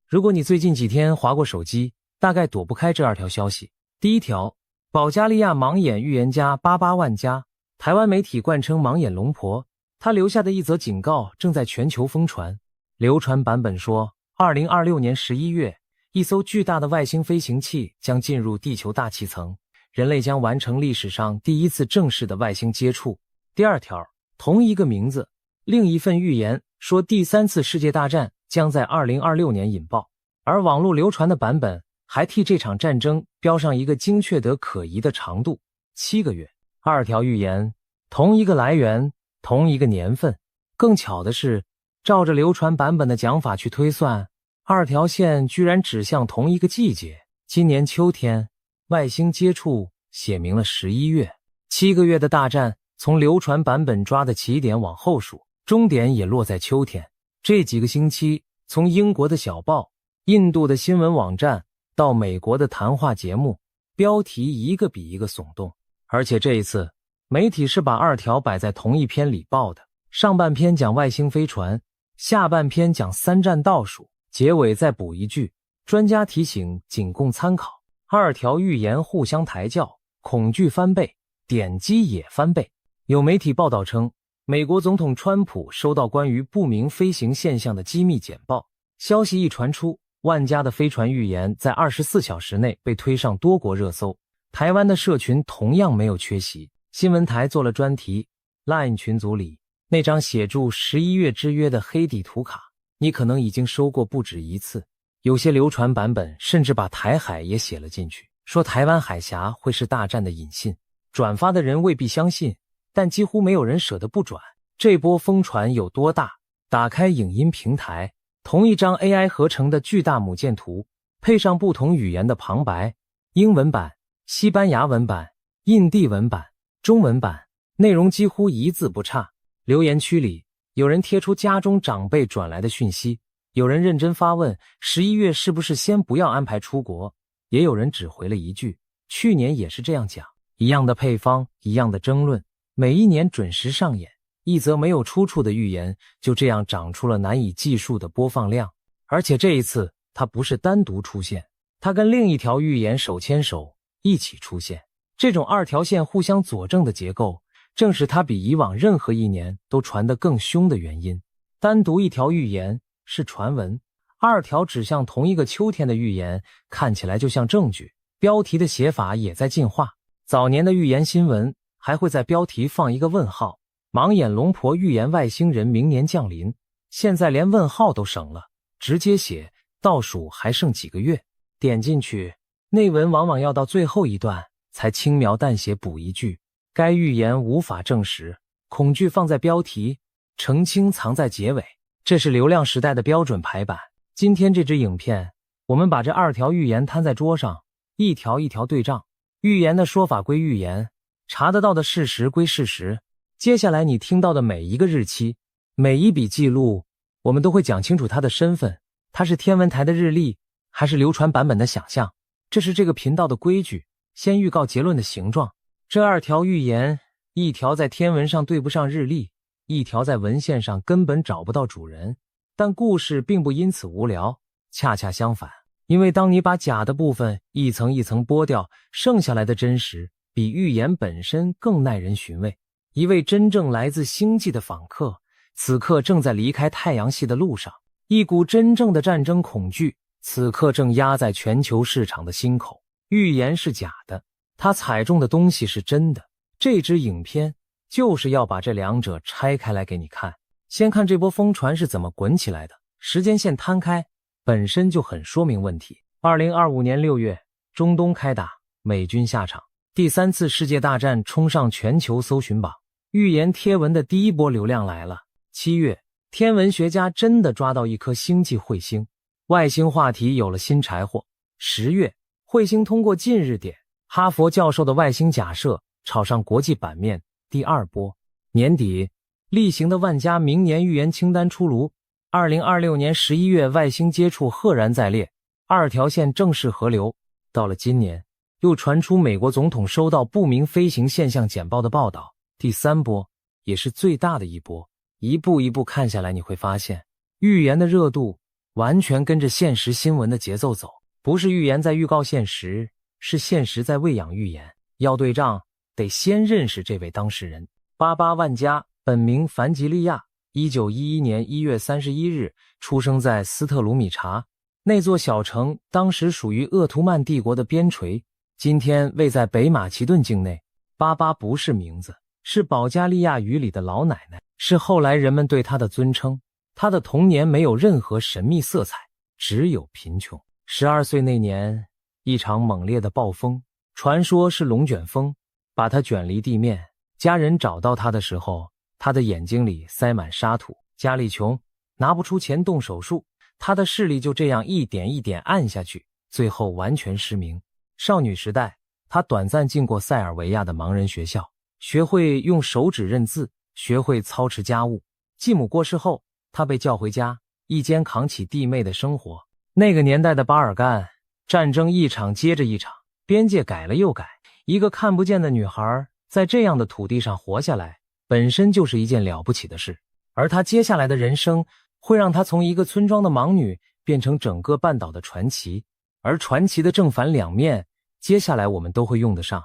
如果你最近几天划过手机，大概躲不开这2条消息。第一条，保加利亚盲眼预言家88万加，台湾媒体冠称盲眼龙婆，他留下的一则警告正在全球疯传。流传版本说，2026年11月，一艘巨大的外星飞行器将进入地球大气层，人类将完成历史上第一次正式的外星接触。第二条，同一个名字，另一份预言说第3次世界大战将在2026年引爆，而网络流传的版本还替这场战争标上一个精确得可疑的长度，7个月。2条预言，同一个来源，同一个年份。更巧的是，照着流传版本的讲法去推算，2条线居然指向同一个季节，今年秋天。外星接触写明了11月。7个月的大战从流传版本抓的起点往后数，终点也落在秋天。这几个星期，从英国的小报、印度的新闻网站到美国的谈话节目，标题一个比一个耸动。而且这一次，媒体是把2条摆在同一篇里报的，上半篇讲外星飞船，下半篇讲3战倒数，结尾再补一句，专家提醒仅供参考。2条预言互相抬轿，恐惧翻倍，点击也翻倍。有媒体报道称，美国总统川普收到关于不明飞行现象的机密简报，消息一传出，万家的飞船预言在24小时内被推上多国热搜。台湾的社群同样没有缺席，新闻台做了专题， LINE 群组里那张写住11月之约的黑底图卡，你可能已经收过不止一次。有些流传版本甚至把台海也写了进去，说台湾海峡会是大战的引信。转发的人未必相信，但几乎没有人舍得不转。这波疯传有多大？打开影音平台，同一张 AI 合成的巨大母舰图，配上不同语言的旁白，英文版、西班牙文版、印地文版、中文版，内容几乎一字不差。留言区里，有人贴出家中长辈转来的讯息，有人认真发问11月是不是先不要安排出国，也有人只回了一句去年也是这样讲。一样的配方，一样的争论，每一年准时上演。一则没有出处的预言就这样长出了难以计数的播放量。而且这一次它不是单独出现，它跟另一条预言手牵手一起出现。这种2条线互相佐证的结构，正是它比以往任何一年都传得更凶的原因。单独一条预言是传闻，2条指向同一个秋天的预言看起来就像证据。标题的写法也在进化，早年的预言新闻还会在标题放一个问号，盲眼龙婆预言外星人明年降临，现在连问号都省了，直接写倒数还剩几个月。点进去，内文往往要到最后一段才轻描淡写补一句，该预言无法证实，恐惧放在标题，澄清藏在结尾。这是流量时代的标准排版。今天这支影片，我们把这2条预言摊在桌上，一条一条对账。预言的说法归预言，查得到的事实归事实。接下来你听到的每一个日期，每一笔记录，我们都会讲清楚它的身份，它是天文台的日历，还是流传版本的想象。这是这个频道的规矩，先预告结论的形状。这2条预言，一条在天文上对不上日历，一条在文献上根本找不到主人。但故事并不因此无聊，恰恰相反，因为当你把假的部分一层一层剥掉，剩下来的真实比预言本身更耐人寻味。一位真正来自星际的访客，此刻正在离开太阳系的路上。一股真正的战争恐惧，此刻正压在全球市场的心口。预言是假的，他踩中的东西是真的。这支影片就是要把这2者拆开来给你看。先看这波疯传是怎么滚起来的，时间线摊开，本身就很说明问题。2025年6月，中东开打，美军下场，第3次世界大战冲上全球搜寻榜。预言贴文的第一波流量来了。7月，天文学家真的抓到一颗星际彗星，外星话题有了新柴火。10月，彗星通过近日点，哈佛教授的外星假设炒上国际版面，第2波。年底，例行的万家明年预言清单出炉。2026年11月，外星接触赫然在列，2条线正式合流。到了今年，又传出美国总统收到不明飞行现象简报的报道，第3波，也是最大的一波。一步一步看下来，你会发现预言的热度完全跟着现实新闻的节奏走，不是预言在预告现实，是现实在喂养预言。要对仗，得先认识这位当事人。巴巴万加，本名凡吉利亚，1911年1月31日出生在斯特鲁米察。那座小城当时属于鄂图曼帝国的边陲，今天位在北马其顿境内。巴巴不是名字，是保加利亚语里的老奶奶，是后来人们对她的尊称。她的童年没有任何神秘色彩，只有贫穷。12岁那年，一场猛烈的暴风，传说是龙卷风，把她卷离地面。家人找到她的时候，她的眼睛里塞满沙土，家里穷，拿不出钱动手术，她的视力就这样一点一点暗下去，最后完全失明。少女时代，她短暂进过塞尔维亚的盲人学校，学会用手指认字，学会操持家务。继母过世后，她被叫回家，一肩扛起弟妹的生活。那个年代的巴尔干，战争一场接着一场，边界改了又改，一个看不见的女孩在这样的土地上活下来，本身就是一件了不起的事。而她接下来的人生，会让她从一个村庄的盲女变成整个半岛的传奇。而传奇的正反两面，接下来我们都会用得上。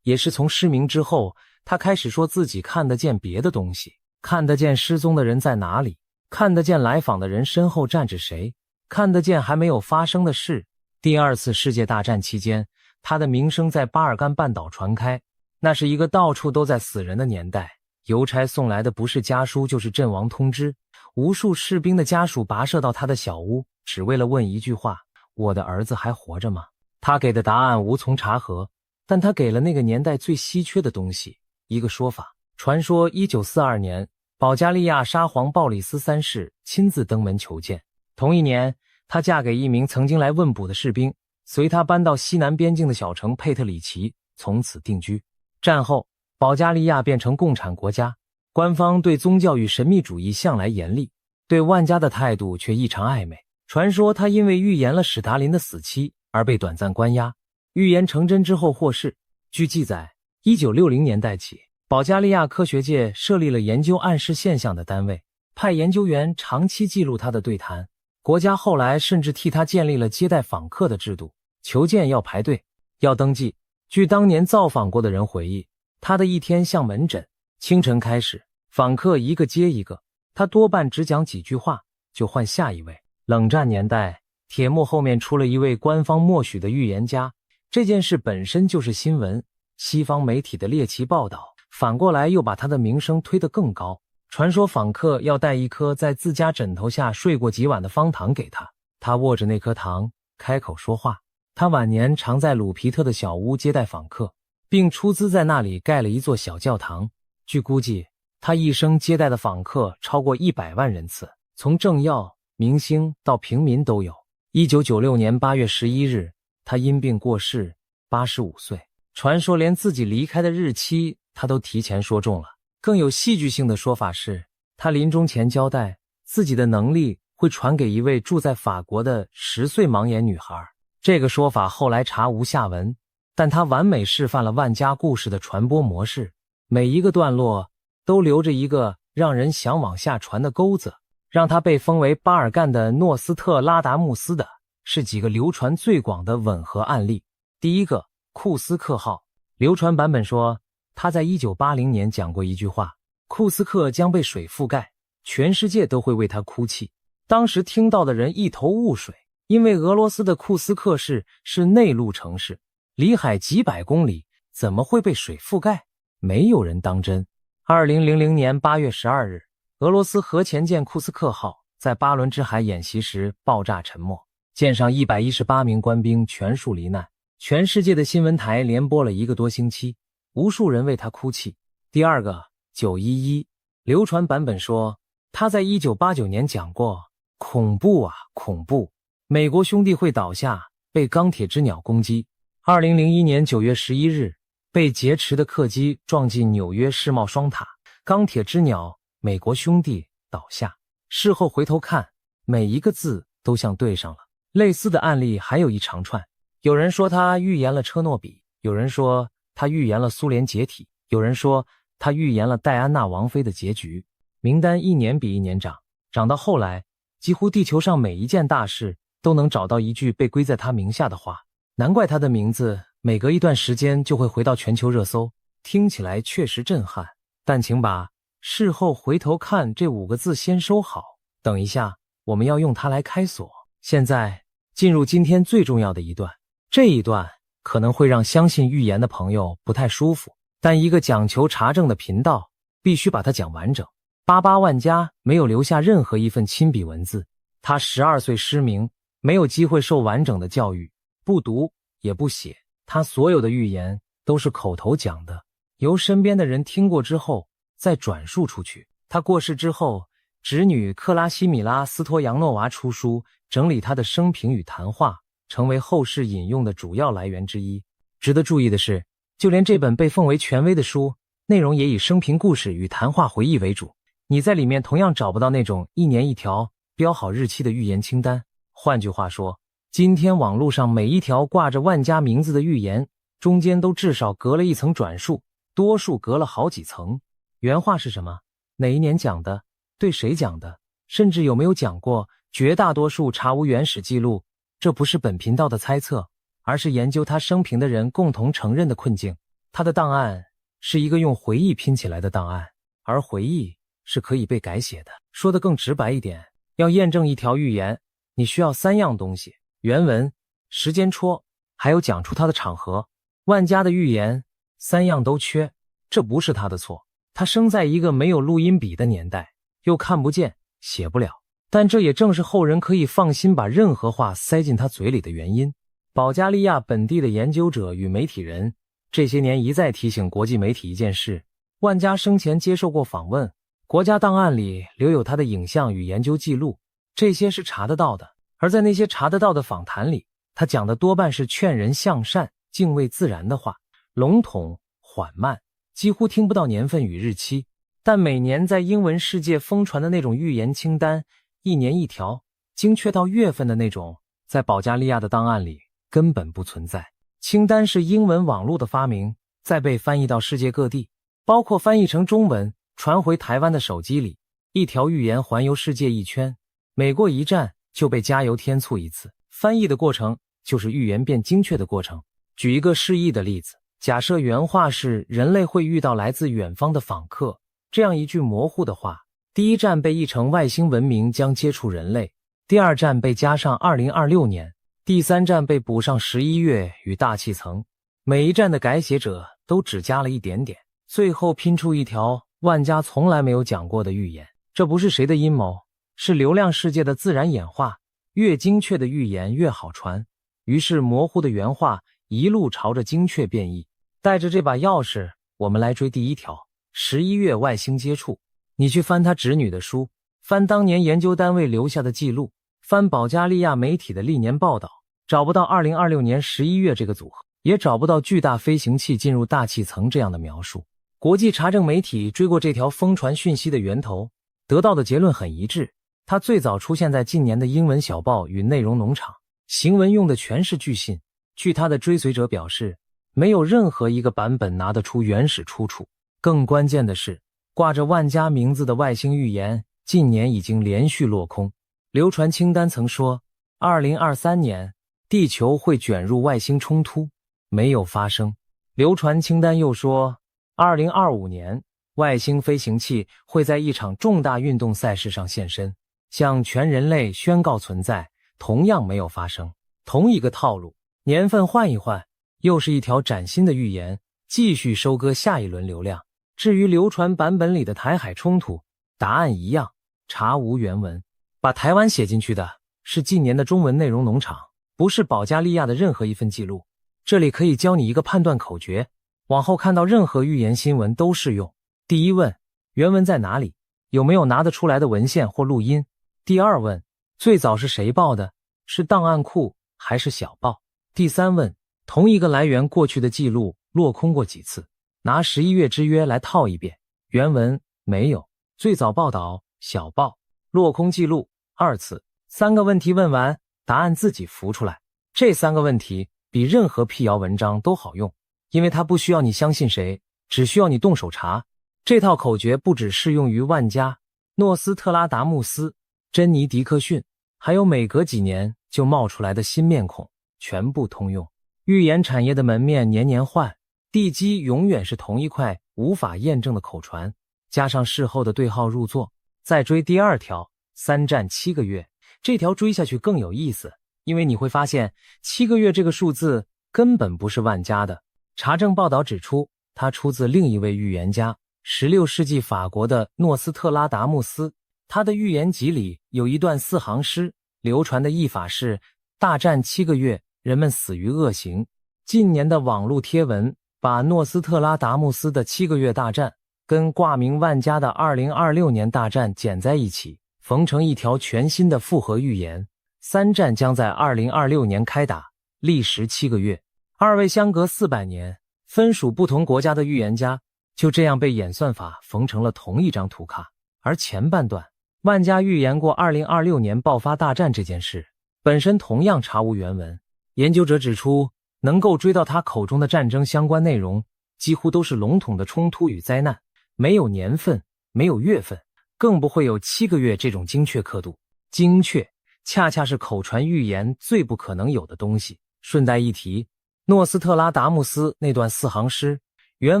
也是从失明之后，她开始说自己看得见别的东西，看得见失踪的人在哪里，看得见来访的人身后站着谁，看得见还没有发生的事。第二次世界大战期间，她的名声在巴尔干半岛传开。那是一个到处都在死人的年代，邮差送来的不是家书就是阵亡通知，无数士兵的家属跋涉到他的小屋，只为了问一句话：我的儿子还活着吗？他给的答案无从查核，但他给了那个年代最稀缺的东西，一个说法。传说1942年，保加利亚沙皇鲍里斯3世亲自登门求见。同一年，她嫁给一名曾经来问卜的士兵，随他搬到西南边境的小城佩特里奇，从此定居。战后，保加利亚变成共产国家，官方对宗教与神秘主义向来严厉，对万加的态度却异常暧昧。传说他因为预言了史达林的死期而被短暂关押，预言成真之后获释。据记载，1960年代起，保加利亚科学界设立了研究暗示现象的单位，派研究员长期记录他的对谈。国家后来甚至替他建立了接待访客的制度，求见要排队，要登记。据当年造访过的人回忆，他的一天像门诊，清晨开始，访客一个接一个，他多半只讲几句话，就换下一位。冷战年代，铁幕后面出了一位官方默许的预言家，这件事本身就是新闻，西方媒体的猎奇报道，反过来又把他的名声推得更高。传说访客要带一颗在自家枕头下睡过几晚的方糖给他，他握着那颗糖，开口说话。他晚年常在鲁皮特的小屋接待访客，并出资在那里盖了一座小教堂。据估计，他一生接待的访客超过100万人次，从政要、明星到平民都有。1996年8月11日，他因病过世，85岁。传说连自己离开的日期他都提前说中了。更有戏剧性的说法是，他临终前交代自己的能力会传给一位住在法国的10岁盲眼女孩。这个说法后来查无下文，但它完美示范了万家故事的传播模式，每一个段落都留着一个让人想往下传的钩子。让它被封为巴尔干的诺斯特拉达穆斯的是几个流传最广的吻合案例。第一个，库斯克号。流传版本说，他在1980年讲过一句话：库斯克将被水覆盖，全世界都会为他哭泣。当时听到的人一头雾水，因为俄罗斯的库斯克市是内陆城市，离海几百公里，怎么会被水覆盖？没有人当真。2000年8月12日，俄罗斯核潜舰库斯克号在巴伦支海演习时爆炸沉没，舰上118名官兵全数罹难。全世界的新闻台连播了1个多星期，无数人为他哭泣。第二个，911。流传版本说，他在1989年讲过，恐怖啊，恐怖！美国兄弟会倒下，被钢铁之鸟攻击。2001年9月11日，被劫持的客机撞进纽约世贸双塔，钢铁之鸟，美国兄弟倒下。事后回头看，每一个字都像对上了。类似的案例还有一长串，有人说他预言了车诺比，有人说他预言了苏联解体，有人说他预言了戴安娜王妃的结局。名单一年比一年长，长到后来，几乎地球上每一件大事都能找到一句被归在他名下的话，难怪他的名字每隔一段时间就会回到全球热搜，听起来确实震撼。但请把事后回头看这5个字先收好，等一下我们要用它来开锁。现在进入今天最重要的一段，这一段可能会让相信预言的朋友不太舒服，但一个讲求查证的频道必须把它讲完整。88万家没有留下任何一份亲笔文字，他12岁失明，没有机会受完整的教育，不读也不写，他所有的预言都是口头讲的，由身边的人听过之后再转述出去。他过世之后，侄女克拉西米拉·斯托扬诺娃出书整理他的生平与谈话，成为后世引用的主要来源之一。值得注意的是，就连这本被奉为权威的书，内容也以生平故事与谈话回忆为主，你在里面同样找不到那种1年1条标好日期的预言清单。换句话说，今天网络上每一条挂着万家名字的预言，中间都至少隔了一层转述，多数隔了好几层。原话是什么？哪一年讲的？对谁讲的？甚至有没有讲过？绝大多数查无原始记录。这不是本频道的猜测，而是研究他生平的人共同承认的困境。他的档案是一个用回忆拼起来的档案，而回忆是可以被改写的。说得更直白一点，要验证一条预言，你需要3样东西：原文、时间戳，还有讲出它的场合。万家的预言3样都缺，这不是他的错。他生在一个没有录音笔的年代，又看不见，写不了。但这也正是后人可以放心把任何话塞进他嘴里的原因。保加利亚本地的研究者与媒体人这些年一再提醒国际媒体一件事：万家生前接受过访问，国家档案里留有他的影像与研究记录，这些是查得到的。而在那些查得到的访谈里，他讲的多半是劝人向善、敬畏自然的话，笼统、缓慢，几乎听不到年份与日期。但每年在英文世界疯传的那种预言清单，1年1条，精确到月份的那种，在保加利亚的档案里根本不存在。清单是英文网络的发明，再被翻译到世界各地，包括翻译成中文传回台湾的手机里。一条预言环游世界1圈，每过1站就被加油添醋1次。翻译的过程就是预言变精确的过程。举一个示意的例子，假设原话是人类会遇到来自远方的访客，这样一句模糊的话，第1站被译成外星文明将接触人类，第2站被加上2026年，第3站被补上11月与大气层。每一站的改写者都只加了一点点，最后拼出一条万家从来没有讲过的预言。这不是谁的阴谋，是流量世界的自然演化，越精确的预言越好传。于是模糊的原话一路朝着精确变异。带着这把钥匙，我们来追第1条：11月外星接触。你去翻他侄女的书，翻当年研究单位留下的记录，翻保加利亚媒体的历年报道，找不到2026年11月这个组合，也找不到巨大飞行器进入大气层这样的描述。国际查证媒体追过这条疯传讯息的源头，得到的结论很一致，它最早出现在近年的英文小报与内容农场，行文用的全是句信。据他的追随者表示，没有任何一个版本拿得出原始出处。更关键的是，挂着万家名字的外星预言近年已经连续落空。流传清单曾说2023年地球会卷入外星冲突，没有发生。流传清单又说2025年外星飞行器会在一场重大运动赛事上现身，向全人类宣告存在，同样没有发生。同一个套路，年份换一换，又是一条崭新的预言，继续收割下一轮流量。至于流传版本里的台海冲突，答案一样，查无原文。把台湾写进去的是近年的中文内容农场，不是保加利亚的任何一份记录。这里可以教你一个判断口诀，往后看到任何预言新闻都适用。第一问，原文在哪里？有没有拿得出来的文献或录音？第二问，最早是谁报的？是档案库还是小报？第三问，同一个来源过去的记录落空过几次？拿11月之约来套一遍，原文没有，最早报道小报，落空记录2次。3个问题问完，答案自己浮出来。这3个问题比任何辟谣文章都好用，因为它不需要你相信谁，只需要你动手查。这套口诀不只适用于万家、诺斯特拉达穆斯，珍妮·迪克逊，还有每隔几年就冒出来的新面孔，全部通用。预言产业的门面年年换，地基永远是同一块无法验证的口传，加上事后的对号入座。再追第二条，3战7个月，这条追下去更有意思，因为你会发现7个月这个数字根本不是万家的。查证报道指出，它出自另一位预言家，16世纪法国的诺斯特拉达穆斯。他的预言集里有一段4行诗，流传的译法是：大战7个月，人们死于恶行。近年的网络贴文把诺斯特拉达穆斯的7个月大战跟挂名万家的2026年大战剪在一起，缝成一条全新的复合预言。3战将在2026年开打，历时7个月。2位相隔400年，分属不同国家的预言家就这样被演算法缝成了同一张图卡。而前半段，万家预言过2026年爆发大战这件事，本身同样查无原文。研究者指出，能够追到他口中的战争相关内容，几乎都是笼统的冲突与灾难，没有年份，没有月份，更不会有7个月这种精确刻度。精确，恰恰是口传预言最不可能有的东西。顺带一提，诺斯特拉达穆斯那段4行诗，原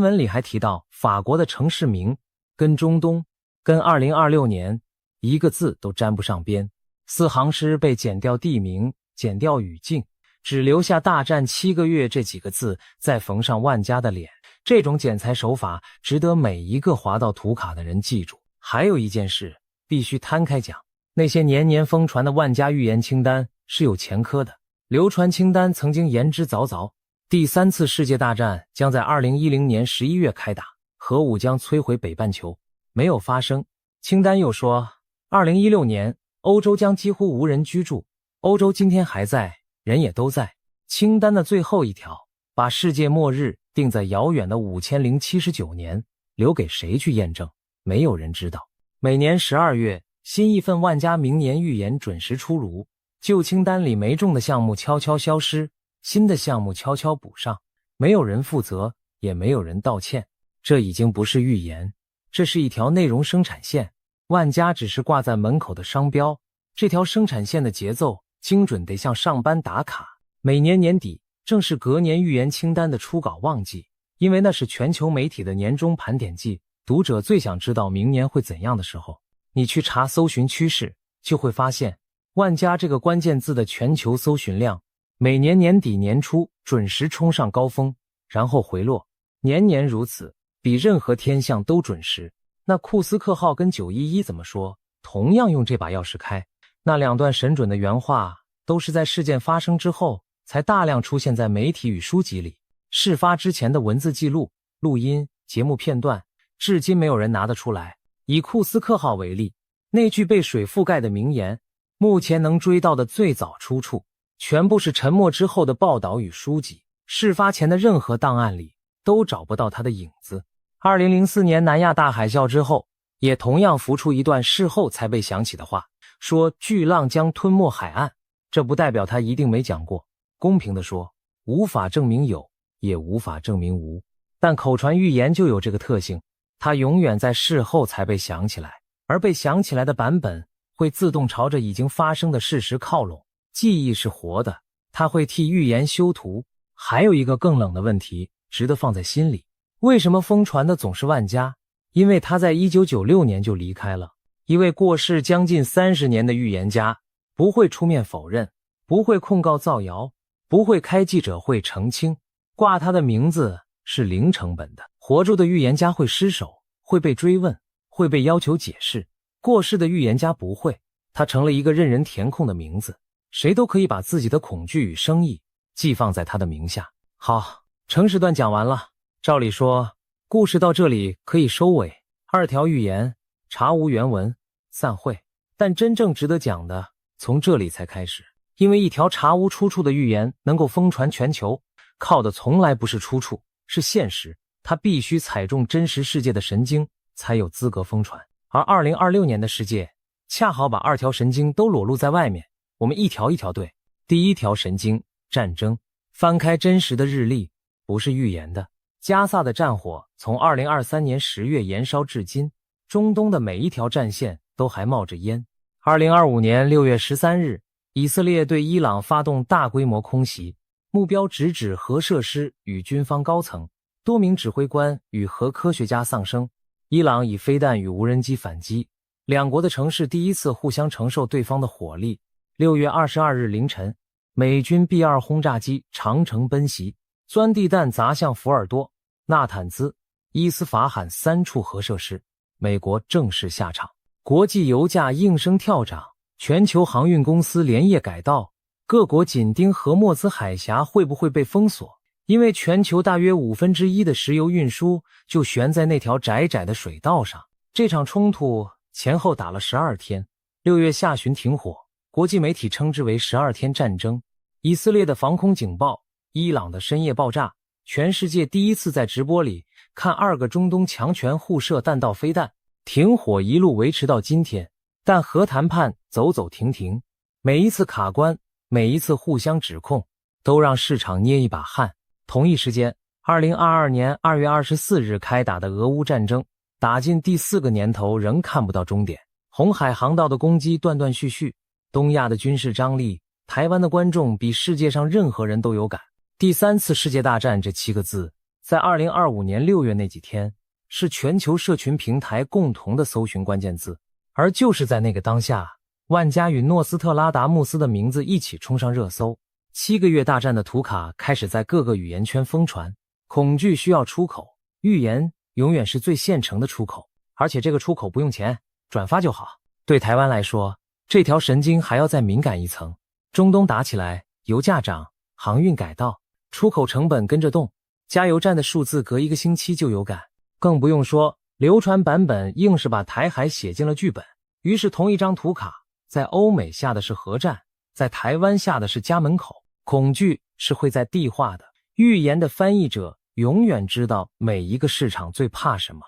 文里还提到法国的城市名跟中东跟2026年一个字都沾不上边。4行诗被剪掉地名，剪掉语境，只留下大战7个月这几个字，再缝上万家的脸。这种剪裁手法值得每一个滑到图卡的人记住。还有一件事必须摊开讲，那些年年疯传的万家预言清单是有前科的。流传清单曾经言之凿凿，第3次世界大战将在2010年11月开打，核武将摧毁北半球，没有发生。清单又说2016年欧洲将几乎无人居住，欧洲今天还在，人也都在。清单的最后一条把世界末日定在遥远的5079年，留给谁去验证？没有人知道。每年12月，新一份万家明年预言准时出炉，旧清单里没中的项目悄悄消失，新的项目悄悄补上，没有人负责，也没有人道歉。这已经不是预言，这是一条内容生产线。万家只是挂在门口的商标，这条生产线的节奏精准得像上班打卡。每年年底正是隔年预言清单的初稿旺季，因为那是全球媒体的年终盘点季，读者最想知道明年会怎样的时候。你去查搜寻趋势，就会发现万家这个关键字的全球搜寻量每年年底年初准时冲上高峰，然后回落，年年如此，比任何天象都准时。那库斯克号跟911怎么说？同样用这把钥匙开。那2段神准的原话都是在事件发生之后才大量出现在媒体与书籍里，事发之前的文字记录、录音、节目片段至今没有人拿得出来。以库斯克号为例，那句被水覆盖的名言，目前能追到的最早出处全部是沉默之后的报道与书籍，事发前的任何档案里都找不到它的影子。2004年南亚大海啸之后，也同样浮出一段事后才被想起的话，说巨浪将吞没海岸，这不代表他一定没讲过。公平地说，无法证明有，也无法证明无。但口传预言就有这个特性，它永远在事后才被想起来，而被想起来的版本会自动朝着已经发生的事实靠拢。记忆是活的，它会替预言修图。还有一个更冷的问题值得放在心里，为什么疯传的总是万家？因为他在1996年就离开了。一位过世将近30年的预言家，不会出面否认，不会控告造谣，不会开记者会澄清，挂他的名字是零成本的。活着的预言家会失手，会被追问，会被要求解释。过世的预言家不会，他成了一个任人填空的名字，谁都可以把自己的恐惧与生意寄放在他的名下。好，诚实段讲完了。照理说，故事到这里可以收尾，2条预言，查无原文，散会。但真正值得讲的，从这里才开始。因为一条查无出处的预言能够疯传全球，靠的从来不是出处，是现实。它必须踩中真实世界的神经，才有资格疯传。而2026年的世界，恰好把2条神经都裸露在外面。我们一条一条对。第1条神经，战争。翻开真实的日历，不是预言的。加萨的战火从2023年10月延烧至今，中东的每一条战线都还冒着烟。2025年6月13日，以色列对伊朗发动大规模空袭，目标直指核设施与军方高层，多名指挥官与核科学家丧生。伊朗以飞弹与无人机反击，两国的城市第一次互相承受对方的火力。6月22日凌晨，美军 B-2 轰炸机长城奔袭，钻地弹砸向福尔多、纳坦兹、伊斯法罕3处核设施，美国正式下场。国际油价应声跳涨，全球航运公司连夜改道，各国紧盯荷默兹海峡会不会被封锁，因为全球大约1/5的石油运输就悬在那条窄窄的水道上。这场冲突前后打了12天，6月下旬停火，国际媒体称之为12天战争。以色列的防空警报，伊朗的深夜爆炸，全世界第一次在直播里看2个中东强权互射弹道飞弹。停火一路维持到今天，但核谈判走走停停，每一次卡关，每一次互相指控，都让市场捏一把汗。同一时间，2022年2月24日开打的俄乌战争，打进第4个年头仍看不到终点。红海航道的攻击断断续续，东亚的军事张力，台湾的观众比世界上任何人都有感。第3次世界大战这7个字，在2025年6月那几天，是全球社群平台共同的搜寻关键字。而就是在那个当下，万家与诺斯特拉达穆斯的名字一起冲上热搜。7个月大战的图卡开始在各个语言圈疯传。恐惧需要出口，预言永远是最现成的出口，而且这个出口不用钱，转发就好。对台湾来说，这条神经还要再敏感一层。中东打起来，油价涨，航运改道，出口成本跟着动，加油站的数字隔1个星期就有感。更不用说流传版本硬是把台海写进了剧本，于是同一张图卡在欧美下的是核战，在台湾下的是家门口。恐惧是会在地化的，预言的翻译者永远知道每一个市场最怕什么，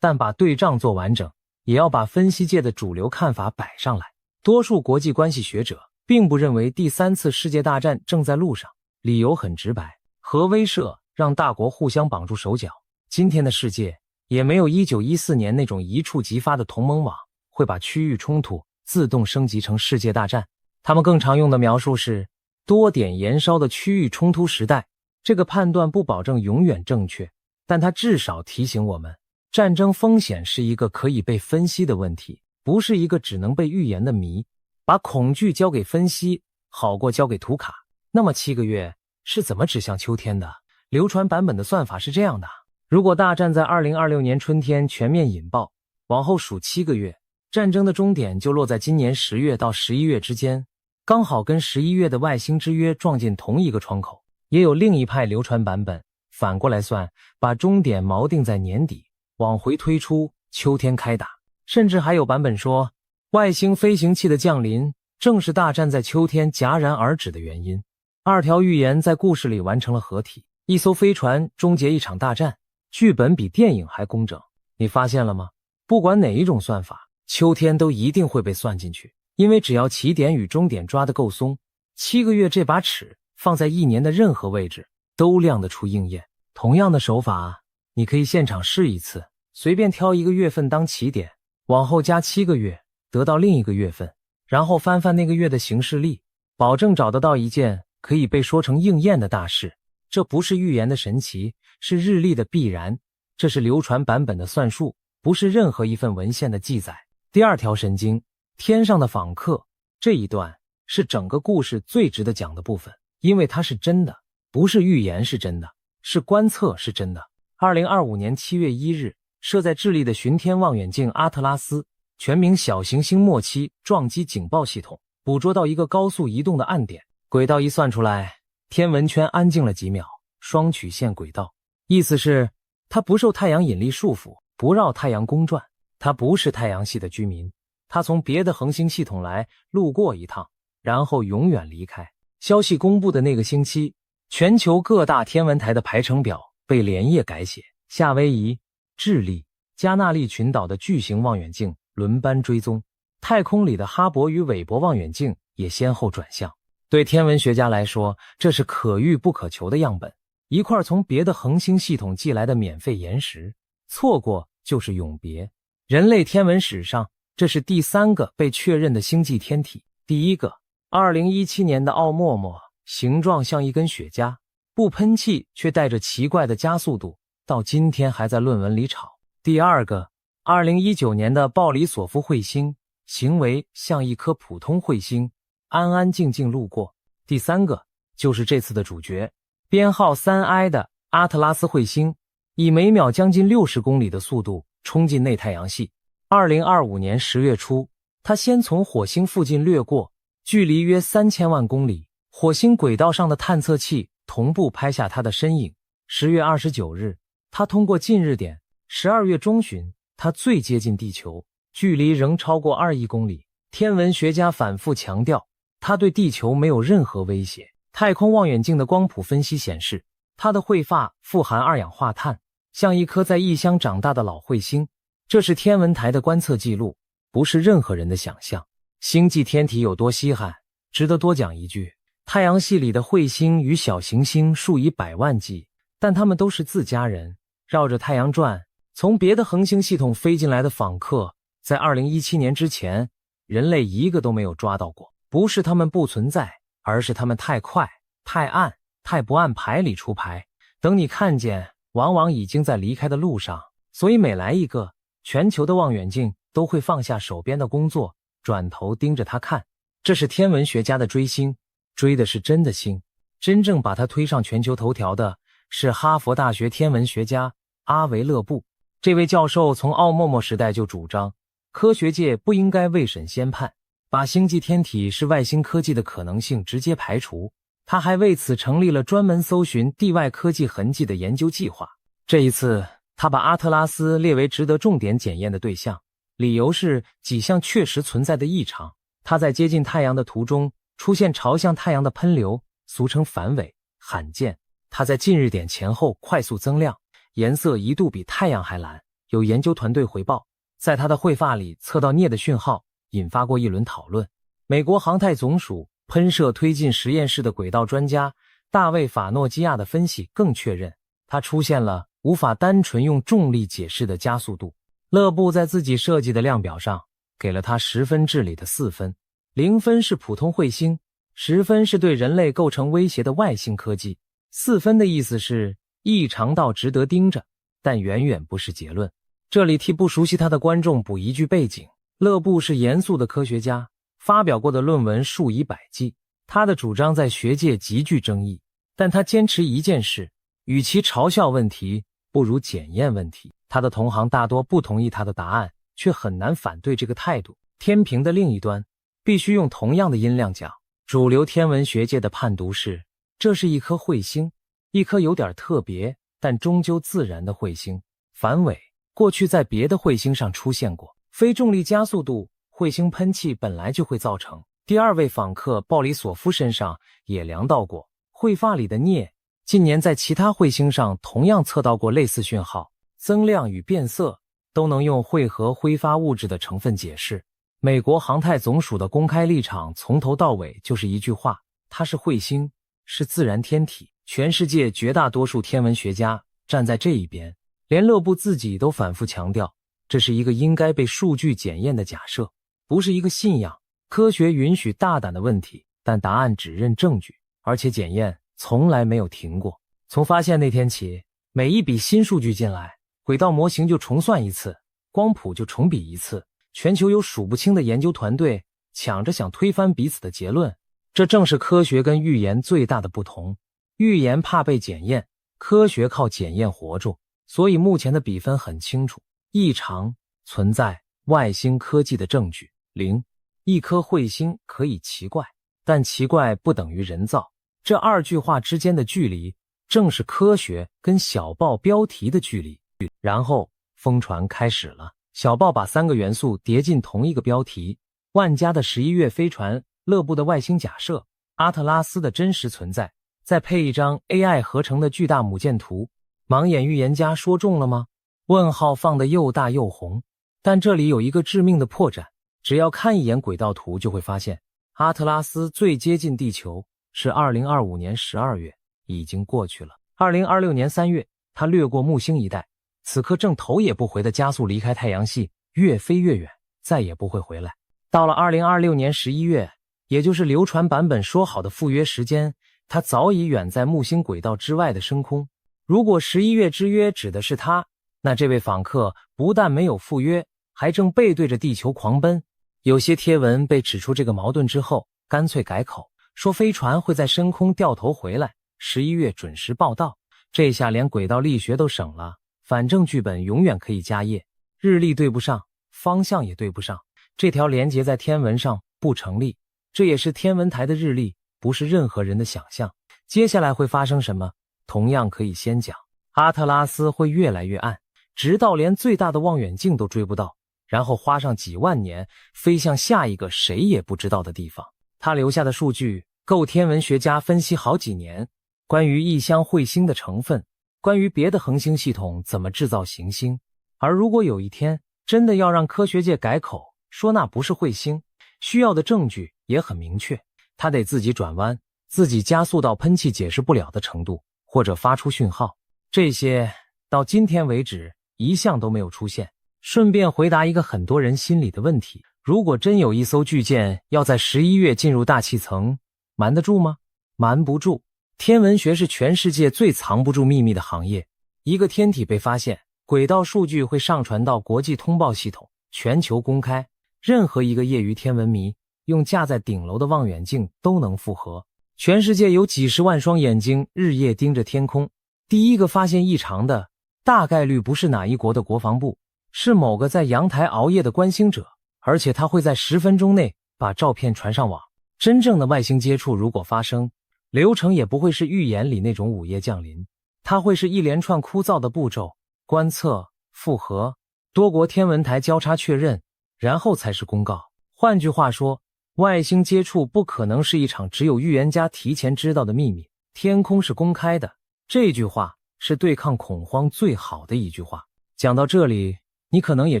但把对仗做完整，也要把分析界的主流看法摆上来。多数国际关系学者并不认为第3次世界大战正在路上，理由很直白，核威慑让大国互相绑住手脚。今天的世界也没有1914年那种一触即发的同盟网，会把区域冲突自动升级成世界大战。他们更常用的描述是多点延烧的区域冲突时代。这个判断不保证永远正确，但它至少提醒我们，战争风险是一个可以被分析的问题，不是一个只能被预言的谜。把恐惧交给分析，好过交给图卡。那么7个月是怎么指向秋天的？流传版本的算法是这样的：如果大战在2026年春天全面引爆，往后数7个月，战争的终点就落在今年10月到11月之间，刚好跟11月的外星之约撞进同一个窗口。也有另一派流传版本，反过来算，把终点锚定在年底，往回推出秋天开打。甚至还有版本说，外星飞行器的降临正是大战在秋天戛然而止的原因。2条预言在故事里完成了合体，一艘飞船终结一场大战，剧本比电影还工整。你发现了吗？不管哪一种算法，秋天都一定会被算进去，因为只要起点与终点抓得够松，7个月这把尺放在1年的任何位置都亮得出应验。同样的手法，你可以现场试一次，随便挑一个月份当起点，往后加7个月，得到另一个月份，然后翻翻那个月的行事历，保证找得到一件可以被说成应验的大事。这不是预言的神奇，是日历的必然。这是流传版本的算术，不是任何一份文献的记载。第2条神经，天上的访客，这一段是整个故事最值得讲的部分，因为它是真的，不是预言是真的，是观测是真的。2025年7月1日，设在智利的巡天望远镜阿特拉斯，全名小行星末期撞击警报系统，捕捉到一个高速移动的暗点，轨道一算出来，天文圈安静了几秒，双曲线轨道，意思是它不受太阳引力束缚，不绕太阳公转，它不是太阳系的居民，它从别的恒星系统来，路过一趟，然后永远离开。消息公布的那个星期，全球各大天文台的排程表被连夜改写，夏威夷、智利、加纳利群岛的巨型望远镜轮班追踪，太空里的哈勃与韦伯望远镜也先后转向。对天文学家来说，这是可遇不可求的样本，一块从别的恒星系统寄来的免费岩石，错过就是永别。人类天文史上这是第3个被确认的星际天体。第一个，2017年的奥陌陌，形状像一根雪茄，不喷气却带着奇怪的加速度，到今天还在论文里炒。第二个，2019年的鲍里索夫彗星，行为像一颗普通彗星，安安静静路过。第三个就是这次的主角，编号 3I 的阿特拉斯彗星，以每秒将近60公里的速度冲进内太阳系。2025年10月初，它先从火星附近掠过，距离约3000万公里，火星轨道上的探测器同步拍下它的身影。10月29日，它通过近日点，12月中旬，它最接近地球，距离仍超过2亿公里。天文学家反复强调，它对地球没有任何威胁。太空望远镜的光谱分析显示，它的彗发富含二氧化碳，像一颗在异乡长大的老彗星。这是天文台的观测记录，不是任何人的想象。星际天体有多稀罕，值得多讲一句。太阳系里的彗星与小行星数以百万计，但它们都是自家人，绕着太阳转。从别的恒星系统飞进来的访客，在2017年之前，人类一个都没有抓到过。不是他们不存在，而是他们太快、太暗、太不按牌理出牌。等你看见，往往已经在离开的路上。所以每来一个，全球的望远镜都会放下手边的工作，转头盯着它看。这是天文学家的追星，追的是真的星。真正把它推上全球头条的是哈佛大学天文学家阿维勒布。这位教授从奥陌陌时代就主张，科学界不应该未审先判，把星际天体是外星科技的可能性直接排除。他还为此成立了专门搜寻地外科技痕迹的研究计划。这一次，他把阿特拉斯列为值得重点检验的对象，理由是几项确实存在的异常。它在接近太阳的途中出现朝向太阳的喷流，俗称反尾，罕见。它在近日点前后快速增亮，颜色一度比太阳还蓝。有研究团队回报，在它的彗发里测到镍的讯号，引发过一轮讨论。美国航太总署喷射推进实验室的轨道专家大卫·法诺基亚的分析更确认，它出现了无法单纯用重力解释的加速度。勒布在自己设计的量表上给了它10分制里的4分，0分是普通彗星，10分是对人类构成威胁的外星科技。4分的意思是异常到值得盯着，但远远不是结论。这里替不熟悉他的观众补一句背景，勒布是严肃的科学家，发表过的论文数以百计，他的主张在学界极具争议，但他坚持一件事，与其嘲笑问题，不如检验问题。他的同行大多不同意他的答案，却很难反对这个态度。天平的另一端，必须用同样的音量讲。主流天文学界的判读是，这是一颗彗星，一颗有点特别，但终究自然的彗星。反尾过去在别的彗星上出现过，非重力加速度，彗星喷气本来就会造成。第二位访客鲍里索夫身上也量到过彗发里的镍，近年在其他彗星上同样测到过类似讯号，增亮与变色都能用汇合挥发物质的成分解释。美国航太总署的公开立场从头到尾就是一句话，它是彗星，是自然天体。全世界绝大多数天文学家站在这一边，连勒布自己都反复强调，这是一个应该被数据检验的假设，不是一个信仰。科学允许大胆的问题，但答案只认证据，而且检验从来没有停过。从发现那天起，每一笔新数据进来，轨道模型就重算一次，光谱就重比一次。全球有数不清的研究团队抢着想推翻彼此的结论，这正是科学跟预言最大的不同。预言怕被检验，科学靠检验活住。所以目前的比分很清楚，异常存在外星科技的证据0。一颗彗星可以奇怪，但奇怪不等于人造。这2句话之间的距离，正是科学跟小报标题的距离。然后疯传开始了，小报把3个元素叠进同一个标题：万家的11月飞船，勒布的外星假设，阿特拉斯的真实存在，再配一张 AI 合成的巨大母舰图。盲眼预言家说中了吗？问号放得又大又红。但这里有一个致命的破绽，只要看一眼轨道图就会发现，阿特拉斯最接近地球是2025年12月，已经过去了。2026年3月，它掠过木星一带，此刻正头也不回地加速离开太阳系，越飞越远。再也不会回来。到了2026年11月，也就是流传版本说好的赴约时间，他早已远在木星轨道之外的深空。如果11月之约指的是他，那这位访客不但没有赴约，还正背对着地球狂奔。有些贴文被指出这个矛盾之后，干脆改口，说飞船会在深空掉头回来，11月准时报到。这下连轨道力学都省了，反正剧本永远可以加页，日历对不上，方向也对不上，这条连结在天文上不成立。这也是天文台的日历，不是任何人的想象。接下来会发生什么，同样可以先讲。阿特拉斯会越来越暗，直到连最大的望远镜都追不到，然后花上几万年飞向下一个谁也不知道的地方。他留下的数据够天文学家分析好几年，关于异乡彗星的成分，关于别的恒星系统怎么制造行星。而如果有一天真的要让科学界改口说那不是彗星，需要的证据也很明确，他得自己转弯，自己加速到喷气解释不了的程度，或者发出讯号。这些到今天为止一项都没有出现。顺便回答一个很多人心里的问题，如果真有一艘巨舰要在11月进入大气层，瞒得住吗？瞒不住。天文学是全世界最藏不住秘密的行业。一个天体被发现，轨道数据会上传到国际通报系统，全球公开，任何一个业余天文迷用架在顶楼的望远镜都能复核。全世界有几十万双眼睛日夜盯着天空，第一个发现异常的大概率不是哪一国的国防部，是某个在阳台熬夜的观星者，而且他会在10分钟内把照片传上网。真正的外星接触如果发生，流程也不会是预言里那种午夜降临，它会是一连串枯燥的步骤，观测、复核、多国天文台交叉确认，然后才是公告。换句话说，外星接触不可能是一场只有预言家提前知道的秘密，天空是公开的。这句话是对抗恐慌最好的一句话。讲到这里，你可能也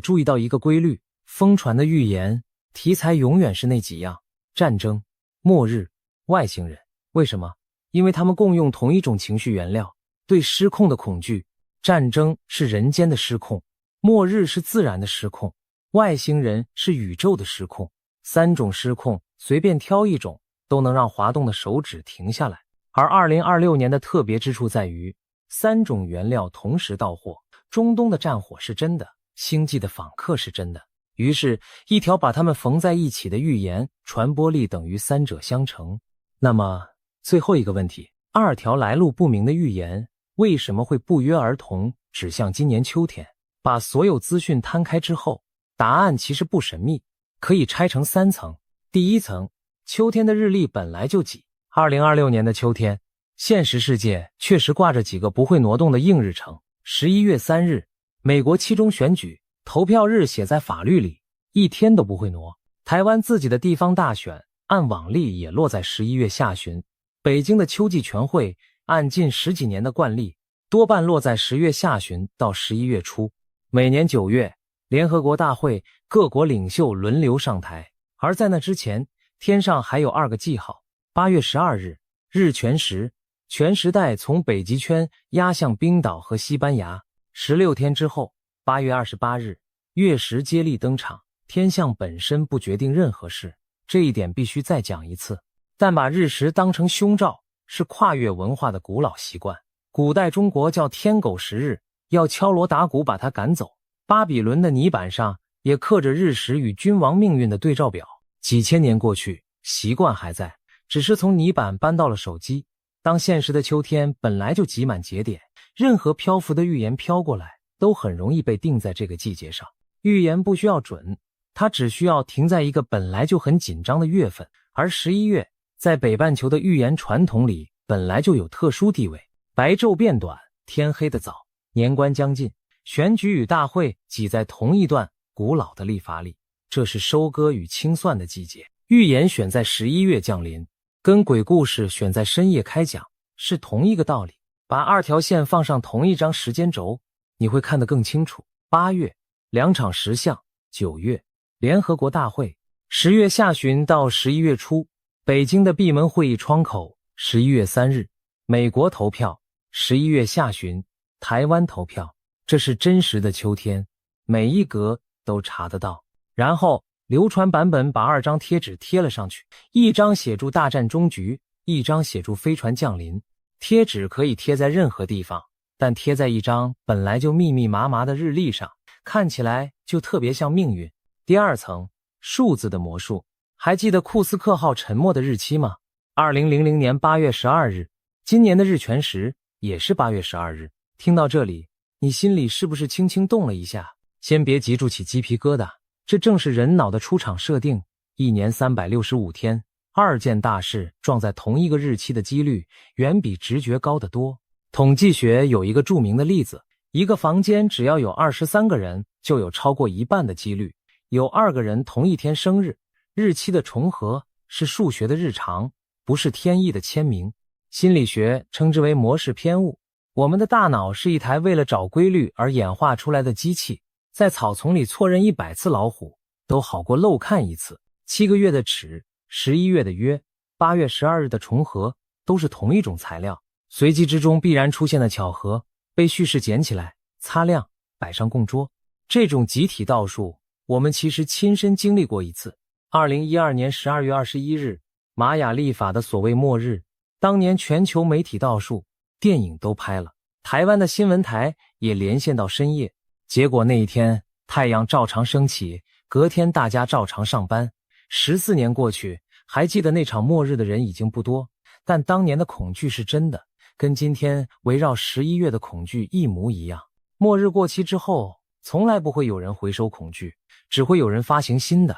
注意到一个规律，疯传的预言题材永远是那几样：战争、末日、外星人。为什么？因为他们共用同一种情绪原料，对失控的恐惧。战争是人间的失控，末日是自然的失控，外星人是宇宙的失控。3种失控，随便挑一种都能让滑动的手指停下来。而2026年的特别之处在于，3种原料同时到货，中东的战火是真的，星际的访客是真的。于是一条把它们缝在一起的预言传播力等于3者相乘。那么最后一个问题，2条来路不明的预言为什么会不约而同指向今年秋天？把所有资讯摊开之后，答案其实不神秘，可以拆成3层。第一层，秋天的日历本来就挤。2026年的秋天，现实世界确实挂着几个不会挪动的硬日程。11月3日，美国期中选举投票日写在法律里，一天都不会挪。台湾自己的地方大选按往例也落在11月下旬。北京的秋季全会按近10几年的惯例，多半落在10月下旬到11月初。每年9月，联合国大会各国领袖轮流上台，而在那之前，天上还有2个记号。8月12日，日全食，全时带从北极圈压向冰岛和西班牙。16天之后，8月28日，月食接力登场。天象本身不决定任何事，这一点必须再讲一次。但把日食当成凶兆是跨越文化的古老习惯。古代中国叫天狗食日，要敲锣打鼓把它赶走。巴比伦的泥板上也刻着日食与君王命运的对照表。几千年过去，习惯还在，只是从泥板搬到了手机。当现实的秋天本来就挤满节点，任何漂浮的预言飘过来都很容易被定在这个季节上。预言不需要准，它只需要停在一个本来就很紧张的月份。而11月在北半球的预言传统里本来就有特殊地位。白昼变短，天黑的早，年关将近，选举与大会挤在同一段古老的历法里，这是收割与清算的季节。预言选在11月降临，跟鬼故事选在深夜开讲是同一个道理。把2条线放上同一张时间轴，你会看得更清楚。8月2场石像，9月联合国大会，10月下旬到11月初，北京的闭门会议窗口，11月3日，美国投票，11月下旬，台湾投票。这是真实的秋天，每一格都查得到。然后流传版本把2张贴纸贴了上去，一张写住大战终局，一张写住飞船降临。贴纸可以贴在任何地方，但贴在一张本来就密密麻麻的日历上，看起来就特别像命运。第2层，数字的魔术。还记得库斯克号沉没的日期吗？2000年8月12日，今年的日全食也是8月12日。听到这里，你心里是不是轻轻动了一下？先别急住起鸡皮疙瘩，这正是人脑的出厂设定，一年365天，2件大事撞在同一个日期的几率远比直觉高得多。统计学有一个著名的例子，一个房间只要有23个人，就有超过一半的几率有2个人同一天生日。日期的重合是数学的日常，不是天意的签名。心理学称之为模式偏误。我们的大脑是一台为了找规律而演化出来的机器，在草丛里错认100次老虎，都好过漏看一次。7个月的尺，11月的约，8月12日的重合，都是同一种材料。随机之中必然出现的巧合，被叙事捡起来，擦亮，摆上供桌。这种集体倒数，我们其实亲身经历过一次。2012年12月21日，玛雅历法的所谓末日，当年全球媒体倒数，电影都拍了，台湾的新闻台也连线到深夜。结果那一天，太阳照常升起，隔天大家照常上班。14年过去，还记得那场末日的人已经不多，但当年的恐惧是真的，跟今天围绕11月的恐惧一模一样。末日过期之后，从来不会有人回收恐惧，只会有人发行新的。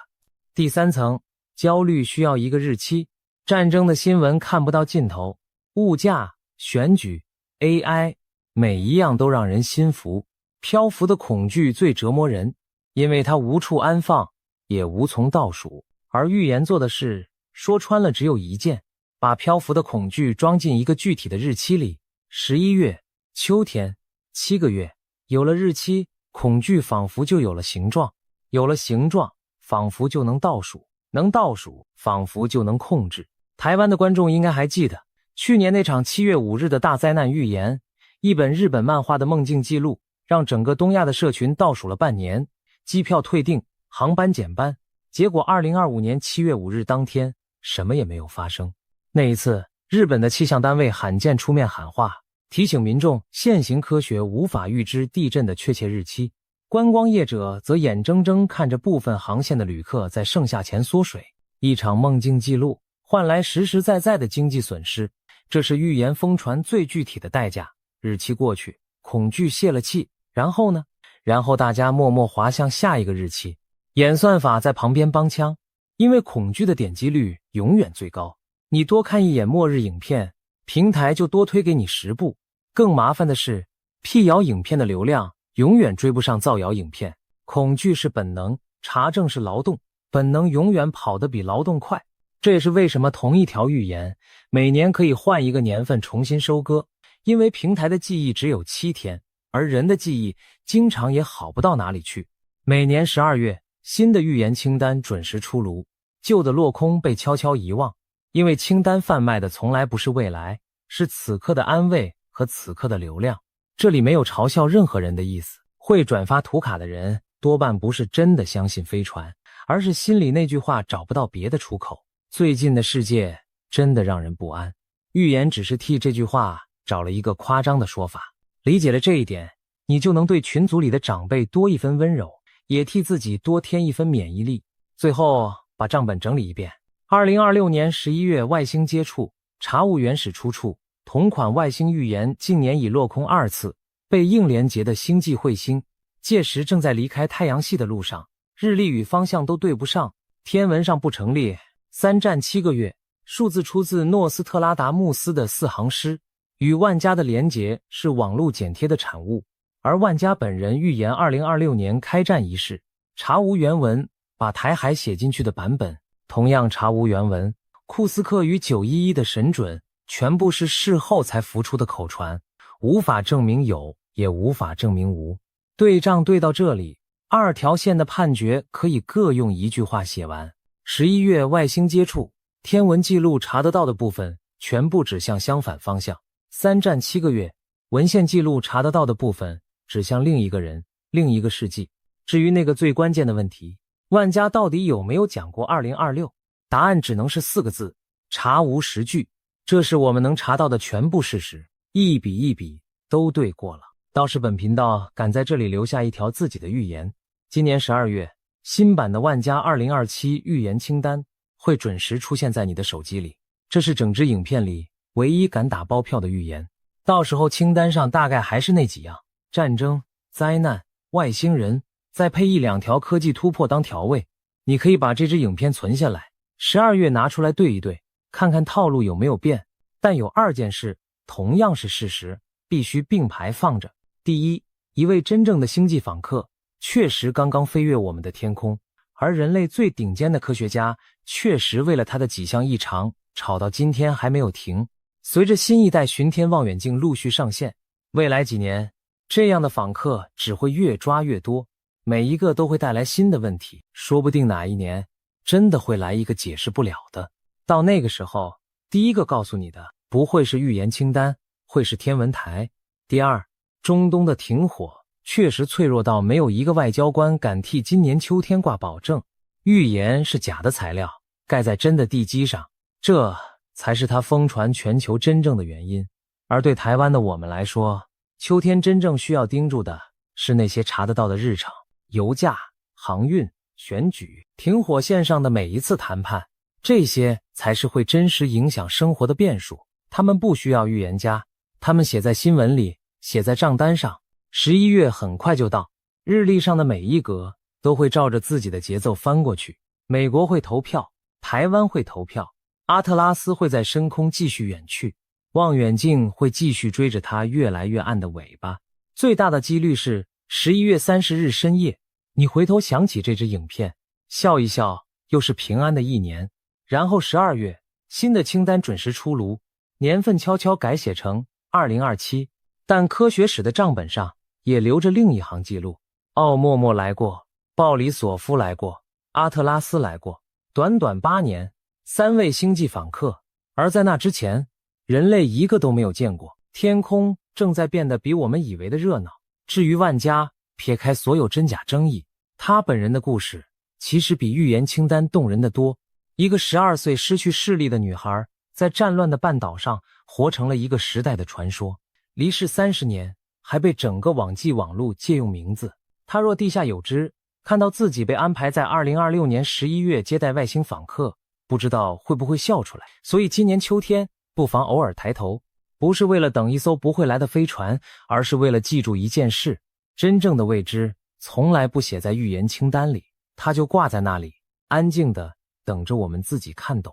第3层，焦虑需要一个日期。战争的新闻看不到尽头，物价、选举、AI， 每一样都让人心浮。漂浮的恐惧最折磨人，因为它无处安放，也无从倒数。而预言做的事，说穿了只有一件，把漂浮的恐惧装进一个具体的日期里。11月，秋天，7个月。有了日期，恐惧仿佛就有了形状，有了形状，仿佛就能倒数，能倒数，仿佛就能控制。台湾的观众应该还记得，去年那场7月5日的大灾难预言，一本日本漫画的梦境记录，让整个东亚的社群倒数了半年，机票退订，航班减班。结果2025年7月5日当天，什么也没有发生。那一次，日本的气象单位罕见出面喊话，提醒民众现行科学无法预知地震的确切日期。观光业者则眼睁睁看着部分航线的旅客在盛夏前缩水，一场梦境记录换来实实在在的经济损失，这是预言疯传最具体的代价。日期过去，恐惧泄了气，然后呢？然后大家默默滑向下一个日期。演算法在旁边帮腔，因为恐惧的点击率永远最高。你多看一眼末日影片，平台就多推给你10部。更麻烦的是，辟谣影片的流量永远追不上造谣影片。恐惧是本能，查证是劳动，本能永远跑得比劳动快。这也是为什么同一条预言每年可以换一个年份重新收割，因为平台的记忆只有7天，而人的记忆经常也好不到哪里去。每年12月，新的预言清单准时出炉，旧的落空被悄悄遗忘，因为清单贩卖的从来不是未来，是此刻的安慰和此刻的流量。这里没有嘲笑任何人的意思，会转发图卡的人多半不是真的相信飞船，而是心里那句话找不到别的出口。最近的世界真的让人不安，预言只是替这句话找了一个夸张的说法。理解了这一点，你就能对群组里的长辈多一分温柔，也替自己多添一分免疫力。最后把账本整理一遍。2026年11月外星接触，查无原始出处，同款外星预言近年已落空2次，被硬连结的星际彗星，届时正在离开太阳系的路上，日历与方向都对不上，天文上不成立。3战7个月，数字出自诺斯特拉达穆斯的4行诗，与万家的连结是网络剪贴的产物，而万家本人预言2026年开战一事，查无原文，把台海写进去的版本同样查无原文。库斯克与911的神准全部是事后才浮出的口传，无法证明有，也无法证明无。对仗对到这里，2条线的判决可以各用一句话写完。11月外星接触，天文记录查得到的部分全部指向相反方向。3战7个月，文献记录查得到的部分指向另一个人，另一个世纪。至于那个最关键的问题，万家到底有没有讲过2026？答案只能是4个字：查无实据。这是我们能查到的全部事实，一笔一笔都对过了。倒是本频道敢在这里留下一条自己的预言，今年12月，新版的万家2027预言清单会准时出现在你的手机里。这是整支影片里唯一敢打包票的预言。到时候清单上大概还是那几样：战争、灾难、外星人，再配1-2条科技突破当调味。你可以把这支影片存下来，12月拿出来对一对，看看套路有没有变。但有2件事同样是事实，必须并排放着。第一，一位真正的星际访客确实刚刚飞越我们的天空，而人类最顶尖的科学家确实为了他的几项异常吵到今天还没有停。随着新一代巡天望远镜陆续上线，未来几年这样的访客只会越抓越多，每一个都会带来新的问题，说不定哪一年真的会来一个解释不了的。到那个时候，第一个告诉你的不会是预言清单，会是天文台。第二，中东的停火确实脆弱到没有一个外交官敢替今年秋天挂保证。预言是假的材料，盖在真的地基上，这才是它疯传全球真正的原因。而对台湾的我们来说，秋天真正需要盯住的是那些查得到的日程、油价、航运、选举、停火线上的每一次谈判，这些才是会真实影响生活的变数。他们不需要预言家，他们写在新闻里，写在账单上。11月很快就到，日历上的每一格都会照着自己的节奏翻过去。美国会投票，台湾会投票，阿特拉斯会在深空继续远去，望远镜会继续追着它越来越暗的尾巴。最大的几率是11月30日深夜，你回头想起这支影片，笑一笑，又是平安的一年。然后12月，新的清单准时出炉，年份悄悄改写成2027，但科学史的账本上也留着另一行记录：奥默默来过，鲍里索夫来过，阿特拉斯来过，短短8年，3位星际访客。而在那之前，人类一个都没有见过。天空正在变得比我们以为的热闹。至于万家，撇开所有真假争议，他本人的故事其实比预言清单动人得多。一个12岁失去视力的女孩，在战乱的半岛上活成了一个时代的传说，离世30年，还被整个网际网路借用名字。她若地下有知，看到自己被安排在2026年11月接待外星访客，不知道会不会笑出来。所以今年秋天不妨偶尔抬头，不是为了等一艘不会来的飞船，而是为了记住一件事：真正的未知从来不写在预言清单里，它就挂在那里，安静的等着我们自己看懂。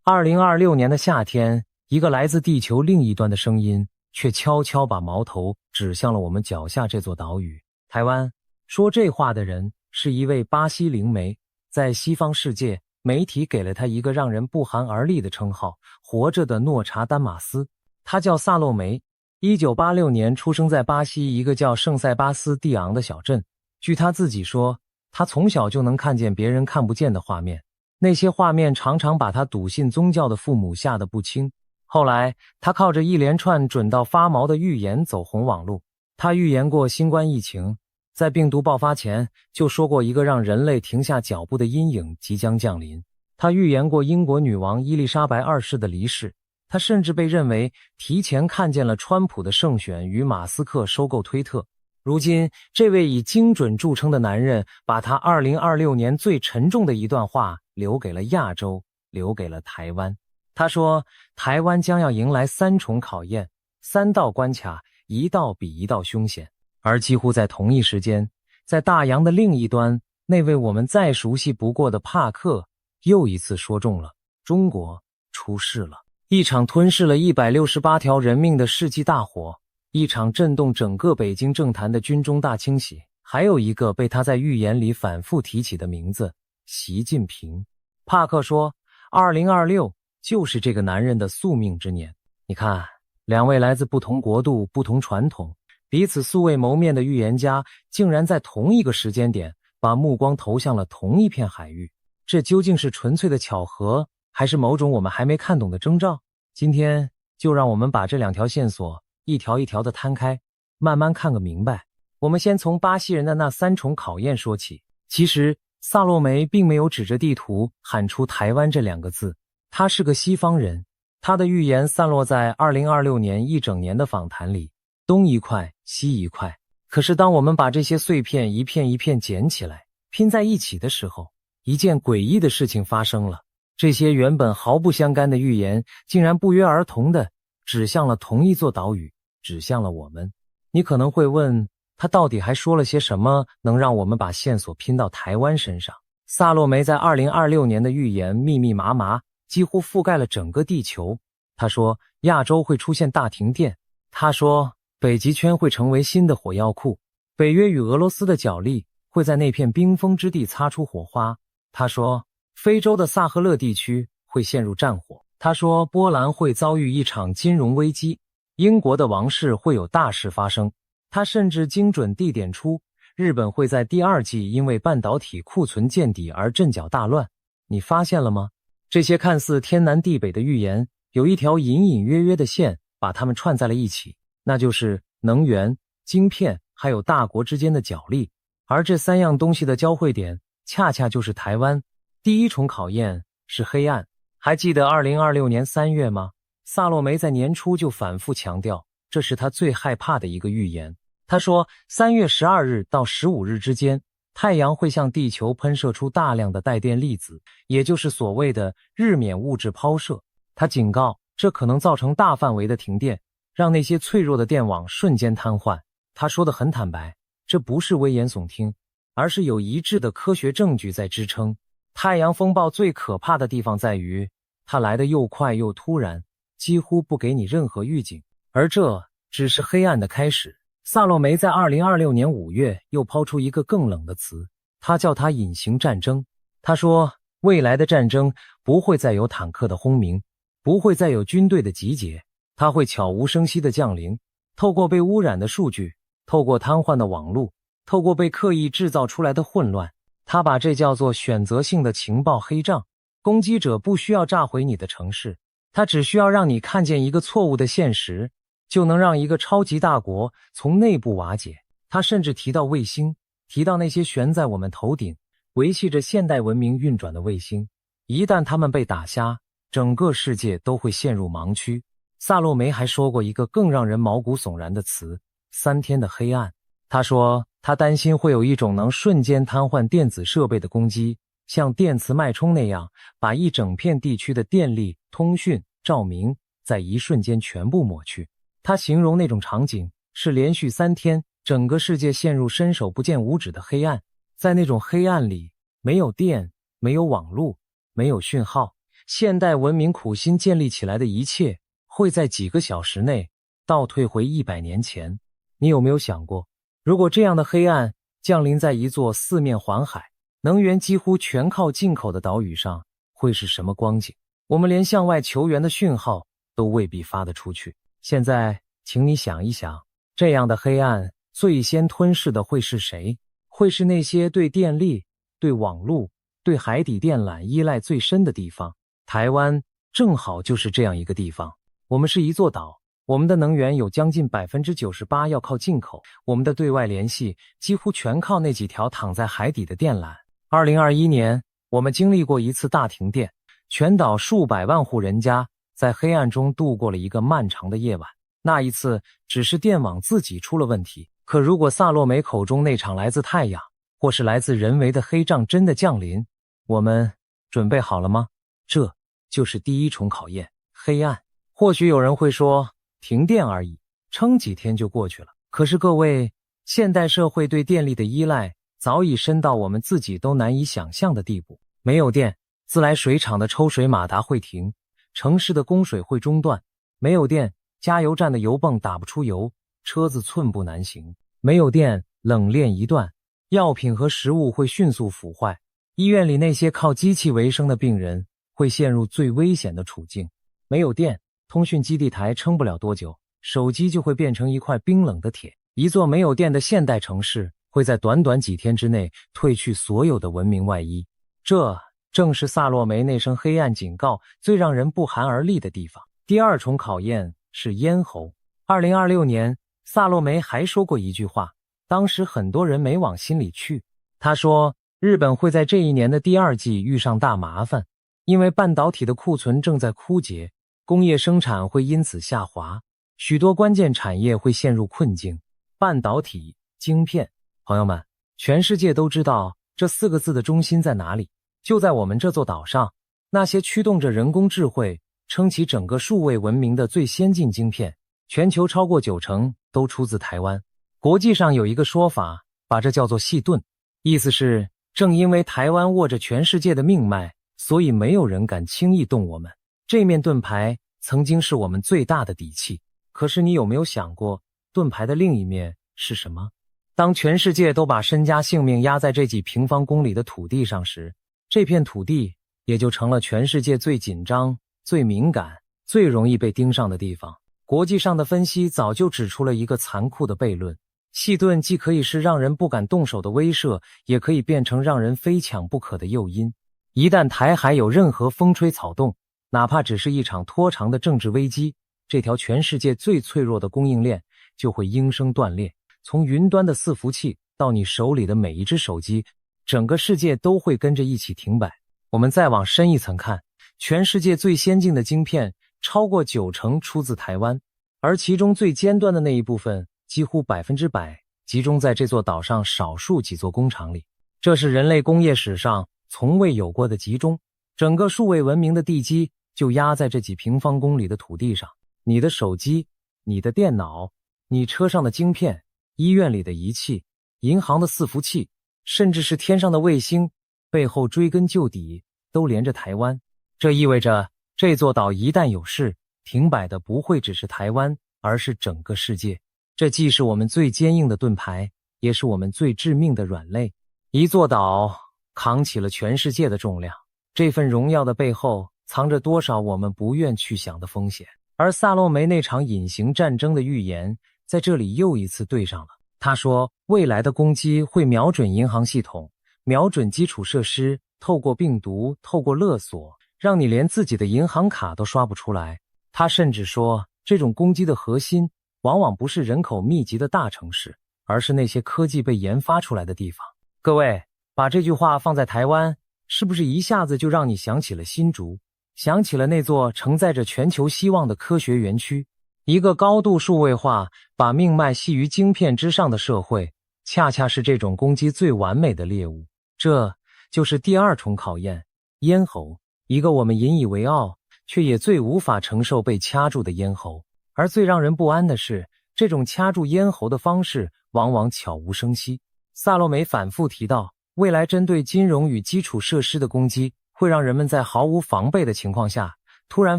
2026年的夏天，一个来自地球另一端的声音却悄悄把矛头指向了我们脚下这座岛屿——台湾。说这话的人是一位巴西灵媒，在西方世界，媒体给了他一个让人不寒而栗的称号——活着的诺查丹马斯。他叫萨洛梅，1986年出生在巴西一个叫圣塞巴斯蒂昂的小镇。据他自己说，他从小就能看见别人看不见的画面，那些画面常常把他笃信宗教的父母吓得不轻。后来，他靠着一连串准到发毛的预言走红网路。他预言过新冠疫情，在病毒爆发前就说过一个让人类停下脚步的阴影即将降临。他预言过英国女王伊丽莎白2世的离世。他甚至被认为提前看见了川普的胜选与马斯克收购推特。如今，这位以精准著称的男人，把他2026年最沉重的一段话留给了亚洲，留给了台湾。他说，台湾将要迎来3重考验，3道关卡，一道比一道凶险。而几乎在同一时间，在大洋的另一端，那位我们再熟悉不过的帕克又一次说中了：中国出事了。一场吞噬了168条人命的世纪大火，一场震动整个北京政坛的军中大清洗，还有一个被他在预言里反复提起的名字——习近平。帕克说，2026就是这个男人的宿命之年。你看，2位来自不同国度、不同传统，彼此素未谋面的预言家，竟然在同一个时间点把目光投向了同一片海域。这究竟是纯粹的巧合，还是某种我们还没看懂的征兆？今天就让我们把这2条线索一条一条的摊开，慢慢看个明白。我们先从巴西人的那3重考验说起。其实，萨洛梅并没有指着地图喊出台湾这2个字，他是个西方人，他的预言散落在2026年一整年的访谈里，东一块，西一块。可是当我们把这些碎片一片一片捡起来，拼在一起的时候，一件诡异的事情发生了。这些原本毫不相干的预言，竟然不约而同地指向了同一座岛屿，指向了我们。你可能会问，他到底还说了些什么，能让我们把线索拼到台湾身上？萨洛梅在2026年的预言密密麻麻，几乎覆盖了整个地球。他说亚洲会出现大停电，他说北极圈会成为新的火药库，北约与俄罗斯的角力会在那片冰封之地擦出火花。他说非洲的萨赫勒地区会陷入战火。他说波兰会遭遇一场金融危机，英国的王室会有大事发生。他甚至精准地点出日本会在第2季因为半导体库存见底而阵脚大乱。你发现了吗？这些看似天南地北的预言，有一条隐隐约约的线把它们串在了一起，那就是能源、晶片还有大国之间的角力。而这3样东西的交汇点恰恰就是台湾。第一重考验是黑暗。还记得2026年3月吗？萨洛梅在年初就反复强调，这是他最害怕的一个预言。他说3月12日到15日之间，太阳会向地球喷射出大量的带电粒子，也就是所谓的日冕物质抛射。他警告，这可能造成大范围的停电，让那些脆弱的电网瞬间瘫痪。他说得很坦白，这不是危言耸听，而是有一致的科学证据在支撑。太阳风暴最可怕的地方在于，它来得又快又突然，几乎不给你任何预警。而这只是黑暗的开始。萨洛梅在2026年5月又抛出一个更冷的词，他叫它隐形战争。他说，未来的战争不会再有坦克的轰鸣，不会再有军队的集结，它会悄无声息地降临，透过被污染的数据，透过瘫痪的网络，透过被刻意制造出来的混乱。他把这叫做选择性的情报黑账。攻击者不需要炸毁你的城市，他只需要让你看见一个错误的现实，就能让一个超级大国从内部瓦解。他甚至提到卫星，提到那些悬在我们头顶，维系着现代文明运转的卫星。一旦他们被打瞎，整个世界都会陷入盲区。萨洛梅还说过一个更让人毛骨悚然的词：3天的黑暗。他说他担心会有一种能瞬间瘫痪电子设备的攻击，像电磁脉冲那样，把一整片地区的电力、通讯、照明在一瞬间全部抹去。他形容那种场景是连续3天，整个世界陷入伸手不见五指的黑暗。在那种黑暗里，没有电，没有网络，没有讯号，现代文明苦心建立起来的一切，会在几个小时内倒退回100年前。你有没有想过，如果这样的黑暗降临在一座四面环海，能源几乎全靠进口的岛屿上，会是什么光景？我们连向外求援的讯号都未必发得出去。现在，请你想一想，这样的黑暗最先吞噬的会是谁？会是那些对电力、对网络、对海底电缆依赖最深的地方。台湾正好就是这样一个地方。我们是一座岛，我们的能源有将近 98% 要靠进口，我们的对外联系几乎全靠那几条躺在海底的电缆。2021年，我们经历过一次大停电，全岛数百万户人家在黑暗中度过了一个漫长的夜晚。那一次只是电网自己出了问题，可如果萨洛梅口中那场来自太阳或是来自人为的黑障真的降临，我们准备好了吗？这就是第一重考验，黑暗。或许有人会说，停电而已，撑几天就过去了。可是各位，现代社会对电力的依赖早已深到我们自己都难以想象的地步。没有电，自来水厂的抽水马达会停，城市的供水会中断。没有电，加油站的油泵打不出油，车子寸步难行。没有电，冷链一断，药品和食物会迅速腐坏，医院里那些靠机器为生的病人会陷入最危险的处境。没有电，通讯基地台撑不了多久，手机就会变成一块冰冷的铁。一座没有电的现代城市会在短短几天之内褪去所有的文明外衣。这正是萨洛梅那声黑暗警告最让人不寒而栗的地方。第二重考验是咽喉。2026年，萨洛梅还说过一句话，当时很多人没往心里去。他说，日本会在这一年的第二季遇上大麻烦，因为半导体的库存正在枯竭，工业生产会因此下滑，许多关键产业会陷入困境。半导体、晶片，朋友们，全世界都知道这4个字的中心在哪里，就在我们这座岛上。那些驱动着人工智慧、撑起整个数位文明的最先进晶片，全球超过90%都出自台湾。国际上有一个说法，把这叫做细盾，意思是正因为台湾握着全世界的命脉，所以没有人敢轻易动我们。这面盾牌曾经是我们最大的底气，可是你有没有想过，盾牌的另一面是什么？当全世界都把身家性命压在这几平方公里的土地上时，这片土地也就成了全世界最紧张、最敏感、最容易被盯上的地方。国际上的分析早就指出了一个残酷的悖论：细盾既可以是让人不敢动手的威慑，也可以变成让人非抢不可的诱因。一旦台海有任何风吹草动，哪怕只是一场拖长的政治危机，这条全世界最脆弱的供应链就会应声断裂。从云端的伺服器到你手里的每一只手机，整个世界都会跟着一起停摆。我们再往深一层看，全世界最先进的晶片超过90%出自台湾，而其中最尖端的那一部分几乎100%集中在这座岛上少数几座工厂里。这是人类工业史上从未有过的集中，整个数位文明的地基就压在这几平方公里的土地上。你的手机、你的电脑、你车上的晶片、医院里的仪器、银行的伺服器，甚至是天上的卫星，背后追根究底都连着台湾。这意味着这座岛一旦有事，停摆的不会只是台湾，而是整个世界。这既是我们最坚硬的盾牌，也是我们最致命的软肋。一座岛扛起了全世界的重量，这份荣耀的背后藏着多少我们不愿去想的风险。而萨洛梅那场隐形战争的预言在这里又一次对上了。他说，未来的攻击会瞄准银行系统，瞄准基础设施，透过病毒，透过勒索，让你连自己的银行卡都刷不出来。他甚至说，这种攻击的核心往往不是人口密集的大城市，而是那些科技被研发出来的地方。各位，把这句话放在台湾，是不是一下子就让你想起了新竹，想起了那座承载着全球希望的科学园区？一个高度数位化，把命脉系于晶片之上的社会，恰恰是这种攻击最完美的猎物。这就是第二重考验，咽喉，一个我们引以为傲，却也最无法承受被掐住的咽喉。而最让人不安的是，这种掐住咽喉的方式往往悄无声息。萨洛梅反复提到，未来针对金融与基础设施的攻击，会让人们在毫无防备的情况下，突然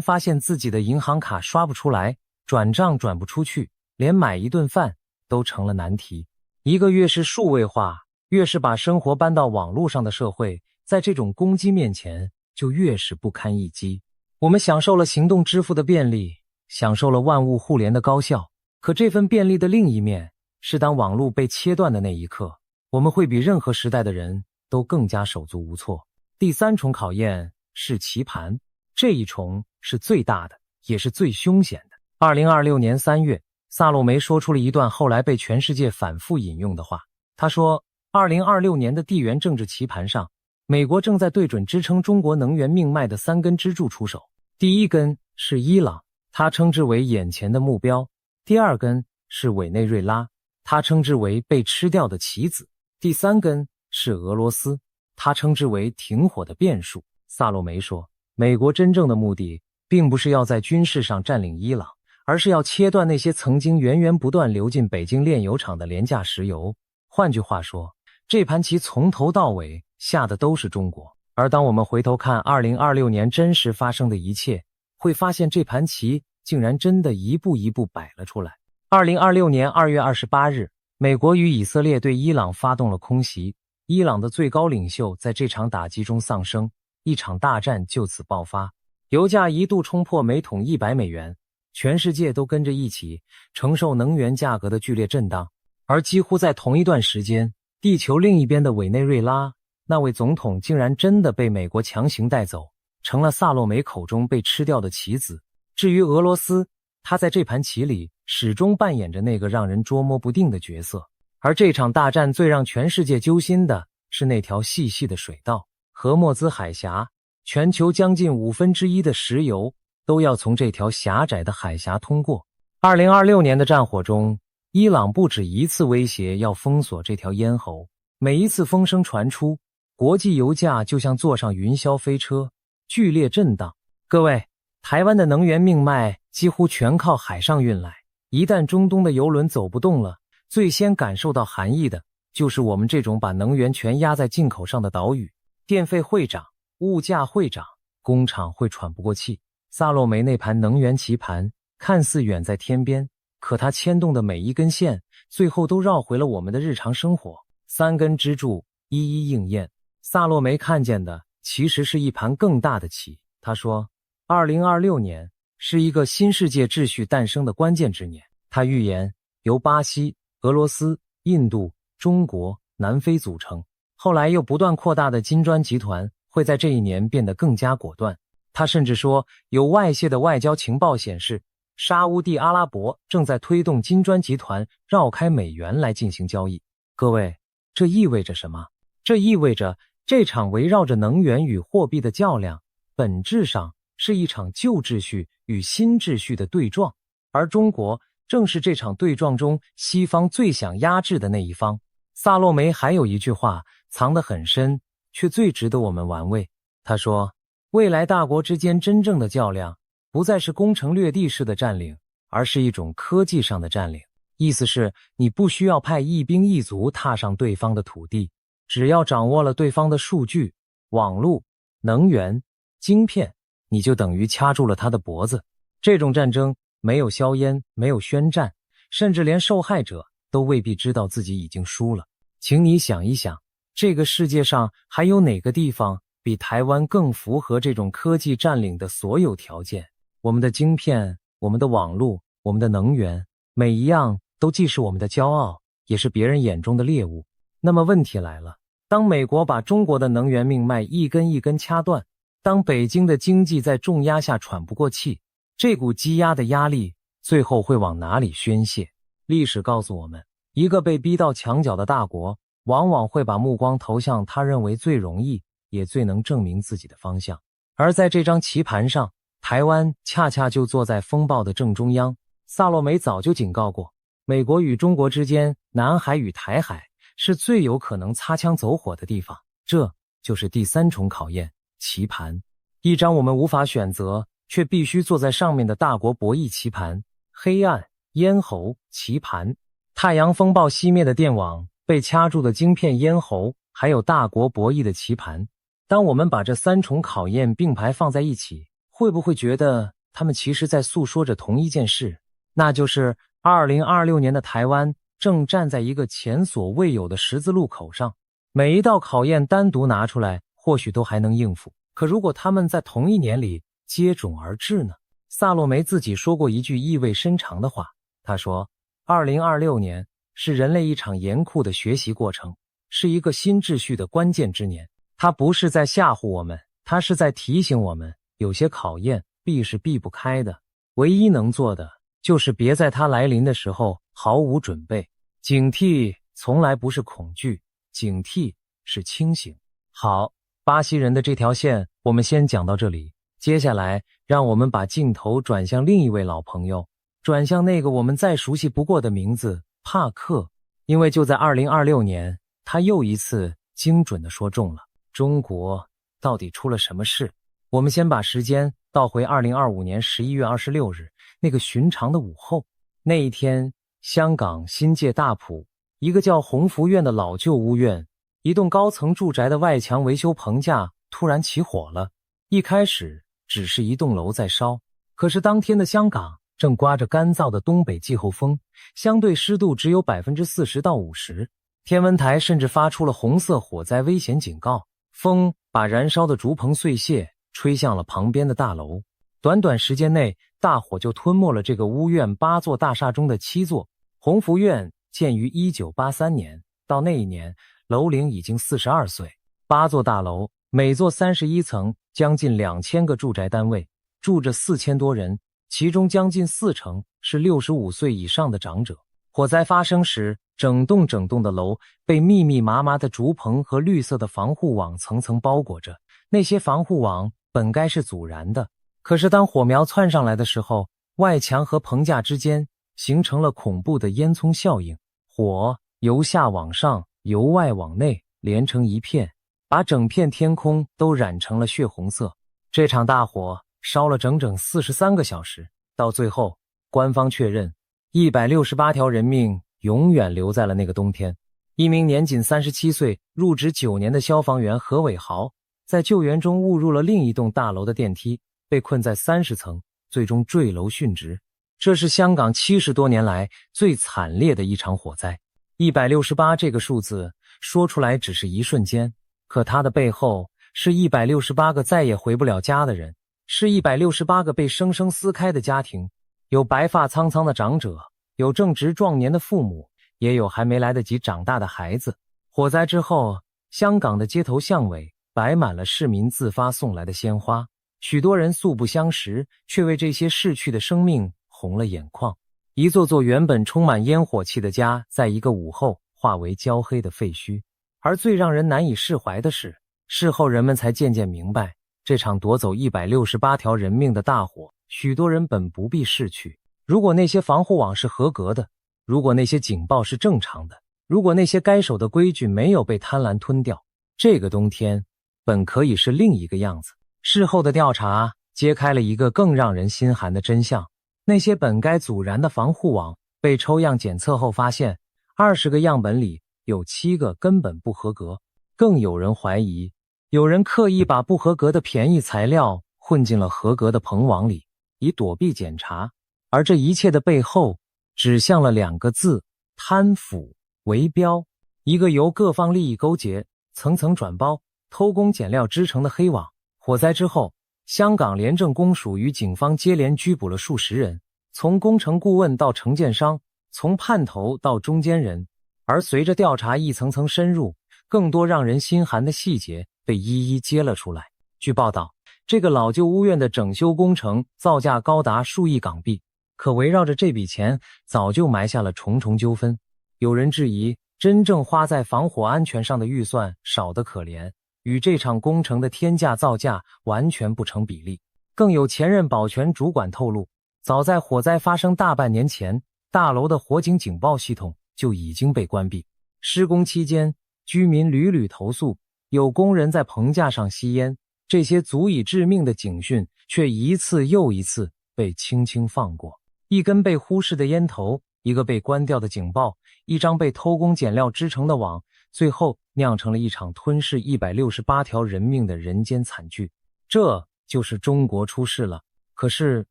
发现自己的银行卡刷不出来，转账转不出去，连买一顿饭都成了难题。一个越是数位化，越是把生活搬到网络上的社会，在这种攻击面前就越是不堪一击。我们享受了行动支付的便利，享受了万物互联的高效，可这份便利的另一面是，当网络被切断的那一刻，我们会比任何时代的人都更加手足无措。第三重考验是棋盘，这一重是最大的，也是最凶险的。2026年3月，萨洛梅说出了一段后来被全世界反复引用的话。他说，2026年的地缘政治棋盘上，美国正在对准支撑中国能源命脉的3根支柱出手。第一根是伊朗，他称之为眼前的目标；第二根是委内瑞拉，他称之为被吃掉的棋子；第三根是俄罗斯，他称之为停火的变数。萨洛梅说，美国真正的目的并不是要在军事上占领伊朗，而是要切断那些曾经源源不断流进北京炼油厂的廉价石油。换句话说，这盘棋从头到尾下的都是中国。而当我们回头看2026年真实发生的一切，会发现这盘棋竟然真的一步一步摆了出来。2026年2月28日，美国与以色列对伊朗发动了空袭，伊朗的最高领袖在这场打击中丧生，一场大战就此爆发。油价一度冲破每桶$100，全世界都跟着一起承受能源价格的剧烈震荡。而几乎在同一段时间，地球另一边的委内瑞拉，那位总统竟然真的被美国强行带走，成了萨洛梅口中被吃掉的棋子。至于俄罗斯，他在这盘棋里始终扮演着那个让人捉摸不定的角色。而这场大战最让全世界揪心的，是那条细细的水道——荷默兹海峡。全球将近1/5的石油都要从这条狭窄的海峡通过。2026年的战火中，伊朗不止一次威胁要封锁这条咽喉。每一次风声传出，国际油价就像坐上云霄飞车，剧烈震荡。各位，台湾的能源命脉几乎全靠海上运来，一旦中东的油轮走不动了，最先感受到寒意的就是我们这种把能源全压在进口上的岛屿。电费会涨，物价会涨，工厂会喘不过气。萨洛梅那盘能源棋盘看似远在天边，可它牵动的每一根线，最后都绕回了我们的日常生活。3根支柱一一应验。萨洛梅看见的其实是一盘更大的棋。他说，2026年是一个新世界秩序诞生的关键之年。他预言由巴西、俄罗斯、印度、中国、南非组成，后来又不断扩大的金砖集团会在这一年变得更加果断。他甚至说，有外泄的外交情报显示，沙乌地阿拉伯正在推动金砖集团绕开美元来进行交易。各位，这意味着什么？这意味着这场围绕着能源与货币的较量，本质上是一场旧秩序与新秩序的对撞，而中国正是这场对撞中西方最想压制的那一方。萨洛梅还有一句话藏得很深，却最值得我们玩味。他说，未来大国之间真正的较量，不再是攻城略地式的占领，而是一种科技上的占领。意思是，你不需要派一兵一卒踏上对方的土地，只要掌握了对方的数据、网络、能源、晶片，你就等于掐住了他的脖子。这种战争没有硝烟，没有宣战，甚至连受害者都未必知道自己已经输了。请你想一想，这个世界上还有哪个地方比台湾更符合这种科技占领的所有条件？我们的晶片、我们的网络、我们的能源，每一样都既是我们的骄傲，也是别人眼中的猎物。那么问题来了，当美国把中国的能源命脉一根一根掐断，当北京的经济在重压下喘不过气，这股积压的压力最后会往哪里宣泄？历史告诉我们，一个被逼到墙角的大国，往往会把目光投向他认为最容易也最能证明自己的方向。而在这张棋盘上，台湾恰恰就坐在风暴的正中央。萨洛梅早就警告过，美国与中国之间，南海与台海是最有可能擦枪走火的地方。这就是第3重考验，棋盘，一张我们无法选择却必须坐在上面的大国博弈棋盘。黑暗、咽喉、棋盘，太阳风暴熄灭的电网，被掐住的晶片咽喉，还有大国博弈的棋盘。当我们把这3重考验并排放在一起，会不会觉得他们其实在诉说着同一件事？那就是2026年的台湾正站在一个前所未有的十字路口上。每一道考验单独拿出来，或许都还能应付，可如果他们在同一年里接踵而至呢？萨洛梅自己说过一句意味深长的话，他说，2026年是人类一场严酷的学习过程，是一个新秩序的关键之年。他不是在吓唬我们，他是在提醒我们，有些考验避是避不开的，唯一能做的就是别在它来临的时候毫无准备。警惕从来不是恐惧，警惕是清醒。好，巴西人的这条线我们先讲到这里，接下来让我们把镜头转向另一位老朋友，转向那个我们再熟悉不过的名字帕克。因为就在2026年，他又一次精准地说中了。中国到底出了什么事？我们先把时间倒回2025年11月26日，那个寻常的午后。那一天，香港新界大埔一个叫鸿福苑的老旧屋苑，一栋高层住宅的外墙维修棚架突然起火了。一开始只是一栋楼在烧，可是当天的香港正刮着干燥的东北季候风，相对湿度只有 40%到50%， 天文台甚至发出了红色火灾危险警告。风把燃烧的竹棚碎屑吹向了旁边的大楼，短短时间内，大火就吞没了这个屋苑8座大厦中的7座。鸿福苑建于1983年，到那一年楼龄已经42岁。8座大楼，每座31层，将近2000个住宅单位，住着4000多人，其中将近40%是65岁以上的长者。火灾发生时，整栋的楼被密密麻麻的竹棚和绿色的防护网层层包裹着。那些防护网本该是阻燃的，可是当火苗窜上来的时候，外墙和棚架之间形成了恐怖的烟囱效应，火由下往上，由外往内连成一片，把整片天空都染成了血红色。这场大火烧了整整43个小时，到最后官方确认168条人命永远留在了那个冬天。一名年仅37岁、入职9年的消防员何伟豪在救援中误入了另一栋大楼的电梯，被困在30层，最终坠楼殉职。这是香港70多年来最惨烈的一场火灾。168这个数字说出来只是一瞬间，可它的背后是168个再也回不了家的人，是168个被生生撕开的家庭，有白发苍苍的长者，有正值壮年的父母，也有还没来得及长大的孩子。火灾之后，香港的街头巷尾摆满了市民自发送来的鲜花，许多人素不相识，却为这些逝去的生命红了眼眶。一座座原本充满烟火气的家，在一个午后化为焦黑的废墟。而最让人难以释怀的是，事后人们才渐渐明白，这场夺走168条人命的大火，许多人本不必逝去。如果那些防护网是合格的，如果那些警报是正常的，如果那些该守的规矩没有被贪婪吞掉，这个冬天本可以是另一个样子。事后的调查揭开了一个更让人心寒的真相，那些本该阻燃的防护网被抽样检测后发现，20个样本里有7个根本不合格。更有人怀疑，有人刻意把不合格的便宜材料混进了合格的棚网里，以躲避检查。而这一切的背后指向了2个字：贪腐围标。一个由各方利益勾结、层层转包、偷工减料织成的黑网。火灾之后，香港廉政公署与警方接连拘捕了数十人，从工程顾问到承建商，从叛头到中间人。而随着调查一层层深入，更多让人心寒的细节被一一揭了出来。据报道，这个老旧屋院的整修工程造价高达数亿港币，可围绕着这笔钱早就埋下了重重纠纷。有人质疑，真正花在防火安全上的预算少得可怜，与这场工程的天价造价完全不成比例。更有前任保全主管透露，早在火灾发生大半年前，大楼的火警警报系统就已经被关闭。施工期间，居民屡屡投诉有工人在棚架上吸烟，这些足以致命的警讯却一次又一次被轻轻放过。一根被忽视的烟头，一个被关掉的警报，一张被偷工减料织成的网，最后酿成了一场吞噬168条人命的人间惨剧。这就是中国出事了。可是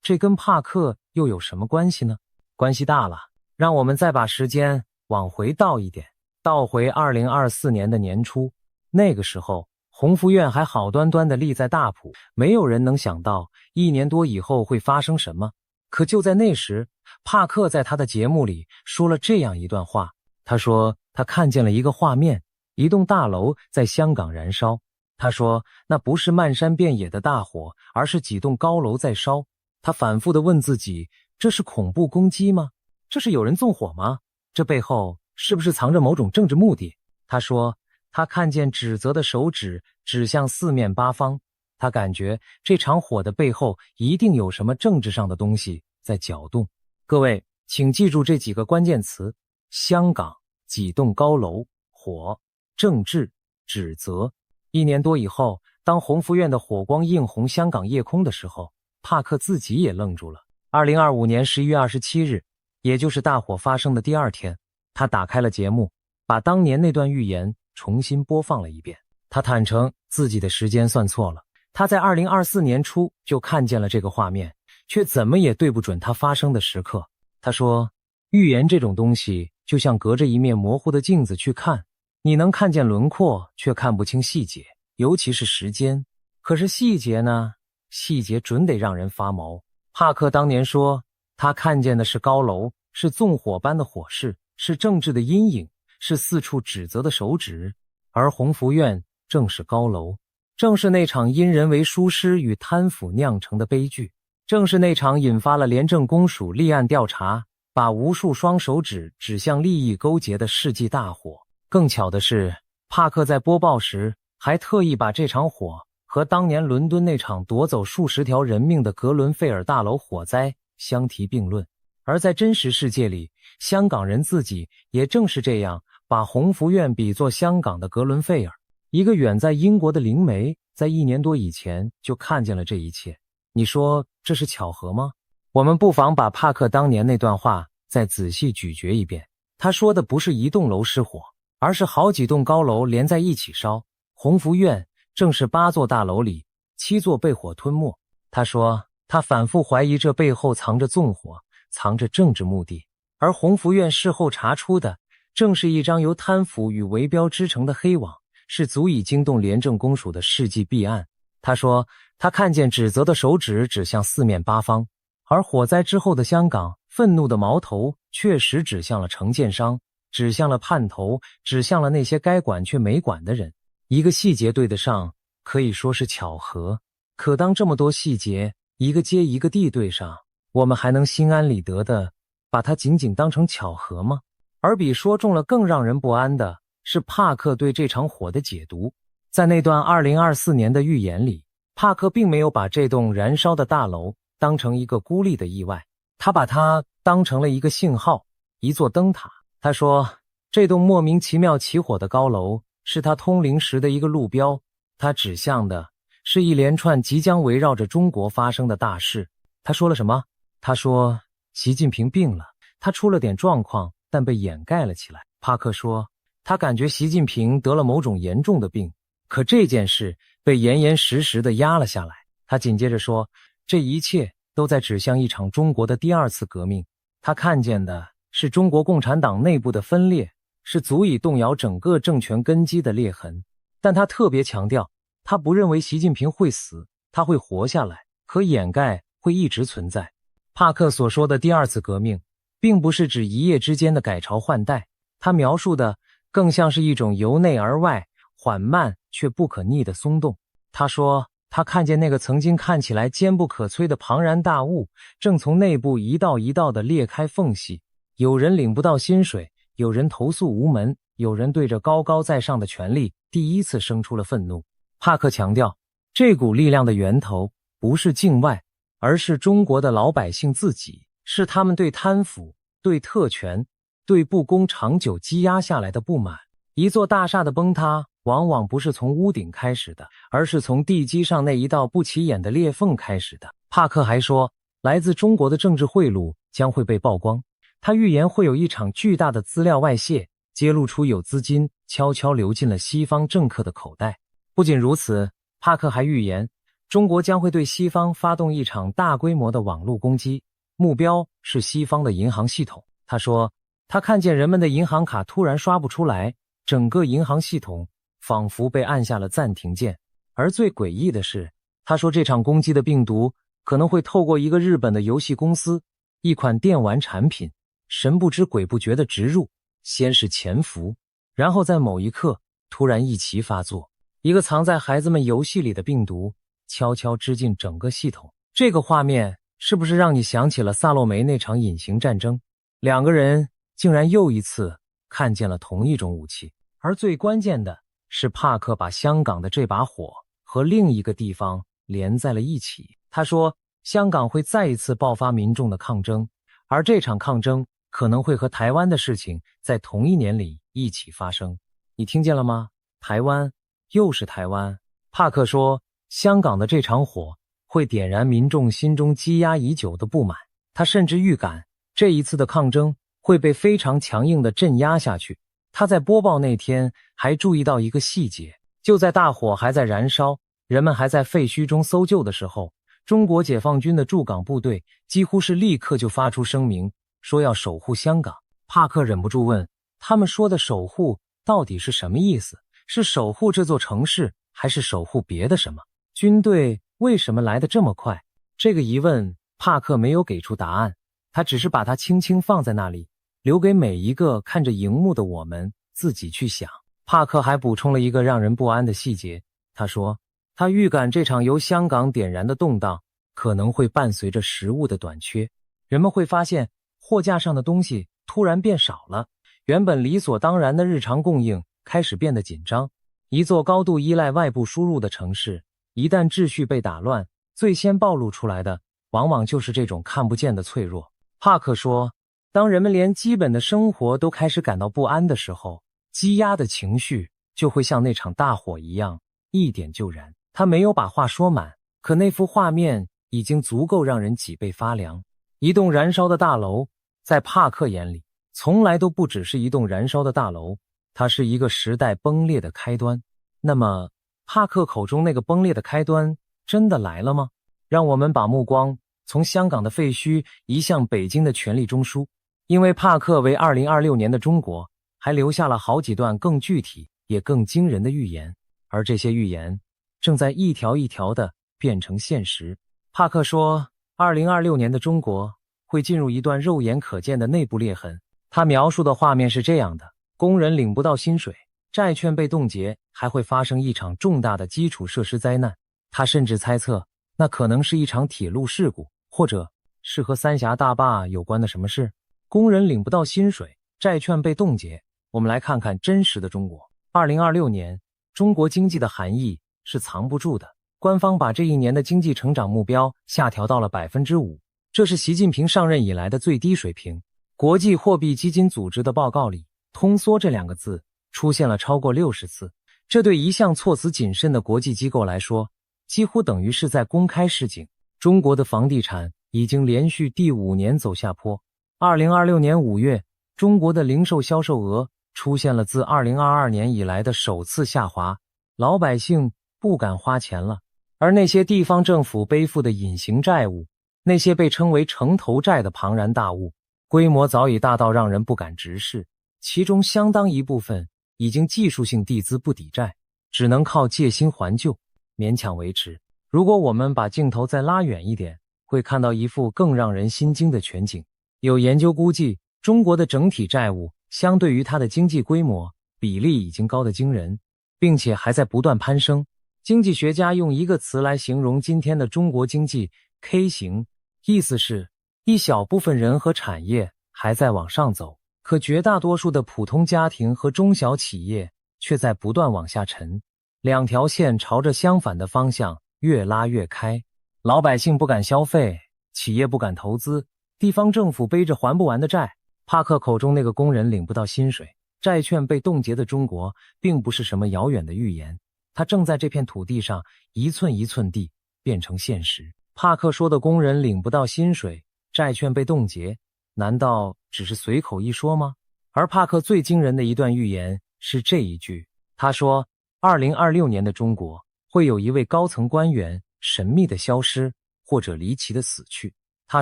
这跟帕克又有什么关系呢？关系大了。让我们再把时间往回倒一点，倒回2024年的年初。那个时候，鸿福苑还好端端地立在大埔，没有人能想到1年多以后会发生什么。可就在那时，帕克在他的节目里说了这样一段话。他说他看见了一个画面，一栋大楼在香港燃烧。他说那不是漫山遍野的大火，而是几栋高楼在烧。他反复地问自己，这是恐怖攻击吗？这是有人纵火吗？这背后是不是藏着某种政治目的？他说他看见指责的手指指向四面八方，他感觉这场火的背后一定有什么政治上的东西在搅动。各位请记住这几个关键词：香港、几栋高楼、火、政治、指责。1年多以后，当鸿福苑的火光映红香港夜空的时候，帕克自己也愣住了。2025年11月27日，也就是大火发生的第2天，他打开了节目，把当年那段预言重新播放了一遍。他坦诚自己的时间算错了，他在2024年初就看见了这个画面，却怎么也对不准它发生的时刻。他说，预言这种东西就像隔着一面模糊的镜子去看，你能看见轮廓，却看不清细节，尤其是时间。可是细节呢？细节准得让人发毛。帕克当年说，他看见的是高楼，是纵火般的火势，是政治的阴影，是四处指责的手指。而鸿福苑正是高楼，正是那场因人为疏失与贪腐酿成的悲剧，正是那场引发了廉政公署立案调查，把无数双手指指向利益勾结的世纪大火。更巧的是，帕克在播报时还特意把这场火和当年伦敦那场夺走数十条人命的格伦费尔大楼火灾相提并论。而在真实世界里，香港人自己也正是这样把鸿福苑比作香港的格伦费尔。一个远在英国的灵媒在1年多以前就看见了这一切，你说这是巧合吗？我们不妨把帕克当年那段话再仔细咀嚼一遍。他说的不是一栋楼失火，而是好几栋高楼连在一起烧。鸿福苑正是8座大楼里7座被火吞没。他说他反复怀疑这背后藏着纵火，藏着政治目的，而鸿福苑事后查出的正是一张由贪腐与围标织成的黑网，是足以惊动廉政公署的世纪弊案。他说他看见指责的手指指向四面八方，而火灾之后的香港，愤怒的矛头确实指向了承建商，指向了叛头，指向了那些该管却没管的人。一个细节对得上，可以说是巧合，可当这么多细节一个接一个地对上，我们还能心安理得的把它仅仅当成巧合吗？而比说中了更让人不安的是帕克对这场火的解读。在那段2024年的预言里，帕克并没有把这栋燃烧的大楼当成一个孤立的意外，他把它当成了一个信号，一座灯塔。他说这栋莫名其妙起火的高楼是他通灵时的一个路标，他指向的是一连串即将围绕着中国发生的大事。他说了什么？他说习近平病了，他出了点状况，但被掩盖了起来。帕克说他感觉习近平得了某种严重的病，可这件事被严严实实地压了下来。他紧接着说这一切都在指向一场中国的第2次革命。他看见的是中国共产党内部的分裂，是足以动摇整个政权根基的裂痕。但他特别强调，他不认为习近平会死，他会活下来，可掩盖会一直存在。帕克所说的第2次革命并不是指一夜之间的改朝换代，他描述的更像是一种由内而外缓慢却不可逆的松动。他说他看见那个曾经看起来坚不可摧的庞然大物正从内部一道一道地裂开缝隙，有人领不到薪水，有人投诉无门，有人对着高高在上的权力第一次生出了愤怒。帕克强调，这股力量的源头不是境外，而是中国的老百姓自己，是他们对贪腐、对特权、对不公长久积压下来的不满。一座大厦的崩塌往往不是从屋顶开始的，而是从地基上那一道不起眼的裂缝开始的。帕克还说，来自中国的政治贿赂将会被曝光，他预言会有一场巨大的资料外泄，揭露出有资金悄悄流进了西方政客的口袋。不仅如此，帕克还预言中国将会对西方发动一场大规模的网络攻击，目标是西方的银行系统。他说他看见人们的银行卡突然刷不出来，整个银行系统仿佛被按下了暂停键。而最诡异的是，他说这场攻击的病毒可能会透过一个日本的游戏公司，一款电玩产品，神不知鬼不觉地植入，先是潜伏，然后在某一刻突然一齐发作，一个藏在孩子们游戏里的病毒悄悄织进整个系统。这个画面是不是让你想起了萨洛梅那场隐形战争？两个人竟然又一次看见了同一种武器。而最关键的是，帕克把香港的这把火和另一个地方连在了一起。他说香港会再一次爆发民众的抗争，而这场抗争可能会和台湾的事情在同一年里一起发生。你听见了吗？台湾，又是台湾。帕克说香港的这场火会点燃民众心中积压已久的不满，他甚至预感这一次的抗争会被非常强硬地镇压下去。他在播报那天还注意到一个细节，就在大火还在燃烧，人们还在废墟中搜救的时候，中国解放军的驻港部队几乎是立刻就发出声明，说要守护香港。帕克忍不住问，他们说的守护到底是什么意思？是守护这座城市，还是守护别的什么？军队为什么来得这么快？这个疑问帕克没有给出答案，他只是把它轻轻放在那里，留给每一个看着荧幕的我们自己去想。帕克还补充了一个让人不安的细节，他说他预感这场由香港点燃的动荡可能会伴随着食物的短缺，人们会发现货架上的东西突然变少了，原本理所当然的日常供应开始变得紧张。一座高度依赖外部输入的城市，一旦秩序被打乱，最先暴露出来的往往就是这种看不见的脆弱。帕克说，当人们连基本的生活都开始感到不安的时候，积压的情绪就会像那场大火一样，一点就燃。他没有把话说满，可那幅画面已经足够让人脊背发凉。一栋燃烧的大楼，在帕克眼里，从来都不只是一栋燃烧的大楼，它是一个时代崩裂的开端。那么，帕克口中那个崩裂的开端真的来了吗？让我们把目光从香港的废墟移向北京的权力中枢，因为帕克为2026年的中国还留下了好几段更具体也更惊人的预言，而这些预言正在一条一条地变成现实。帕克说，2026年的中国会进入一段肉眼可见的内部裂痕。他描述的画面是这样的：工人领不到薪水，债券被冻结，还会发生一场重大的基础设施灾难。他甚至猜测，那可能是一场铁路事故，或者是和三峡大坝有关的什么事。工人领不到薪水，债券被冻结。我们来看看真实的中国。2026年，中国经济的含义是藏不住的。官方把这一年的经济成长目标下调到了 5%， 这是习近平上任以来的最低水平。国际货币基金组织的报告里，通缩这两个字出现了超过60次，这对一向措辞谨慎的国际机构来说，几乎等于是在公开示警。中国的房地产已经连续第5年走下坡。2026年5月，中国的零售销售额出现了自2022年以来的首次下滑，老百姓不敢花钱了。而那些地方政府背负的隐形债务，那些被称为城投债的庞然大物，规模早已大到让人不敢直视，其中相当一部分已经技术性递资不抵债，只能靠借新还旧，勉强维持。如果我们把镜头再拉远一点，会看到一幅更让人心惊的全景。有研究估计，中国的整体债务相对于它的经济规模比例已经高得惊人，并且还在不断攀升。经济学家用一个词来形容今天的中国经济 K 型，意思是一小部分人和产业还在往上走，可绝大多数的普通家庭和中小企业却在不断往下沉。两条线朝着相反的方向越拉越开，老百姓不敢消费，企业不敢投资，地方政府背着还不完的债。帕克口中那个工人领不到薪水，债券被冻结的中国并不是什么遥远的预言，它正在这片土地上一寸一寸地变成现实。帕克说的工人领不到薪水，债券被冻结，难道只是随口一说吗？而帕克最惊人的一段预言是这一句，他说2026年的中国会有一位高层官员神秘的消失，或者离奇的死去。他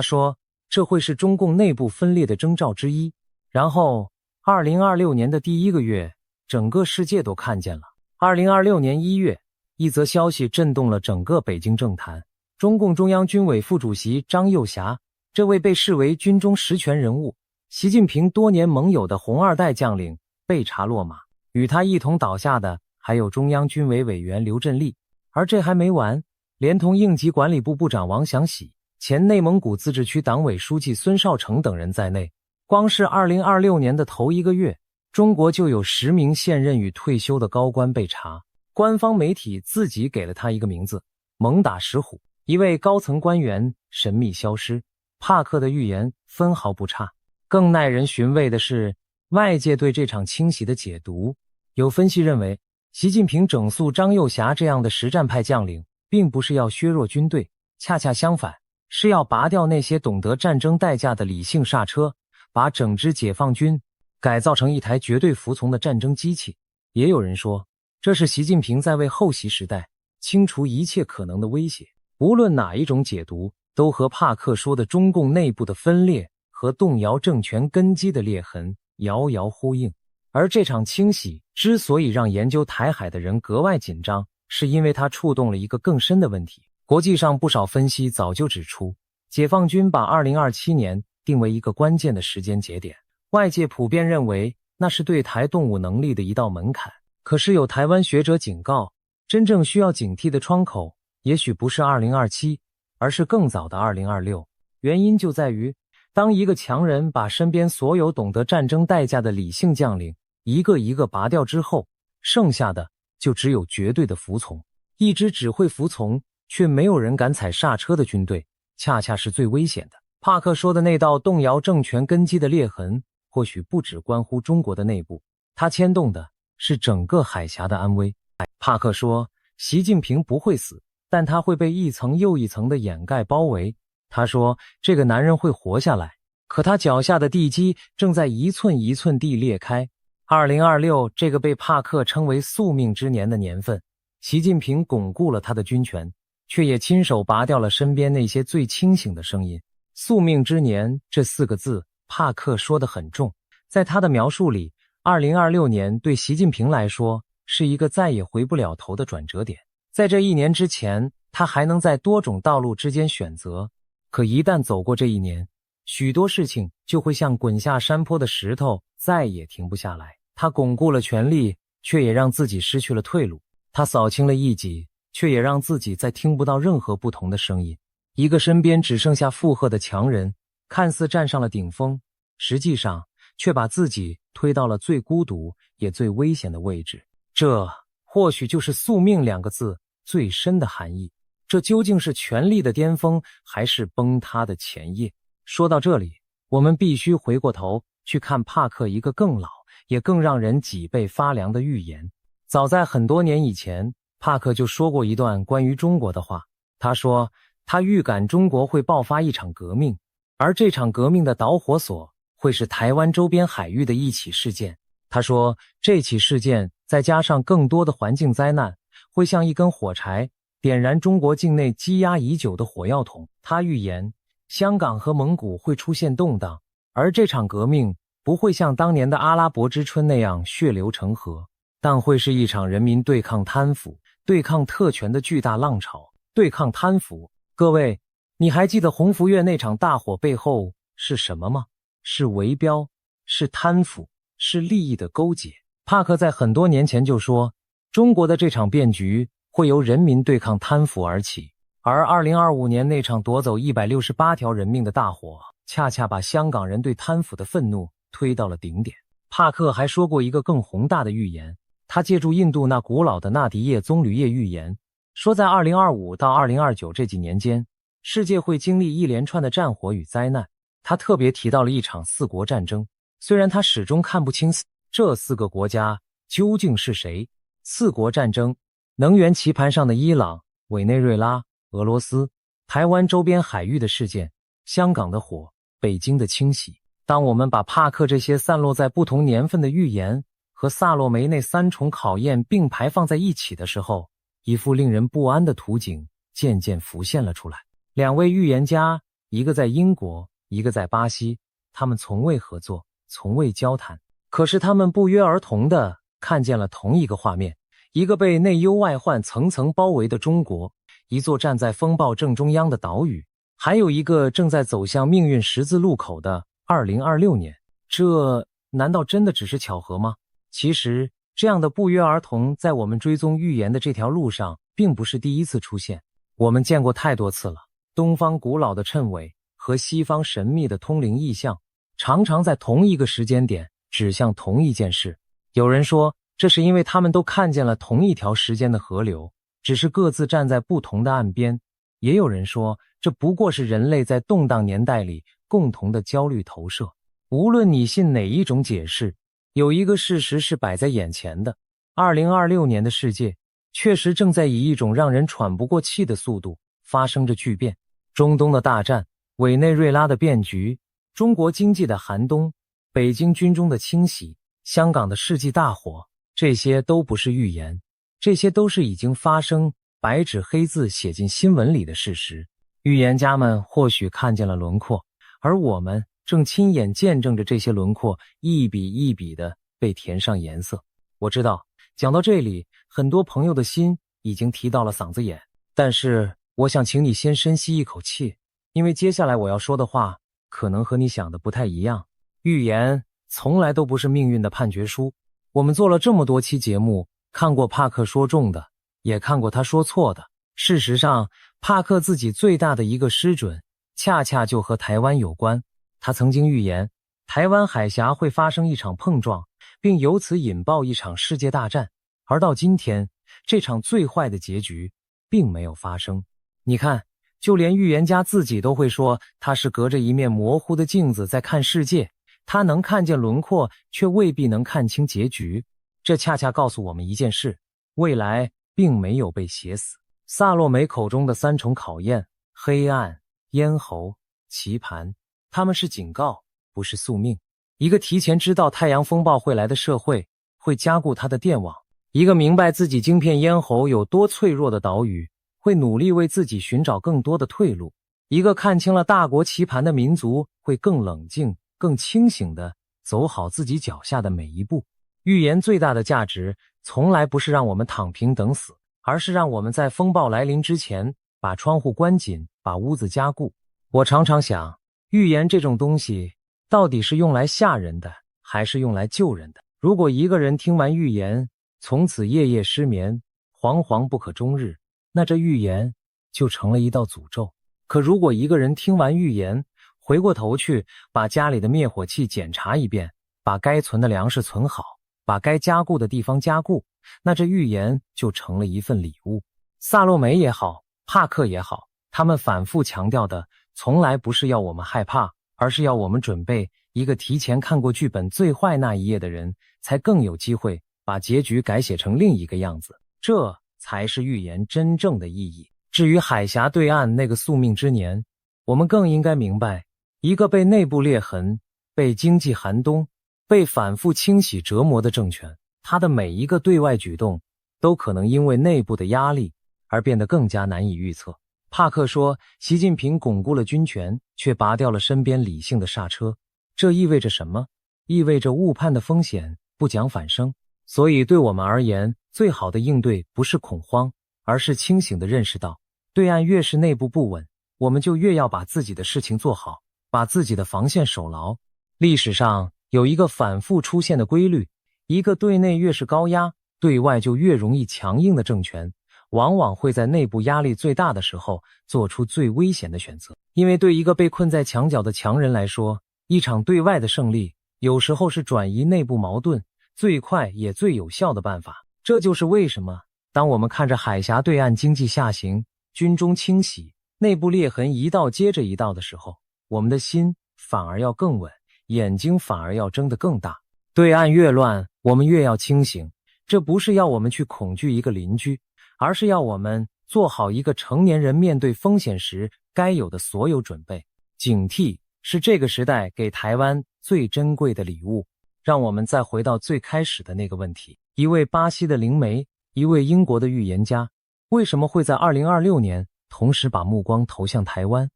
说这会是中共内部分裂的征兆之一。然后2026年的第1个月，整个世界都看见了。2026年1月，一则消息震动了整个北京政坛。中共中央军委副主席张又侠，这位被视为军中实权人物，习近平多年盟友的红二代将领被查落马，与他一同倒下的还有中央军委委员刘振立。而这还没完，连同应急管理部部长王祥喜、前内蒙古自治区党委书记孙少成等人在内，光是2026年的头1个月，中国就有10名现任与退休的高官被查。官方媒体自己给了他一个名字，猛打石虎。一位高层官员神秘消失，帕克的预言分毫不差。更耐人寻味的是，外界对这场清洗的解读。有分析认为，习近平整肃张又侠这样的实战派将领，并不是要削弱军队，恰恰相反，是要拔掉那些懂得战争代价的理性刹车，把整支解放军改造成一台绝对服从的战争机器。也有人说，这是习近平在为后习时代清除一切可能的威胁。无论哪一种解读，都和帕克说的中共内部的分裂和动摇政权根基的裂痕遥遥呼应。而这场清洗之所以让研究台海的人格外紧张，是因为它触动了一个更深的问题。国际上不少分析早就指出，解放军把2027年定为一个关键的时间节点，外界普遍认为那是对台动武能力的一道门槛。可是有台湾学者警告，真正需要警惕的窗口也许不是2027，而是更早的2026。原因就在于当一个强人把身边所有懂得战争代价的理性将领一个一个拔掉之后，剩下的就只有绝对的服从。一支只会服从却没有人敢踩刹车的军队，恰恰是最危险的。帕克说的那道动摇政权根基的裂痕，或许不只关乎中国的内部，它牵动的是整个海峡的安危。帕克说，习近平不会死，但他会被一层又一层的掩盖包围。他说，这个男人会活下来，可他脚下的地基正在一寸一寸地裂开。2026这个被帕克称为宿命之年的年份，习近平巩固了他的军权，却也亲手拔掉了身边那些最清醒的声音。宿命之年这4个字，帕克说得很重。在他的描述里，2026年对习近平来说是一个再也回不了头的转折点。在这1年之前，他还能在多种道路之间选择，可一旦走过这1年，许多事情就会像滚下山坡的石头，再也停不下来。他巩固了权力，却也让自己失去了退路。他扫清了异己，却也让自己再听不到任何不同的声音。一个身边只剩下附和的强人，看似站上了顶峰，实际上却把自己推到了最孤独也最危险的位置。这或许就是宿命2个字最深的含义。这究竟是权力的巅峰，还是崩塌的前夜？说到这里，我们必须回过头去看帕克一个更老也更让人脊背发凉的预言。早在很多年以前，帕克就说过一段关于中国的话。他说，他预感中国会爆发一场革命，而这场革命的导火索会是台湾周边海域的一起事件。他说，这起事件再加上更多的环境灾难，会像一根火柴，点燃中国境内积压已久的火药桶。他预言，香港和蒙古会出现动荡，而这场革命不会像当年的阿拉伯之春那样血流成河，但会是一场人民对抗贪腐、对抗特权的巨大浪潮。对抗贪腐，各位，你还记得鸿福苑那场大火背后是什么吗？是围标，是贪腐，是利益的勾结。帕克在很多年前就说，中国的这场变局会由人民对抗贪腐而起，而2025年那场夺走168条人命的大火，恰恰把香港人对贪腐的愤怒推到了顶点。帕克还说过一个更宏大的预言，他借助印度那古老的纳迪叶棕榈叶预言，说在2025到2029这几年间，世界会经历一连串的战火与灾难。他特别提到了一场4国战争，虽然他始终看不清这4个国家究竟是谁。4国战争，能源棋盘上的伊朗、委内瑞拉、俄罗斯，台湾周边海域的事件，香港的火，北京的清洗。当我们把帕克这些散落在不同年份的预言和萨洛梅那3重考验并排放在一起的时候，一幅令人不安的图景渐渐浮现了出来。2位预言家，一个在英国，一个在巴西，他们从未合作，从未交谈，可是他们不约而同地看见了同一个画面，一个被内忧外患层层包围的中国，一座站在风暴正中央的岛屿，还有一个正在走向命运十字路口的2026年。这难道真的只是巧合吗？其实这样的不约而同在我们追踪预言的这条路上并不是第一次出现，我们见过太多次了。东方古老的谶纬和西方神秘的通灵异象常常在同一个时间点指向同一件事。有人说，这是因为他们都看见了同一条时间的河流，只是各自站在不同的岸边。也有人说，这不过是人类在动荡年代里共同的焦虑投射。无论你信哪一种解释，有一个事实是摆在眼前的：2026年的世界确实正在以一种让人喘不过气的速度发生着巨变。中东的大战，委内瑞拉的变局，中国经济的寒冬，北京军中的清洗，香港的世纪大火，这些都不是预言，这些都是已经发生，白纸黑字写进新闻里的事实。预言家们或许看见了轮廓，而我们正亲眼见证着这些轮廓一笔一笔地被填上颜色。我知道，讲到这里，很多朋友的心已经提到了嗓子眼，但是我想请你先深吸一口气，因为接下来我要说的话可能和你想的不太一样。预言从来都不是命运的判决书。我们做了这么多期节目，看过帕克说中的，也看过他说错的。事实上，帕克自己最大的一个失准，恰恰就和台湾有关。他曾经预言，台湾海峡会发生一场碰撞，并由此引爆一场世界大战。而到今天，这场最坏的结局并没有发生。你看，就连预言家自己都会说，他是隔着一面模糊的镜子在看世界，他能看见轮廓，却未必能看清结局。这恰恰告诉我们一件事，未来并没有被写死。萨洛梅口中的三重考验，黑暗、咽喉、棋盘，他们是警告，不是宿命。一个提前知道太阳风暴会来的社会，会加固它的电网；一个明白自己晶片咽喉有多脆弱的岛屿，会努力为自己寻找更多的退路；一个看清了大国棋盘的民族，会更冷静、更清醒地走好自己脚下的每一步。预言最大的价值，从来不是让我们躺平等死，而是让我们在风暴来临之前，把窗户关紧，把屋子加固。我常常想，预言这种东西，到底是用来吓人的，还是用来救人的？如果一个人听完预言，从此夜夜失眠，惶惶不可终日，那这预言就成了一道诅咒。可如果一个人听完预言，回过头去把家里的灭火器检查一遍，把该存的粮食存好，把该加固的地方加固，那这预言就成了一份礼物。萨洛梅也好，帕克也好，他们反复强调的，从来不是要我们害怕，而是要我们准备。一个提前看过剧本最坏那一页的人，才更有机会把结局改写成另一个样子。这才是预言真正的意义。至于海峡对岸那个宿命之年，我们更应该明白，一个被内部裂痕、被经济寒冬、被反复清洗折磨的政权，它的每一个对外举动都可能因为内部的压力而变得更加难以预测。帕克说，习近平巩固了军权，却拔掉了身边理性的刹车。这意味着什么？意味着误判的风险不讲反生。所以对我们而言，最好的应对不是恐慌，而是清醒地认识到，对岸越是内部不稳，我们就越要把自己的事情做好，把自己的防线守牢。历史上有一个反复出现的规律，一个对内越是高压，对外就越容易强硬的政权，往往会在内部压力最大的时候做出最危险的选择。因为对一个被困在墙角的强人来说，一场对外的胜利有时候是转移内部矛盾最快也最有效的办法。这就是为什么当我们看着海峡对岸经济下行，军中清洗，内部裂痕一道接着一道的时候，我们的心反而要更稳，眼睛反而要睁得更大。对岸越乱，我们越要清醒。这不是要我们去恐惧一个邻居，而是要我们做好一个成年人面对风险时该有的所有准备。警惕是这个时代给台湾最珍贵的礼物。让我们再回到最开始的那个问题，一位巴西的灵媒，一位英国的预言家，为什么会在2026年同时把目光投向台湾？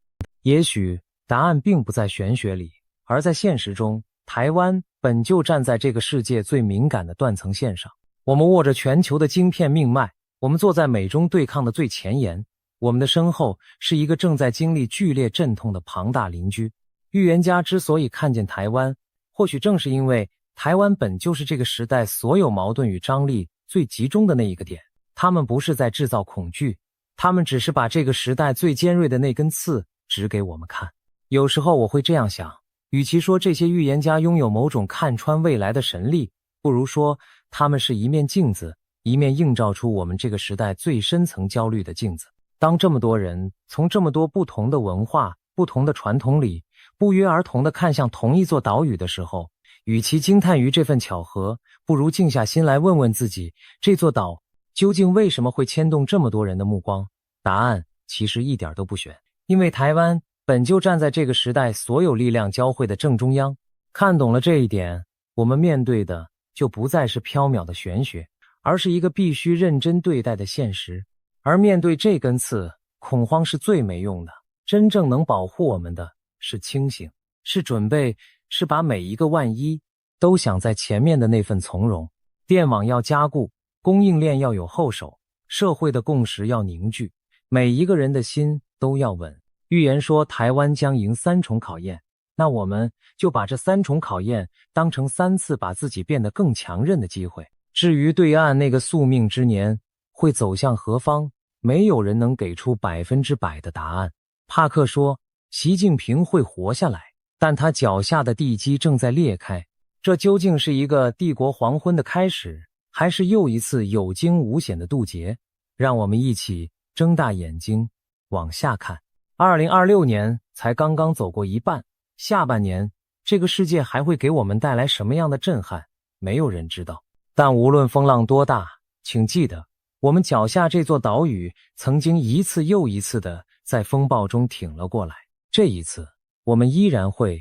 也许答案并不在玄学里，而在现实中，台湾本就站在这个世界最敏感的断层线上。我们握着全球的晶片命脉，我们坐在美中对抗的最前沿，我们的身后是一个正在经历剧烈阵痛的庞大邻居。预言家之所以看见台湾，或许正是因为台湾本就是这个时代所有矛盾与张力最集中的那一个点。他们不是在制造恐惧，他们只是把这个时代最尖锐的那根刺指给我们看。有时候我会这样想，与其说这些预言家拥有某种看穿未来的神力，不如说他们是一面镜子，一面映照出我们这个时代最深层焦虑的镜子。当这么多人从这么多不同的文化、不同的传统里不约而同地看向同一座岛屿的时候，与其惊叹于这份巧合，不如静下心来问问自己，这座岛究竟为什么会牵动这么多人的目光？答案其实一点都不悬，因为台湾本就站在这个时代所有力量交汇的正中央。看懂了这一点，我们面对的就不再是缥缈的玄学，而是一个必须认真对待的现实。而面对这根刺，恐慌是最没用的，真正能保护我们的是清醒，是准备，是把每一个万一都想在前面的那份从容。电网要加固，供应链要有后手，社会的共识要凝聚，每一个人的心都要稳。预言说台湾将迎3重考验，那我们就把这3重考验当成3次把自己变得更强韧的机会。至于对岸那个宿命之年会走向何方，没有人能给出100%的答案。帕克说，习近平会活下来，但他脚下的地基正在裂开。这究竟是一个帝国黄昏的开始，还是又一次有惊无险的渡劫？让我们一起睁大眼睛往下看。2026年才刚刚走过一半，下半年这个世界还会给我们带来什么样的震撼？没有人知道。但无论风浪多大，请记得，我们脚下这座岛屿曾经一次又一次的在风暴中挺了过来。这一次，我们依然会。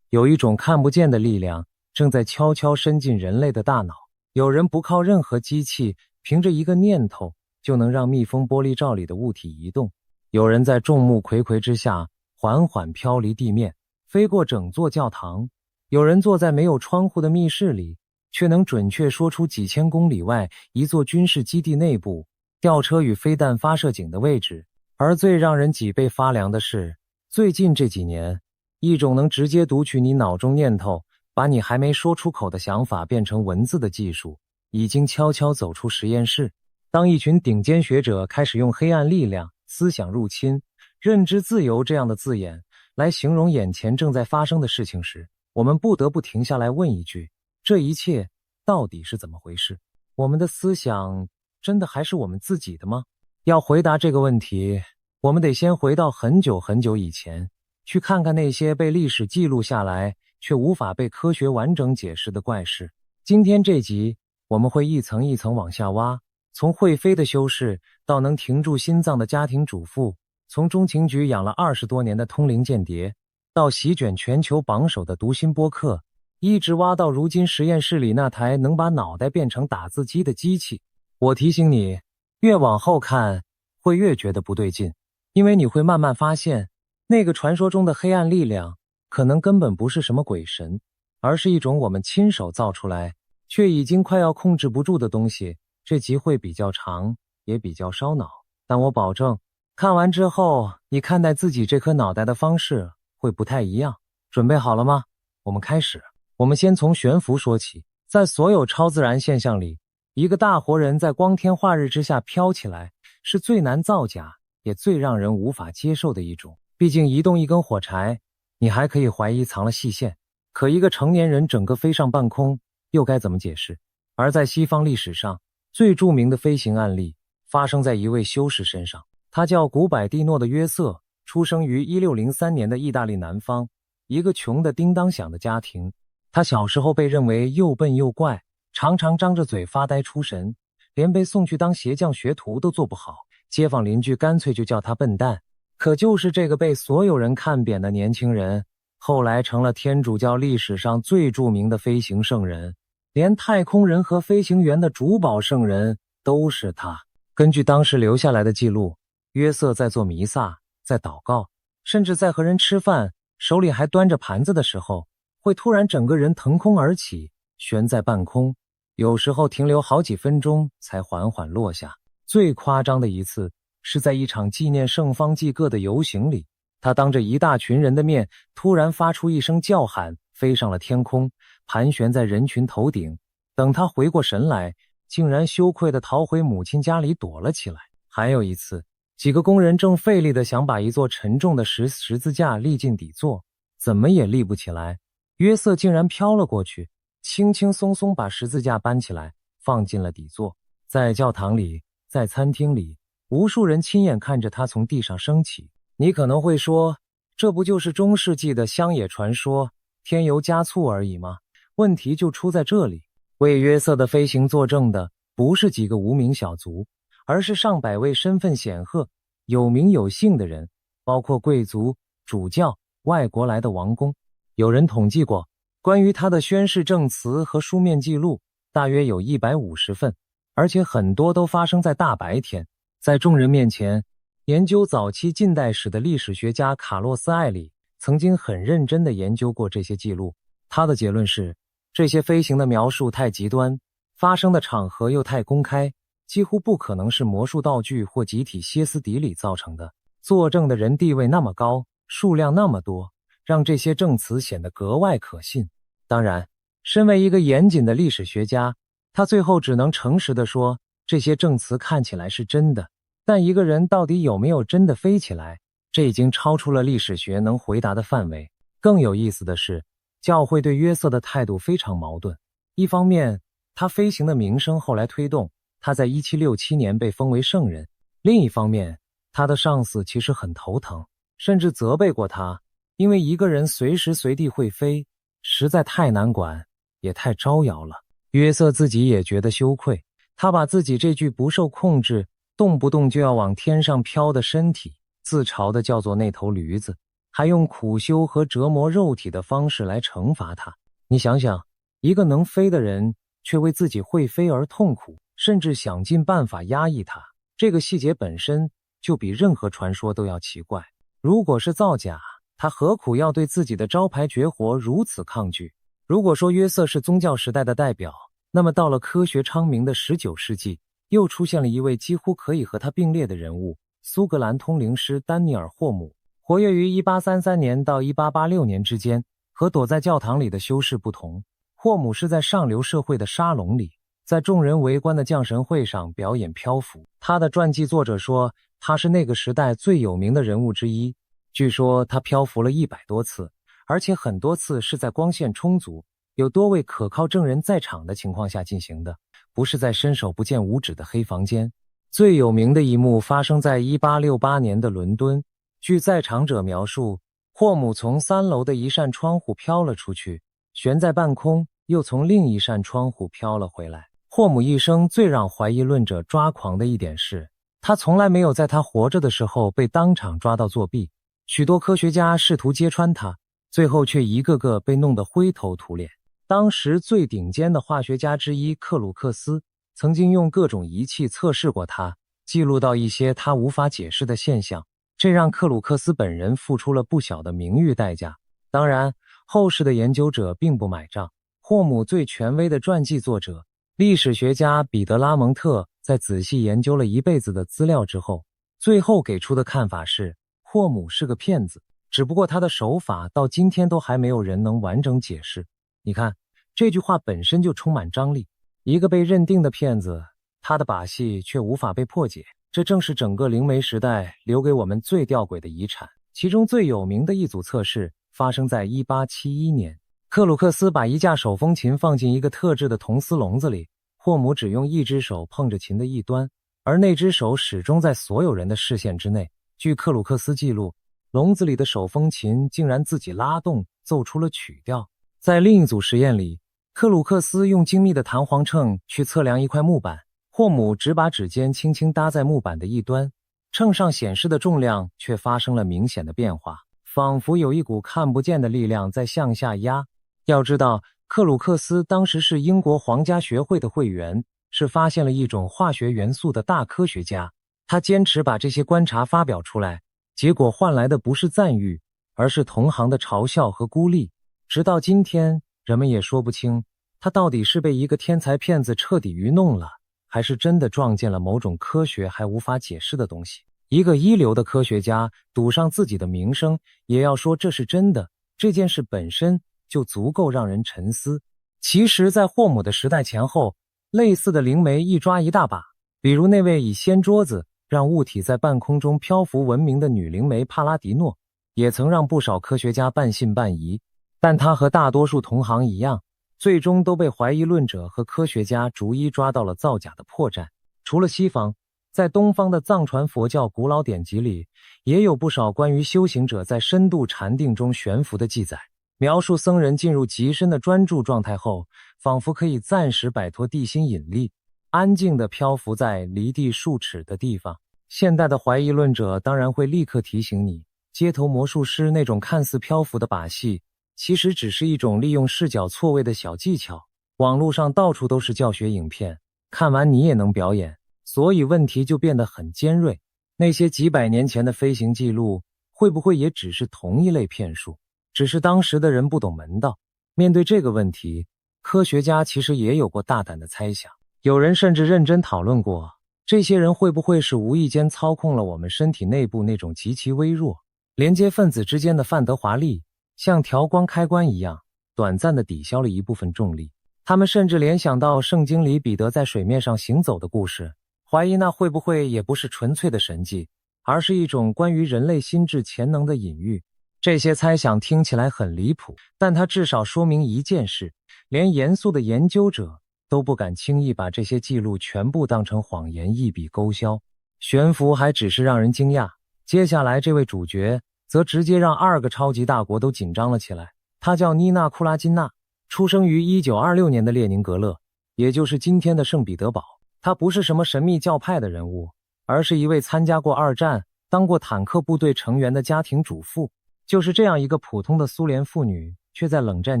有一种看不见的力量正在悄悄伸进人类的大脑。有人不靠任何机器，凭着一个念头就能让密封玻璃罩里的物体移动。有人在众目睽睽之下缓缓飘离地面，飞过整座教堂。有人坐在没有窗户的密室里，却能准确说出几千公里外一座军事基地内部吊车与飞弹发射井的位置。而最让人脊背发凉的是，最近这几年，一种能直接读取你脑中念头，把你还没说出口的想法变成文字的技术，已经悄悄走出实验室。当一群顶尖学者开始用黑暗力量、思想入侵、认知自由这样的字眼来形容眼前正在发生的事情时，我们不得不停下来问一句：这一切到底是怎么回事？我们的思想真的还是我们自己的吗？要回答这个问题，我们得先回到很久很久以前，去看看那些被历史记录下来却无法被科学完整解释的怪事。今天这集，我们会一层一层往下挖，从会飞的修士到能停住心脏的家庭主妇，从中情局养了20多年的通灵间谍，到席卷全球榜首的读心播客，一直挖到如今实验室里那台能把脑袋变成打字机的机器。我提醒你，越往后看，会越觉得不对劲，因为你会慢慢发现，那个传说中的黑暗力量，可能根本不是什么鬼神，而是一种我们亲手造出来，却已经快要控制不住的东西。这集会比较长，也比较烧脑，但我保证，看完之后，你看待自己这颗脑袋的方式会不太一样。准备好了吗？我们开始。我们先从悬浮说起。在所有超自然现象里，一个大活人在光天化日之下飘起来，是最难造假，也最让人无法接受的一种。毕竟移动一根火柴，你还可以怀疑藏了细线，可一个成年人整个飞上半空，又该怎么解释？而在西方历史上，最著名的飞行案例发生在一位修士身上。他叫古柏蒂诺的约瑟，出生于1603年的意大利南方，一个穷得叮当响的家庭。他小时候被认为又笨又怪，常常张着嘴发呆出神，连被送去当鞋匠学徒都做不好，街坊邻居干脆就叫他笨蛋。可就是这个被所有人看扁的年轻人，后来成了天主教历史上最著名的飞行圣人，连太空人和飞行员的主保圣人都是他。根据当时留下来的记录，约瑟在做弥撒，在祷告，甚至在和人吃饭，手里还端着盘子的时候，会突然整个人腾空而起，悬在半空，有时候停留好几分钟才缓缓落下。最夸张的一次是在一场纪念圣方济各的游行里，他当着一大群人的面突然发出一声叫喊，飞上了天空，盘旋在人群头顶。等他回过神来，竟然羞愧地逃回母亲家里躲了起来。还有一次，几个工人正费力地想把一座沉重的十字架立进底座，怎么也立不起来。约瑟竟然飘了过去，轻轻松松把十字架搬起来，放进了底座。在教堂里，在餐厅里，无数人亲眼看着他从地上升起。你可能会说，这不就是中世纪的乡野传说，添油加醋而已吗？问题就出在这里，为约瑟的飞行作证的不是几个无名小卒，而是上百位身份显赫、有名有姓的人，包括贵族、主教、外国来的王公。有人统计过，关于他的宣誓证词和书面记录大约有150份，而且很多都发生在大白天。在众人面前，研究早期近代史的历史学家卡洛斯·艾里曾经很认真地研究过这些记录。他的结论是，这些飞行的描述太极端，发生的场合又太公开，几乎不可能是魔术道具或集体歇斯底里造成的。作证的人地位那么高，数量那么多，让这些证词显得格外可信。当然，身为一个严谨的历史学家，他最后只能诚实地说，这些证词看起来是真的，但一个人到底有没有真的飞起来，这已经超出了历史学能回答的范围。更有意思的是，教会对约瑟的态度非常矛盾。一方面，他飞行的名声后来推动他在1767年被封为圣人；另一方面，他的上司其实很头疼，甚至责备过他，因为一个人随时随地会飞，实在太难管，也太招摇了。约瑟自己也觉得羞愧，他把自己这具不受控制、动不动就要往天上飘的身体自嘲地叫做那头驴子，还用苦修和折磨肉体的方式来惩罚他。你想想，一个能飞的人却为自己会飞而痛苦，甚至想尽办法压抑他，这个细节本身就比任何传说都要奇怪。如果是造假，他何苦要对自己的招牌绝活如此抗拒？如果说约瑟是宗教时代的代表，那么到了科学昌明的19世纪，又出现了一位几乎可以和他并列的人物——苏格兰通灵师丹尼尔·霍姆，活跃于1833年到1886年之间。和躲在教堂里的修士不同，霍姆是在上流社会的沙龙里，在众人围观的降神会上表演漂浮。他的传记作者说，他是那个时代最有名的人物之一。据说他漂浮了100多次，而且很多次是在光线充足，有多位可靠证人在场的情况下进行的，不是在伸手不见五指的黑房间。最有名的一幕发生在1868年的伦敦。据在场者描述，霍姆从3楼的一扇窗户飘了出去，悬在半空，又从另一扇窗户飘了回来。霍姆一生最让怀疑论者抓狂的一点是，他从来没有在他活着的时候被当场抓到作弊。许多科学家试图揭穿他，最后却一个个被弄得灰头土脸。当时最顶尖的化学家之一克鲁克斯曾经用各种仪器测试过他，记录到一些他无法解释的现象，这让克鲁克斯本人付出了不小的名誉代价。当然，后世的研究者并不买账。霍姆最权威的传记作者、历史学家彼得·拉蒙特在仔细研究了一辈子的资料之后，最后给出的看法是，霍姆是个骗子，只不过他的手法到今天都还没有人能完整解释。你看，这句话本身就充满张力。一个被认定的骗子，他的把戏却无法被破解，这正是整个灵媒时代留给我们最吊诡的遗产。其中最有名的一组测试发生在1871年，克鲁克斯把一架手风琴放进一个特制的铜丝笼子里，霍姆只用一只手碰着琴的一端，而那只手始终在所有人的视线之内。据克鲁克斯记录，笼子里的手风琴竟然自己拉动，奏出了曲调。在另一组实验里，克鲁克斯用精密的弹簧秤去测量一块木板，霍姆只把指尖轻轻搭在木板的一端，秤上显示的重量却发生了明显的变化，仿佛有一股看不见的力量在向下压。要知道，克鲁克斯当时是英国皇家学会的会员，是发现了一种化学元素的大科学家。他坚持把这些观察发表出来，结果换来的不是赞誉，而是同行的嘲笑和孤立。直到今天，人们也说不清他到底是被一个天才骗子彻底愚弄了，还是真的撞见了某种科学还无法解释的东西。一个一流的科学家赌上自己的名声，也要说这是真的，这件事本身就足够让人沉思。其实在霍姆的时代前后，类似的灵媒一抓一大把，比如那位以掀桌子让物体在半空中漂浮闻名的女灵媒帕拉迪诺，也曾让不少科学家半信半疑。但他和大多数同行一样，最终都被怀疑论者和科学家逐一抓到了造假的破绽。除了西方，在东方的藏传佛教古老典籍里，也有不少关于修行者在深度禅定中悬浮的记载，描述僧人进入极深的专注状态后，仿佛可以暂时摆脱地心引力，安静地漂浮在离地数尺的地方。现代的怀疑论者当然会立刻提醒你，街头魔术师那种看似漂浮的把戏，其实只是一种利用视角错位的小技巧。网络上到处都是教学影片，看完你也能表演，所以问题就变得很尖锐。那些几百年前的飞行记录，会不会也只是同一类骗术？只是当时的人不懂门道。面对这个问题，科学家其实也有过大胆的猜想，有人甚至认真讨论过，这些人会不会是无意间操控了我们身体内部那种极其微弱、连接分子之间的范德华力，像调光开关一样，短暂地抵消了一部分重力。他们甚至联想到圣经里彼得在水面上行走的故事，怀疑那会不会也不是纯粹的神迹，而是一种关于人类心智潜能的隐喻。这些猜想听起来很离谱，但它至少说明一件事，连严肃的研究者都不敢轻易把这些记录全部当成谎言一笔勾销。悬浮还只是让人惊讶，接下来这位主角则直接让2个超级大国都紧张了起来。他叫妮娜·库拉金娜，出生于1926年的列宁格勒，也就是今天的圣彼得堡。他不是什么神秘教派的人物，而是一位参加过2战、当过坦克部队成员的家庭主妇。就是这样一个普通的苏联妇女，却在冷战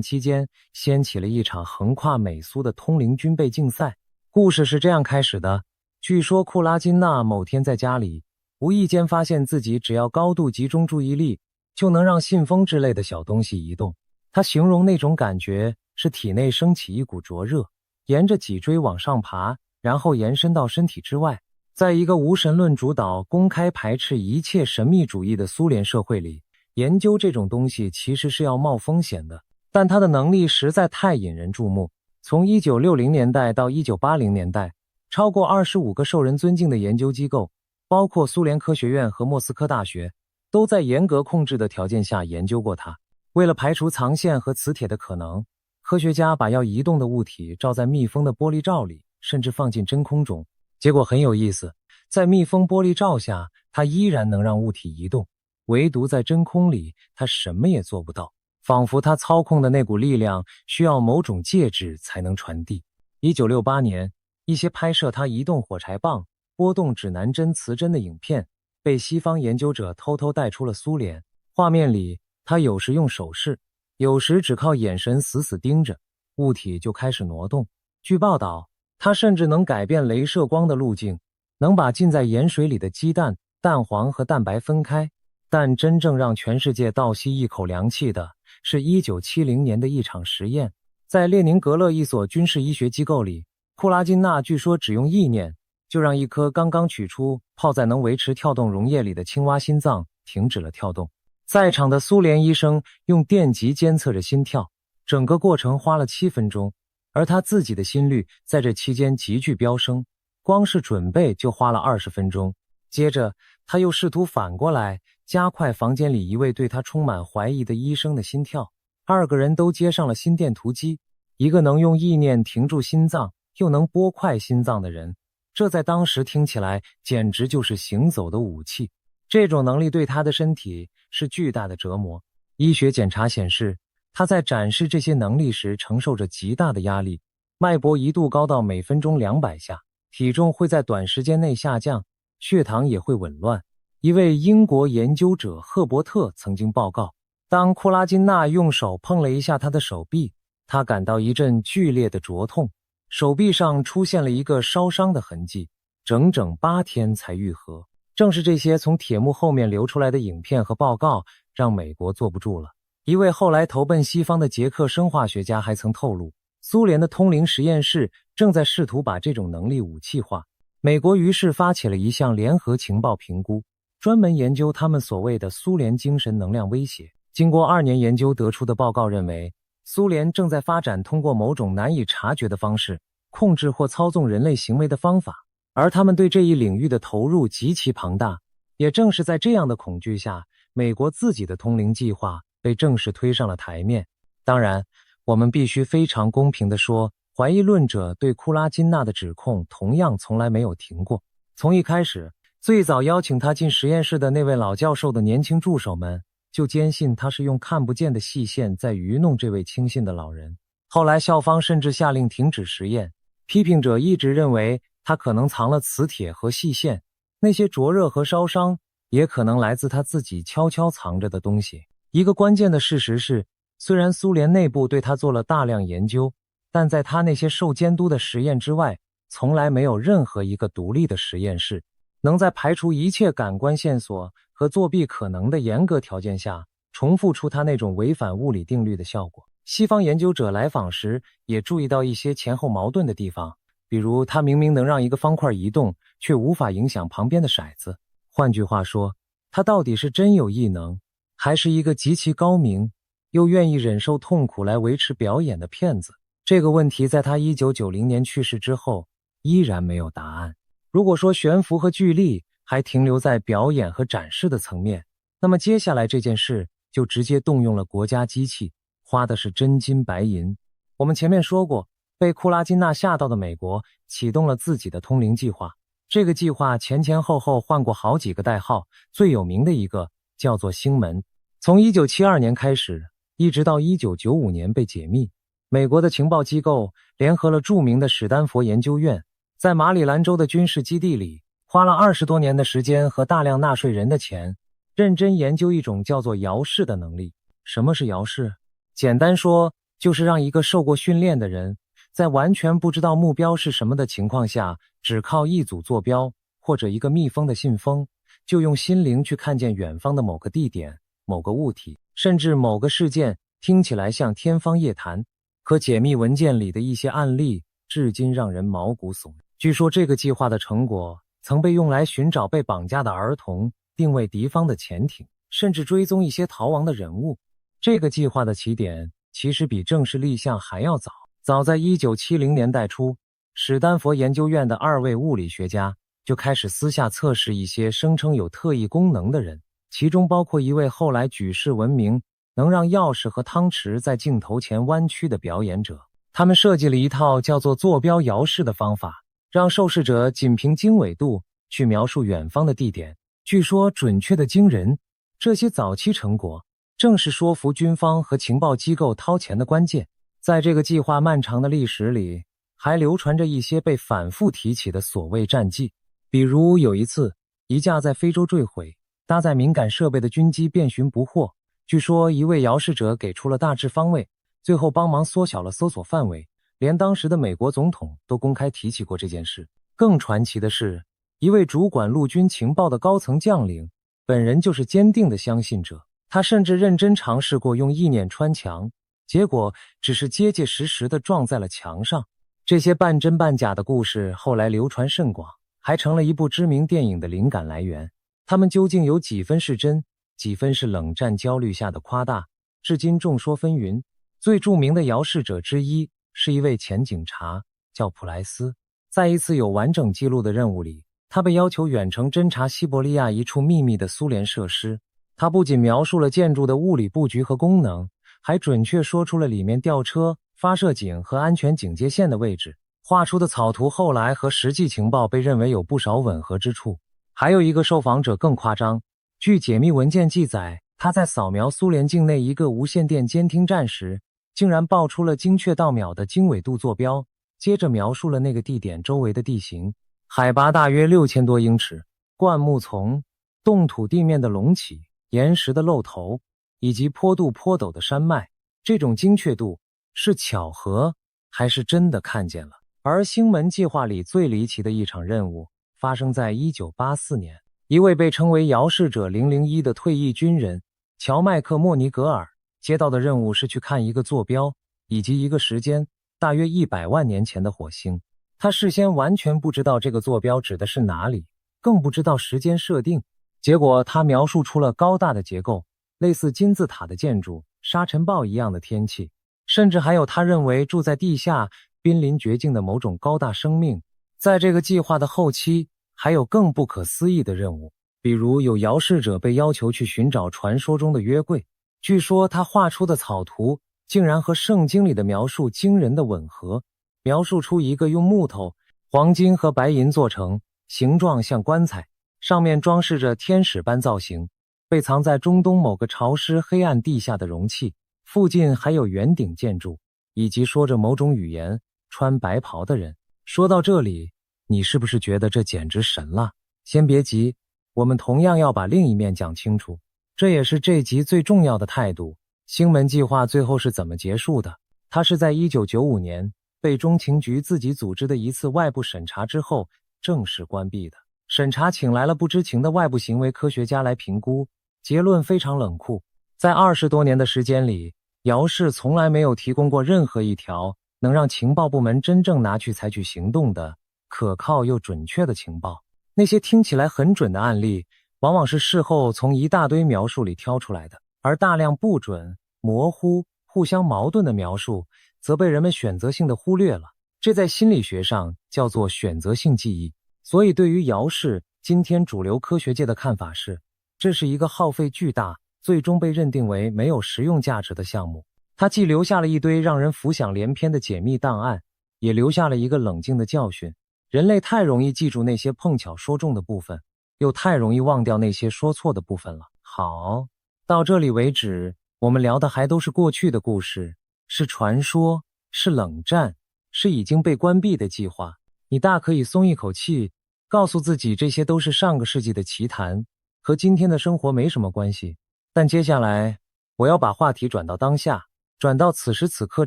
期间掀起了一场横跨美苏的通灵军备竞赛。故事是这样开始的，据说库拉金娜某天在家里无意间发现自己只要高度集中注意力，就能让信封之类的小东西移动。她形容那种感觉是体内升起一股灼热，沿着脊椎往上爬，然后延伸到身体之外。在一个无神论主导、公开排斥一切神秘主义的苏联社会里，研究这种东西其实是要冒风险的，但他的能力实在太引人注目。从1960年代到1980年代，超过25个受人尊敬的研究机构，包括苏联科学院和莫斯科大学，都在严格控制的条件下研究过它。为了排除藏线和磁铁的可能，科学家把要移动的物体罩在密封的玻璃罩里，甚至放进真空中。结果很有意思，在密封玻璃罩下，它依然能让物体移动。唯独在真空里，他什么也做不到，仿佛他操控的那股力量需要某种介质才能传递。1968年，一些拍摄他移动火柴棒、拨动指南针磁针的影片被西方研究者偷偷带出了苏联。画面里，他有时用手势，有时只靠眼神死死盯着，物体就开始挪动。据报道，他甚至能改变雷射光的路径，能把浸在盐水里的鸡蛋、蛋黄和蛋白分开。但真正让全世界倒吸一口凉气的是1970年的一场实验。在列宁格勒一所军事医学机构里，库拉金娜据说只用意念就让一颗刚刚取出泡在能维持跳动溶液里的青蛙心脏停止了跳动。在场的苏联医生用电极监测着心跳，整个过程花了7分钟，而他自己的心率在这期间急剧飙升，光是准备就花了20分钟。接着他又试图反过来加快房间里一位对他充满怀疑的医生的心跳。2个人都接上了心电图机，一个能用意念停住心脏又能拨快心脏的人，这在当时听起来简直就是行走的武器。这种能力对他的身体是巨大的折磨。医学检查显示，他在展示这些能力时承受着极大的压力，脉搏一度高到每分钟200下，体重会在短时间内下降，血糖也会紊乱。一位英国研究者赫伯特曾经报告，当库拉金娜用手碰了一下他的手臂，他感到一阵剧烈的灼痛，手臂上出现了一个烧伤的痕迹，整整8天才愈合。正是这些从铁幕后面流出来的影片和报告，让美国坐不住了。一位后来投奔西方的捷克生化学家还曾透露，苏联的通灵实验室正在试图把这种能力武器化。美国于是发起了一项联合情报评估，专门研究他们所谓的苏联精神能量威胁。经过2年研究得出的报告认为，苏联正在发展通过某种难以察觉的方式控制或操纵人类行为的方法，而他们对这一领域的投入极其庞大。也正是在这样的恐惧下，美国自己的通灵计划被正式推上了台面。当然，我们必须非常公平地说，怀疑论者对库拉金娜的指控同样从来没有停过。从一开始，最早邀请他进实验室的那位老教授的年轻助手们就坚信他是用看不见的细线在愚弄这位轻信的老人。后来校方甚至下令停止实验，批评者一直认为他可能藏了磁铁和细线，那些灼热和烧伤也可能来自他自己悄悄藏着的东西。一个关键的事实是，虽然苏联内部对他做了大量研究，但在他那些受监督的实验之外，从来没有任何一个独立的实验室能在排除一切感官线索和作弊可能的严格条件下重复出他那种违反物理定律的效果。西方研究者来访时也注意到一些前后矛盾的地方，比如他明明能让一个方块移动，却无法影响旁边的骰子。换句话说，他到底是真有异能，还是一个极其高明又愿意忍受痛苦来维持表演的骗子？这个问题在他1990年去世之后依然没有答案。如果说悬浮和巨力还停留在表演和展示的层面。那么接下来这件事就直接动用了国家机器，花的是真金白银。我们前面说过，被库拉金纳吓到的美国启动了自己的通灵计划。这个计划前前后后换过好几个代号，最有名的一个叫做星门。从1972年开始，一直到1995年被解密。美国的情报机构联合了著名的史丹佛研究院，在马里兰州的军事基地里，花了20多年的时间和大量纳税人的钱，认真研究一种叫做遥视的能力。什么是遥视？简单说，就是让一个受过训练的人，在完全不知道目标是什么的情况下，只靠一组坐标或者一个密封的信封，就用心灵去看见远方的某个地点、某个物体，甚至某个事件，听起来像天方夜谭。可解密文件里的一些案例，至今让人毛骨悚然。据说这个计划的成果曾被用来寻找被绑架的儿童，定位敌方的潜艇，甚至追踪一些逃亡的人物。这个计划的起点其实比正式立项还要早。早在1970年代初，史丹佛研究院的2位物理学家就开始私下测试一些声称有特异功能的人，其中包括一位后来举世闻名，能让钥匙和汤匙在镜头前弯曲的表演者。他们设计了一套叫做坐标遥视的方法，让受试者仅凭经纬度去描述远方的地点，据说准确的惊人。这些早期成果正是说服军方和情报机构掏钱的关键。在这个计划漫长的历史里，还流传着一些被反复提起的所谓战绩。比如有一次，一架在非洲坠毁、搭载敏感设备的军机遍寻不获，据说一位遥视者给出了大致方位，最后帮忙缩小了搜索范围，连当时的美国总统都公开提起过这件事。更传奇的是，一位主管陆军情报的高层将领，本人就是坚定的相信者。他甚至认真尝试过用意念穿墙，结果只是结结实实地撞在了墙上。这些半真半假的故事后来流传甚广，还成了一部知名电影的灵感来源。他们究竟有几分是真，几分是冷战焦虑下的夸大，至今众说纷纭。最著名的遥视者之一是一位前警察，叫普莱斯。在一次有完整记录的任务里，他被要求远程侦察西伯利亚一处秘密的苏联设施。他不仅描述了建筑的物理布局和功能，还准确说出了里面吊车、发射井和安全警戒线的位置。画出的草图后来和实际情报被认为有不少吻合之处。还有一个受访者更夸张，据解密文件记载，他在扫描苏联境内一个无线电监听站时，竟然报出了精确到秒的经纬度坐标，接着描述了那个地点周围的地形，海拔大约6000多英尺，灌木丛、冻土地面的隆起、岩石的露头，以及坡度颇陡的山脉。这种精确度是巧合还是真的看见了？而星门计划里最离奇的一场任务发生在1984年，一位被称为遥视者001的退役军人乔麦克莫尼格尔接到的任务是去看一个坐标以及一个时间大约100万年前的火星。他事先完全不知道这个坐标指的是哪里，更不知道时间设定。结果他描述出了高大的结构，类似金字塔的建筑、沙尘暴一样的天气，甚至还有他认为住在地下濒临绝境的某种高大生命。在这个计划的后期，还有更不可思议的任务，比如有遥视者被要求去寻找传说中的约柜，据说他画出的草图竟然和圣经里的描述惊人的吻合，描述出一个用木头、黄金和白银做成，形状像棺材，上面装饰着天使般造型，被藏在中东某个潮湿黑暗地下的容器，附近还有圆顶建筑，以及说着某种语言、穿白袍的人。说到这里，你是不是觉得这简直神了？先别急，我们同样要把另一面讲清楚，这也是这集最重要的态度。星门计划最后是怎么结束的？它是在1995年被中情局自己组织的一次外部审查之后正式关闭的。审查请来了不知情的外部行为科学家来评估，结论非常冷酷。在20多年的时间里，遥视从来没有提供过任何一条能让情报部门真正拿去采取行动的可靠又准确的情报。那些听起来很准的案例，往往是事后从一大堆描述里挑出来的，而大量不准、模糊、互相矛盾的描述则被人们选择性的忽略了。这在心理学上叫做选择性记忆。所以对于遥视，今天主流科学界的看法是，这是一个耗费巨大，最终被认定为没有实用价值的项目。它既留下了一堆让人浮想联翩的解密档案，也留下了一个冷静的教训。人类太容易记住那些碰巧说中的部分，又太容易忘掉那些说错的部分了。好，到这里为止，我们聊的还都是过去的故事，是传说，是冷战，是已经被关闭的计划。你大可以松一口气，告诉自己这些都是上个世纪的奇谈，和今天的生活没什么关系。但接下来，我要把话题转到当下，转到此时此刻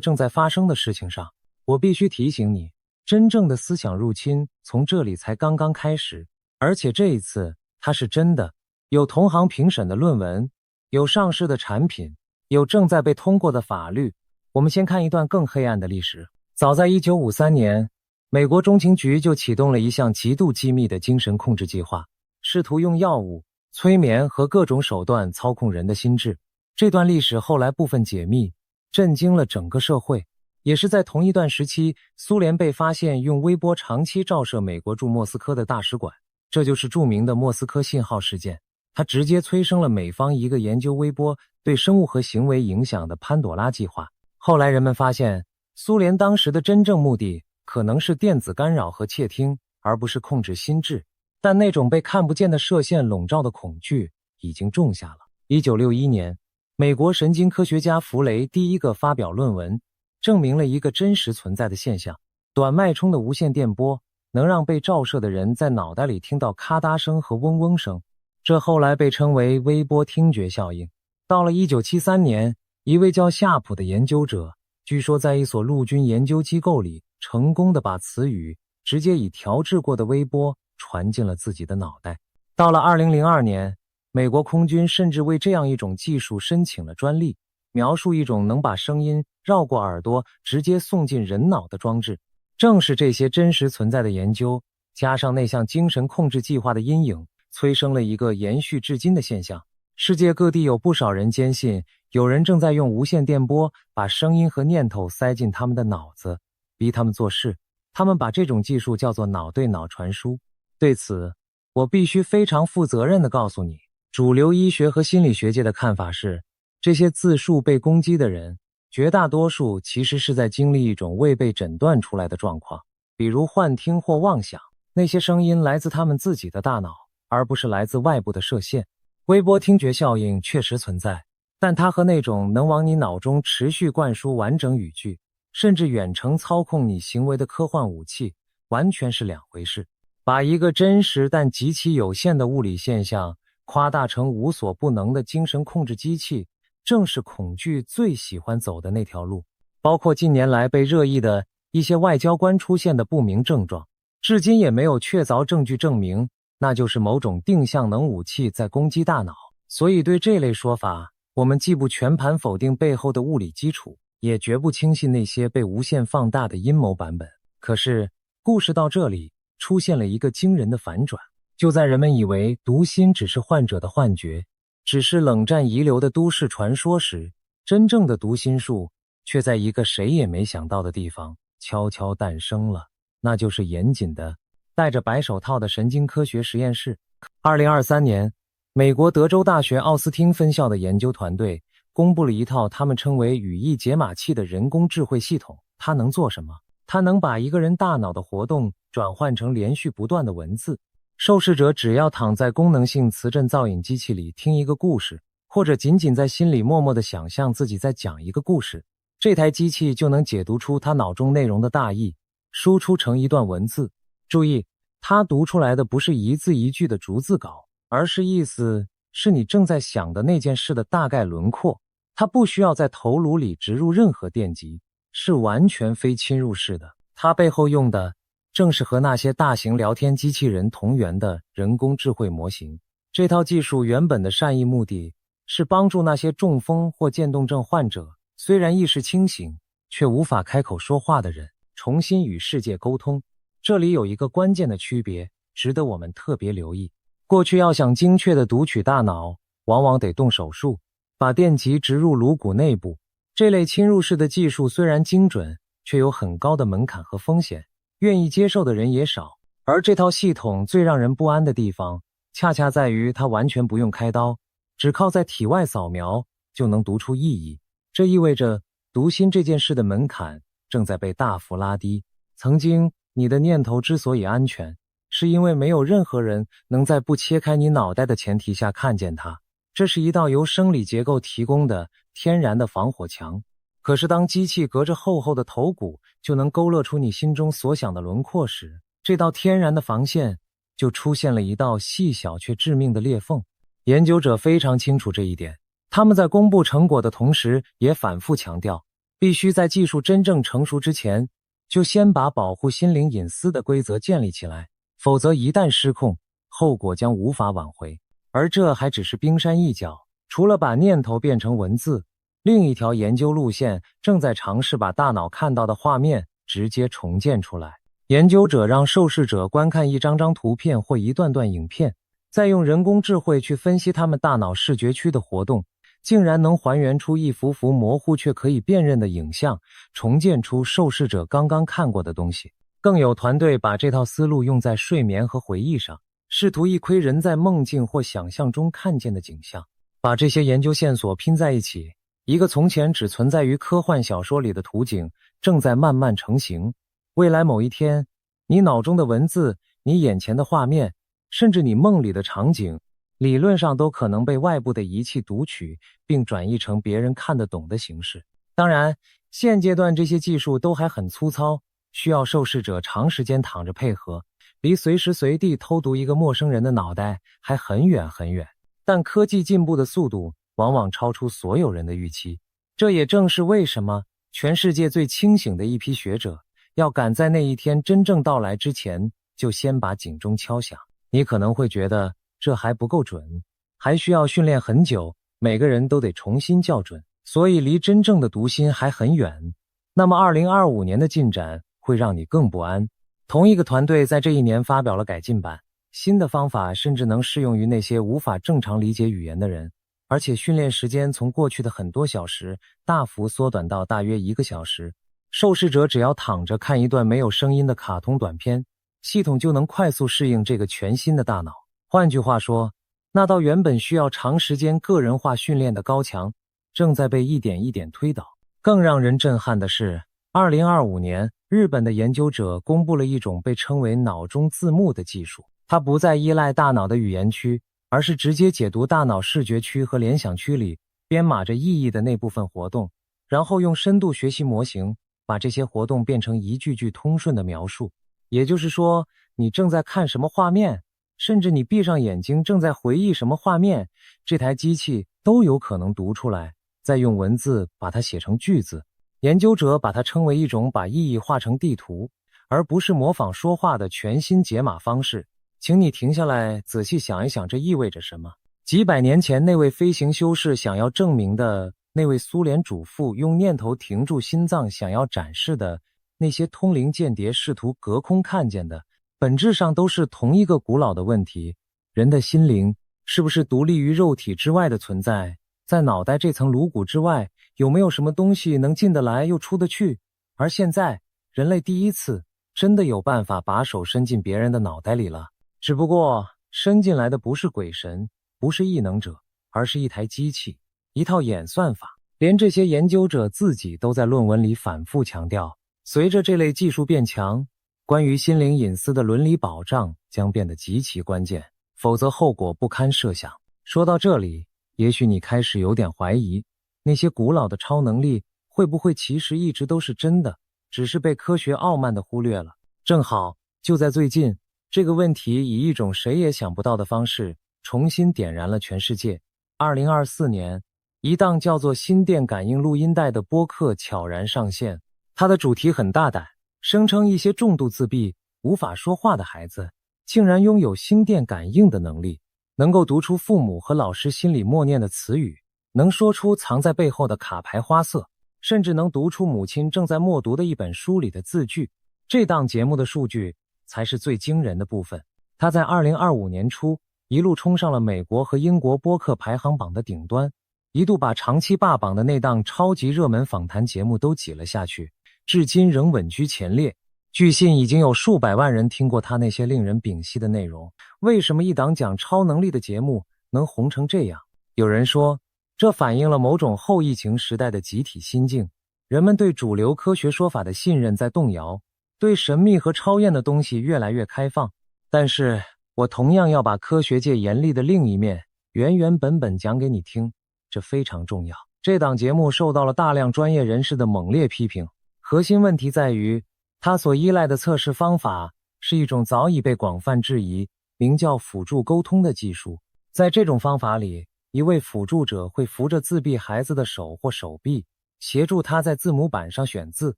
正在发生的事情上。我必须提醒你，真正的思想入侵从这里才刚刚开始，而且这一次它是真的。有同行评审的论文，有上市的产品，有正在被通过的法律。我们先看一段更黑暗的历史。早在1953年，美国中情局就启动了一项极度机密的精神控制计划，试图用药物、催眠和各种手段操控人的心智。这段历史后来部分解密，震惊了整个社会。也是在同一段时期，苏联被发现用微波长期照射美国驻莫斯科的大使馆，这就是著名的莫斯科信号事件。它直接催生了美方一个研究微波对生物和行为影响的潘朵拉计划。后来人们发现，苏联当时的真正目的可能是电子干扰和窃听，而不是控制心智。但那种被看不见的射线笼罩的恐惧已经种下了。1961年，美国神经科学家弗雷第一个发表论文，证明了一个真实存在的现象：短脉冲的无线电波能让被照射的人在脑袋里听到咔嗒声和嗡嗡声。这后来被称为微波听觉效应。到了1973年，一位叫夏普的研究者，据说在一所陆军研究机构里，成功地把词语直接以调制过的微波传进了自己的脑袋。到了2002年，美国空军甚至为这样一种技术申请了专利，描述一种能把声音绕过耳朵直接送进人脑的装置。正是这些真实存在的研究，加上那项精神控制计划的阴影，催生了一个延续至今的现象。世界各地有不少人坚信，有人正在用无线电波把声音和念头塞进他们的脑子，逼他们做事。他们把这种技术叫做脑对脑传输。对此，我必须非常负责任地告诉你，主流医学和心理学界的看法是，这些自述被攻击的人，绝大多数其实是在经历一种未被诊断出来的状况，比如幻听或妄想。那些声音来自他们自己的大脑，而不是来自外部的射线。微波听觉效应确实存在，但它和那种能往你脑中持续灌输完整语句，甚至远程操控你行为的科幻武器，完全是两回事。把一个真实但极其有限的物理现象夸大成无所不能的精神控制机器，正是恐惧最喜欢走的那条路。包括近年来被热议的一些外交官出现的不明症状，至今也没有确凿证据证明那就是某种定向能武器在攻击大脑。所以对这类说法，我们既不全盘否定背后的物理基础，也绝不轻信那些被无限放大的阴谋版本。可是故事到这里出现了一个惊人的反转。就在人们以为读心只是患者的幻觉，只是冷战遗留的都市传说时，真正的读心术却在一个谁也没想到的地方悄悄诞生了，那就是严谨的戴着白手套的神经科学实验室。2023年，美国德州大学奥斯汀分校的研究团队公布了一套他们称为语义解码器的人工智慧系统。它能做什么？它能把一个人大脑的活动转换成连续不断的文字。受试者只要躺在功能性磁振造影机器里听一个故事，或者仅仅在心里默默地想象自己在讲一个故事，这台机器就能解读出他脑中内容的大意，输出成一段文字。注意，他读出来的不是一字一句的逐字稿，而是意思是你正在想的那件事的大概轮廓。它不需要在头颅里植入任何电极，是完全非侵入式的。它背后用的正是和那些大型聊天机器人同源的人工智慧模型。这套技术原本的善意目的是帮助那些中风或渐冻症患者，虽然意识清醒，却无法开口说话的人，重新与世界沟通。这里有一个关键的区别，值得我们特别留意。过去要想精确地读取大脑，往往得动手术，把电极植入颅骨内部。这类侵入式的技术虽然精准，却有很高的门槛和风险，愿意接受的人也少。而这套系统最让人不安的地方，恰恰在于它完全不用开刀，只靠在体外扫描就能读出意义。这意味着读心这件事的门槛正在被大幅拉低。曾经你的念头之所以安全，是因为没有任何人能在不切开你脑袋的前提下看见它。这是一道由生理结构提供的天然的防火墙。可是当机器隔着厚厚的头骨就能勾勒出你心中所想的轮廓时，这道天然的防线就出现了一道细小却致命的裂缝。研究者非常清楚这一点，他们在公布成果的同时也反复强调，必须在技术真正成熟之前，就先把保护心灵隐私的规则建立起来，否则一旦失控，后果将无法挽回。而这还只是冰山一角，除了把念头变成文字，另一条研究路线正在尝试把大脑看到的画面直接重建出来。研究者让受试者观看一张张图片或一段段影片，再用人工智慧去分析他们大脑视觉区的活动，竟然能还原出一幅幅模糊却可以辨认的影像，重建出受试者刚刚看过的东西。更有团队把这套思路用在睡眠和回忆上，试图一窥人在梦境或想象中看见的景象。把这些研究线索拼在一起，一个从前只存在于科幻小说里的图景正在慢慢成型。未来某一天，你脑中的文字，你眼前的画面，甚至你梦里的场景，理论上都可能被外部的仪器读取，并转译成别人看得懂的形式。当然，现阶段这些技术都还很粗糙，需要受试者长时间躺着配合，离随时随地偷读一个陌生人的脑袋还很远很远。但科技进步的速度往往超出所有人的预期，这也正是为什么全世界最清醒的一批学者要赶在那一天真正到来之前，就先把警钟敲响。你可能会觉得这还不够准，还需要训练很久，每个人都得重新校准，所以离真正的读心还很远。那么2025年的进展会让你更不安。同一个团队在这一年发表了改进版，新的方法甚至能适用于那些无法正常理解语言的人，而且训练时间从过去的很多小时大幅缩短到大约1个小时。受试者只要躺着看一段没有声音的卡通短片，系统就能快速适应这个全新的大脑。换句话说，那道原本需要长时间个人化训练的高墙，正在被一点一点推倒。更让人震撼的是，2025年，日本的研究者公布了一种被称为脑中字幕的技术。它不再依赖大脑的语言区，而是直接解读大脑视觉区和联想区里编码着意义的那部分活动，然后用深度学习模型把这些活动变成一句句通顺的描述。也就是说，你正在看什么画面，甚至你闭上眼睛正在回忆什么画面，这台机器都有可能读出来，再用文字把它写成句子。研究者把它称为一种把意义画成地图，而不是模仿说话的全新解码方式。请你停下来仔细想一想，这意味着什么？几百年前那位飞行修士想要证明的，那位苏联主妇用念头停住心脏想要展示的，那些通灵间谍试图隔空看见的，本质上都是同一个古老的问题：人的心灵是不是独立于肉体之外的存在？在脑袋这层颅骨之外，有没有什么东西能进得来又出得去？而现在，人类第一次真的有办法把手伸进别人的脑袋里了。只不过，伸进来的不是鬼神，不是异能者，而是一台机器，一套演算法。连这些研究者自己都在论文里反复强调，随着这类技术变强，关于心灵隐私的伦理保障将变得极其关键，否则后果不堪设想。说到这里，也许你开始有点怀疑，那些古老的超能力会不会其实一直都是真的，只是被科学傲慢地忽略了。正好，就在最近，这个问题以一种谁也想不到的方式重新点燃了全世界。2024年，一档叫做心电感应录音带的播客悄然上线。它的主题很大胆，声称一些重度自闭、无法说话的孩子竟然拥有心电感应的能力，能够读出父母和老师心里默念的词语，能说出藏在背后的卡牌花色，甚至能读出母亲正在默读的一本书里的字句。这档节目的数据才是最惊人的部分。它在2025年初一路冲上了美国和英国播客排行榜的顶端，一度把长期霸榜的那档超级热门访谈节目都挤了下去，至今仍稳居前列。据信已经有数百万人听过他那些令人屏息的内容。为什么一档讲超能力的节目能红成这样？有人说，这反映了某种后疫情时代的集体心境，人们对主流科学说法的信任在动摇，对神秘和超验的东西越来越开放。但是我同样要把科学界严厉的另一面原原本本讲给你听，这非常重要。这档节目受到了大量专业人士的猛烈批评，核心问题在于它所依赖的测试方法是一种早已被广泛质疑，名叫辅助沟通的技术。在这种方法里，一位辅助者会扶着自闭孩子的手或手臂，协助他在字母板上选字。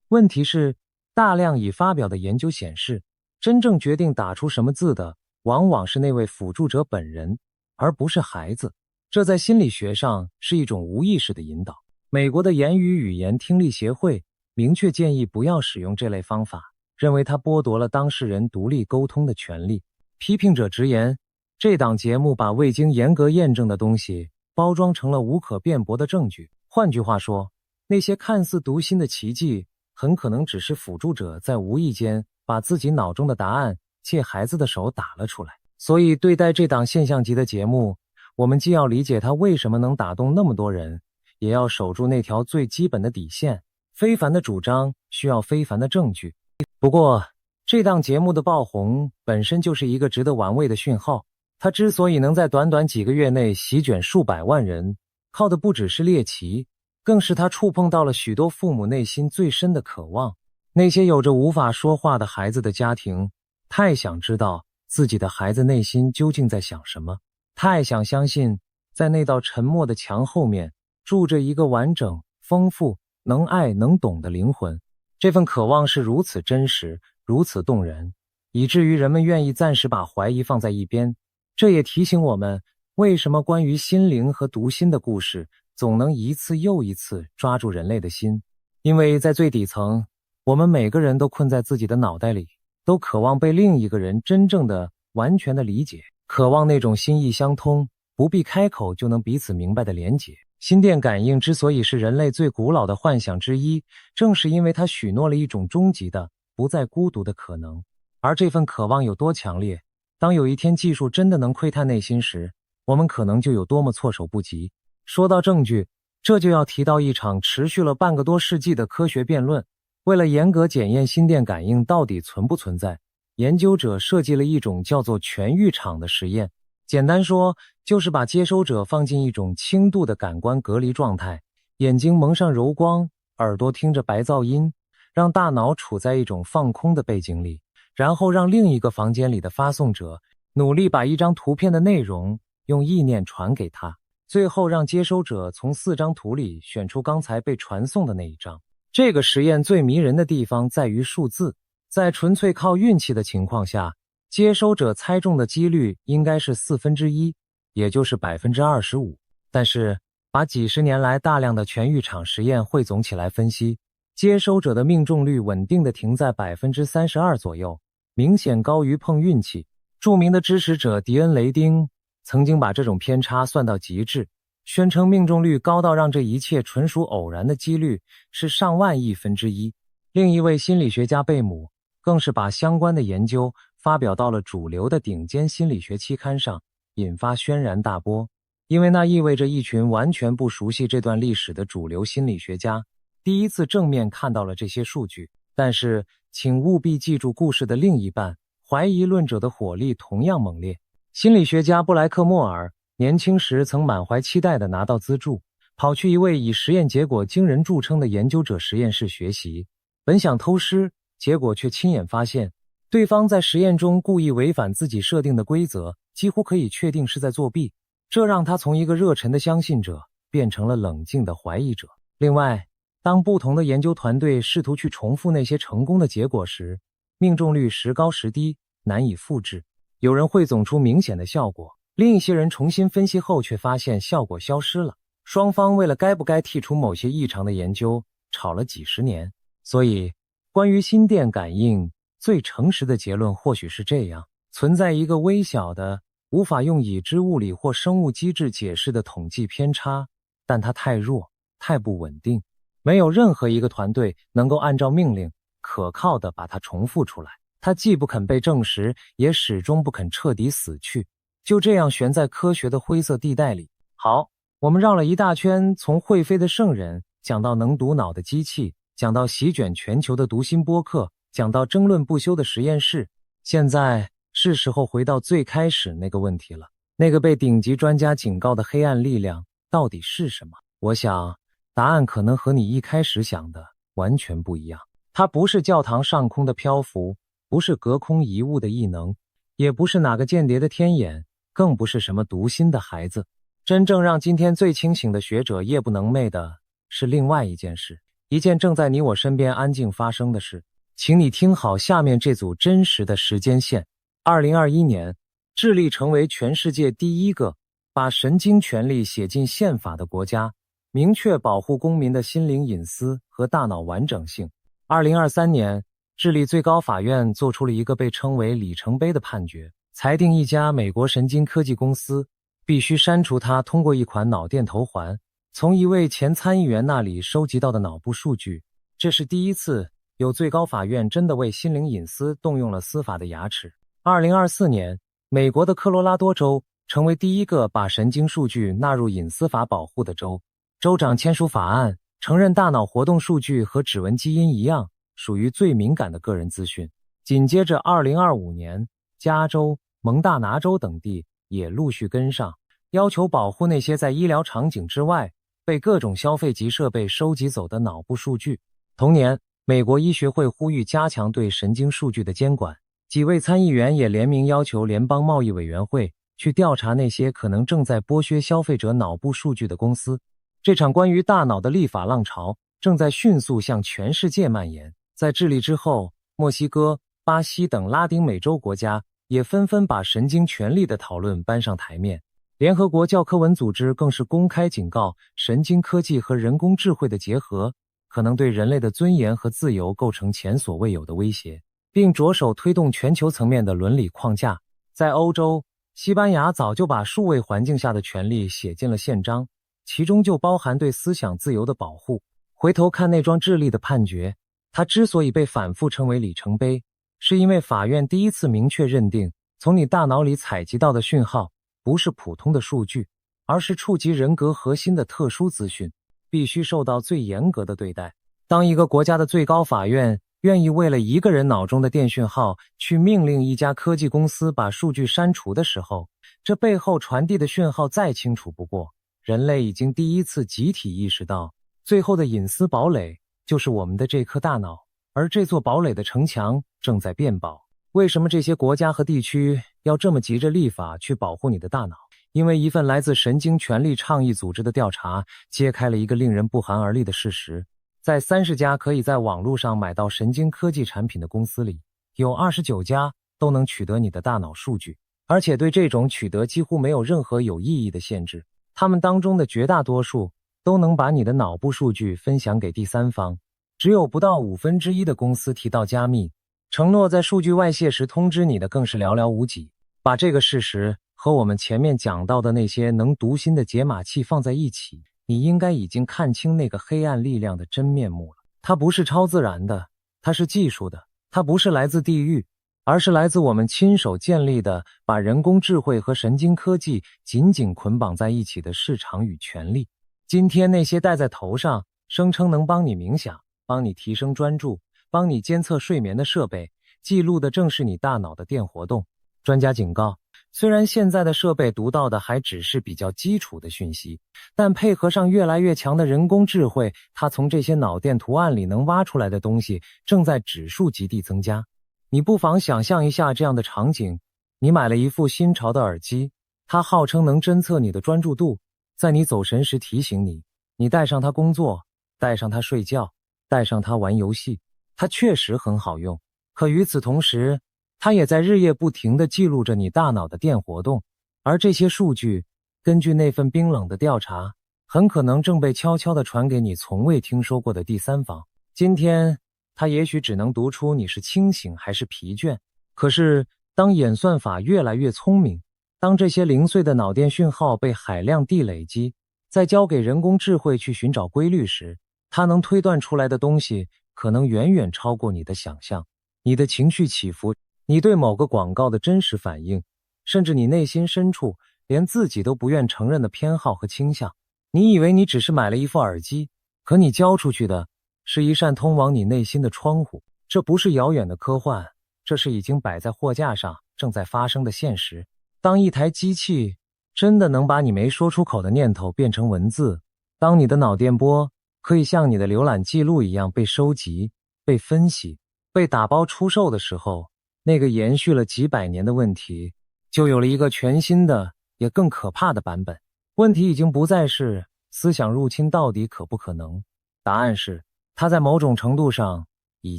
问题是，大量已发表的研究显示，真正决定打出什么字的，往往是那位辅助者本人，而不是孩子。这在心理学上是一种无意识的引导。美国的言语语言听力协会明确建议不要使用这类方法，认为它剥夺了当事人独立沟通的权利。批评者直言，这档节目把未经严格验证的东西包装成了无可辩驳的证据。换句话说，那些看似读心的奇迹，很可能只是辅助者在无意间把自己脑中的答案借孩子的手打了出来。所以对待这档现象级的节目，我们既要理解它为什么能打动那么多人，也要守住那条最基本的底线：非凡的主张需要非凡的证据。不过，这档节目的爆红本身就是一个值得玩味的讯号。它之所以能在短短几个月内席卷数百万人，靠的不只是猎奇，更是它触碰到了许多父母内心最深的渴望。那些有着无法说话的孩子的家庭，太想知道自己的孩子内心究竟在想什么，太想相信在那道沉默的墙后面住着一个完整、丰富、能爱能懂的灵魂。这份渴望是如此真实，如此动人，以至于人们愿意暂时把怀疑放在一边。这也提醒我们，为什么关于心灵和读心的故事总能一次又一次抓住人类的心。因为在最底层，我们每个人都困在自己的脑袋里，都渴望被另一个人真正的、完全的理解，渴望那种心意相通，不必开口就能彼此明白的连结。心电感应之所以是人类最古老的幻想之一，正是因为它许诺了一种终极的、不再孤独的可能。而这份渴望有多强烈，当有一天技术真的能窥探内心时，我们可能就有多么措手不及。说到证据，这就要提到一场持续了半个多世纪的科学辩论。为了严格检验心电感应到底存不存在，研究者设计了一种叫做全浴场的实验。简单说，就是把接收者放进一种轻度的感官隔离状态，眼睛蒙上柔光，耳朵听着白噪音，让大脑处在一种放空的背景里，然后让另一个房间里的发送者努力把一张图片的内容用意念传给他，最后让接收者从4张图里选出刚才被传送的那一张。这个实验最迷人的地方在于数字，在纯粹靠运气的情况下，接收者猜中的几率应该是1/4，也就是 25%。 但是把几十年来大量的全浴场实验汇总起来分析，接收者的命中率稳定地停在 32% 左右，明显高于碰运气。著名的支持者迪恩·雷丁曾经把这种偏差算到极致，宣称命中率高到让这一切纯属偶然的几率是上万亿分之一。另一位心理学家贝姆更是把相关的研究发表到了主流的顶尖心理学期刊上，引发轩然大波。因为那意味着一群完全不熟悉这段历史的主流心理学家第一次正面看到了这些数据。但是请务必记住故事的另一半，怀疑论者的火力同样猛烈。心理学家布莱克莫尔年轻时曾满怀期待地拿到资助，跑去一位以实验结果惊人著称的研究者实验室学习，本想偷师，结果却亲眼发现对方在实验中故意违反自己设定的规则，几乎可以确定是在作弊。这让他从一个热忱的相信者变成了冷静的怀疑者。另外，当不同的研究团队试图去重复那些成功的结果时，命中率时高时低，难以复制。有人汇总出明显的效果，另一些人重新分析后却发现效果消失了。双方为了该不该剔除某些异常的研究吵了几十年。所以，关于心电感应，最诚实的结论或许是这样：存在一个微小的、无法用已知物理或生物机制解释的统计偏差，但它太弱，太不稳定，没有任何一个团队能够按照命令可靠地把它重复出来。它既不肯被证实，也始终不肯彻底死去，就这样悬在科学的灰色地带里。好，我们绕了一大圈，从会飞的圣人讲到能读脑的机器，讲到席卷全球的读心播客，讲到争论不休的实验室。现在是时候回到最开始那个问题了，那个被顶级专家警告的黑暗力量到底是什么？我想答案可能和你一开始想的完全不一样。它不是教堂上空的漂浮，不是隔空遗物的异能，也不是哪个间谍的天眼，更不是什么读心的孩子。真正让今天最清醒的学者夜不能寐的是另外一件事，一件正在你我身边安静发生的事。请你听好下面这组真实的时间线。2021年，智利成为全世界第一个把神经权利写进宪法的国家，明确保护公民的心灵隐私和大脑完整性。2023年，智利最高法院做出了一个被称为里程碑的判决，裁定一家美国神经科技公司必须删除它通过一款脑电头环从一位前参议员那里收集到的脑部数据。这是第一次有最高法院真的为心灵隐私动用了司法的牙齿。2024年，美国的科罗拉多州成为第一个把神经数据纳入隐私法保护的州，州长签署法案，承认大脑活动数据和指纹基因一样，属于最敏感的个人资讯。紧接着2025年，加州、蒙大拿州等地也陆续跟上，要求保护那些在医疗场景之外被各种消费级设备收集走的脑部数据。同年，美国医学会呼吁加强对神经数据的监管，几位参议员也联名要求联邦贸易委员会去调查那些可能正在剥削消费者脑部数据的公司。这场关于大脑的立法浪潮正在迅速向全世界蔓延。在智利之后，墨西哥、巴西等拉丁美洲国家也纷纷把神经权利的讨论搬上台面。联合国教科文组织更是公开警告，神经科技和人工智慧的结合可能对人类的尊严和自由构成前所未有的威胁，并着手推动全球层面的伦理框架。在欧洲，西班牙早就把数位环境下的权利写进了宪章，其中就包含对思想自由的保护。回头看那桩智利的判决，它之所以被反复称为里程碑，是因为法院第一次明确认定，从你大脑里采集到的讯号不是普通的数据，而是触及人格核心的特殊资讯，必须受到最严格的对待。当一个国家的最高法院愿意为了一个人脑中的电讯号去命令一家科技公司把数据删除的时候，这背后传递的讯号再清楚不过。人类已经第一次集体意识到，最后的隐私堡垒就是我们的这颗大脑，而这座堡垒的城墙正在变薄。为什么这些国家和地区要这么急着立法去保护你的大脑？因为一份来自神经权利倡议组织的调查揭开了一个令人不寒而栗的事实。在30家可以在网络上买到神经科技产品的公司里，有29家都能取得你的大脑数据，而且对这种取得几乎没有任何有意义的限制。他们当中的绝大多数都能把你的脑部数据分享给第三方，只有不到1/5%的公司提到加密，承诺在数据外泄时通知你的更是寥寥无几。把这个事实和我们前面讲到的那些能读心的解码器放在一起，你应该已经看清那个黑暗力量的真面目了。它不是超自然的，它是技术的，它不是来自地狱，而是来自我们亲手建立的把人工智慧和神经科技紧紧捆绑在一起的市场与权利。今天那些戴在头上声称能帮你冥想，帮你提升专注，帮你监测睡眠的设备，记录的正是你大脑的电活动。专家警告，虽然现在的设备读到的还只是比较基础的讯息，但配合上越来越强的人工智慧，它从这些脑电图案里能挖出来的东西正在指数级地增加。你不妨想象一下这样的场景，你买了一副新潮的耳机，它号称能侦测你的专注度，在你走神时提醒你，你带上它工作，带上它睡觉，带上它玩游戏。它确实很好用，可与此同时，它也在日夜不停地记录着你大脑的电活动，而这些数据，根据那份冰冷的调查，很可能正被悄悄地传给你从未听说过的第三方。今天，它也许只能读出你是清醒还是疲倦。可是，当演算法越来越聪明，当这些零碎的脑电讯号被海量地累积，再交给人工智慧去寻找规律时，它能推断出来的东西可能远远超过你的想象。你的情绪起伏，你对某个广告的真实反应，甚至你内心深处连自己都不愿承认的偏好和倾向。你以为你只是买了一副耳机，可你交出去的是一扇通往你内心的窗户。这不是遥远的科幻，这是已经摆在货架上正在发生的现实。当一台机器真的能把你没说出口的念头变成文字，当你的脑电波可以像你的浏览记录一样被收集、被分析、被打包出售的时候，那个延续了几百年的问题就有了一个全新的也更可怕的版本。问题已经不再是思想入侵到底可不可能，答案是它在某种程度上已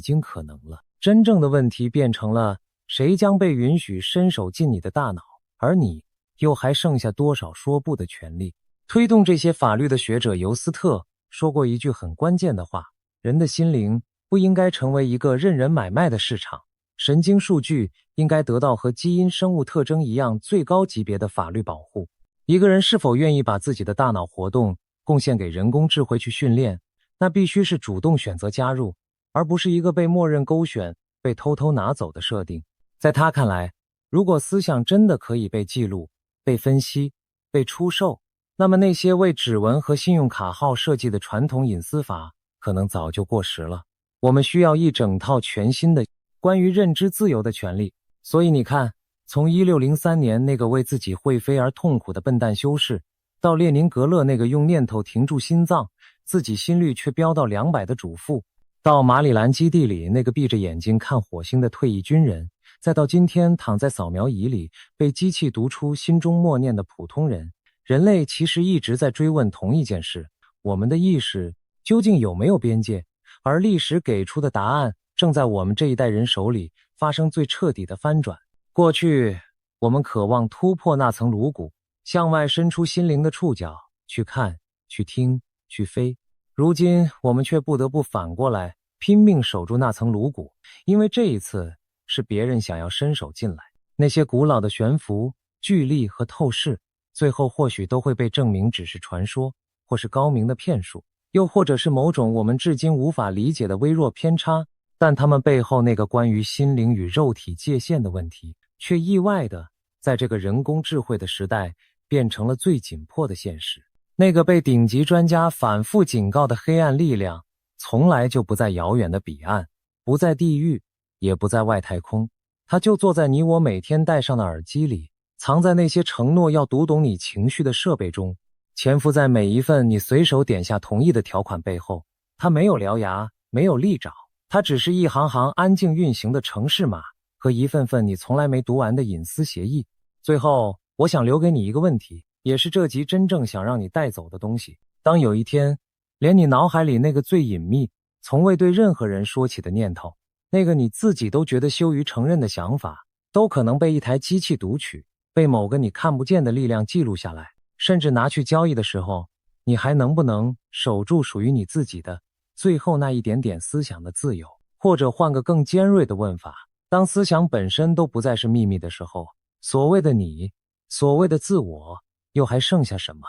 经可能了。真正的问题变成了谁将被允许伸手进你的大脑，而你又还剩下多少说不的权利。推动这些法律的学者尤斯特说过一句很关键的话：人的心灵不应该成为一个任人买卖的市场，神经数据应该得到和基因生物特征一样最高级别的法律保护。一个人是否愿意把自己的大脑活动贡献给人工智慧去训练，那必须是主动选择加入，而不是一个被默认勾选、被偷偷拿走的设定。在他看来，如果思想真的可以被记录、被分析、被出售，那么那些为指纹和信用卡号设计的传统隐私法可能早就过时了。我们需要一整套全新的关于认知自由的权利。所以你看，从1603年那个为自己会飞而痛苦的笨蛋修士，到列宁格勒那个用念头停住心脏，自己心率却飙到200的主妇，到马里兰基地里那个闭着眼睛看火星的退役军人，再到今天躺在扫描仪里被机器读出心中默念的普通人，人类其实一直在追问同一件事：我们的意识究竟有没有边界？而历史给出的答案正在我们这一代人手里发生最彻底的翻转。过去，我们渴望突破那层颅骨，向外伸出心灵的触角，去看、去听、去飞。如今，我们却不得不反过来，拼命守住那层颅骨，因为这一次是别人想要伸手进来。那些古老的悬浮、聚力和透视，最后或许都会被证明只是传说，或是高明的骗术，又或者是某种我们至今无法理解的微弱偏差。但他们背后那个关于心灵与肉体界限的问题，却意外的在这个人工智慧的时代变成了最紧迫的现实。那个被顶级专家反复警告的黑暗力量，从来就不在遥远的彼岸，不在地狱，也不在外太空，它就坐在你我每天戴上的耳机里，藏在那些承诺要读懂你情绪的设备中，潜伏在每一份你随手点下同意的条款背后。它没有獠牙，没有利爪，它只是一行行安静运行的程式码和一份份你从来没读完的隐私协议。最后，我想留给你一个问题，也是这集真正想让你带走的东西。当有一天，连你脑海里那个最隐秘、从未对任何人说起的念头，那个你自己都觉得羞于承认的想法，都可能被一台机器读取，被某个你看不见的力量记录下来，甚至拿去交易的时候，你还能不能守住属于你自己的最后那一点点思想的自由？或者换个更尖锐的问法，当思想本身都不再是秘密的时候，所谓的你，所谓的自我，又还剩下什么？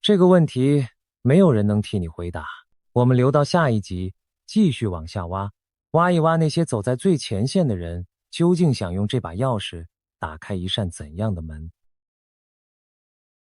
这个问题没有人能替你回答。我们留到下一集继续往下挖，挖一挖那些走在最前线的人究竟想用这把钥匙打开一扇怎样的门。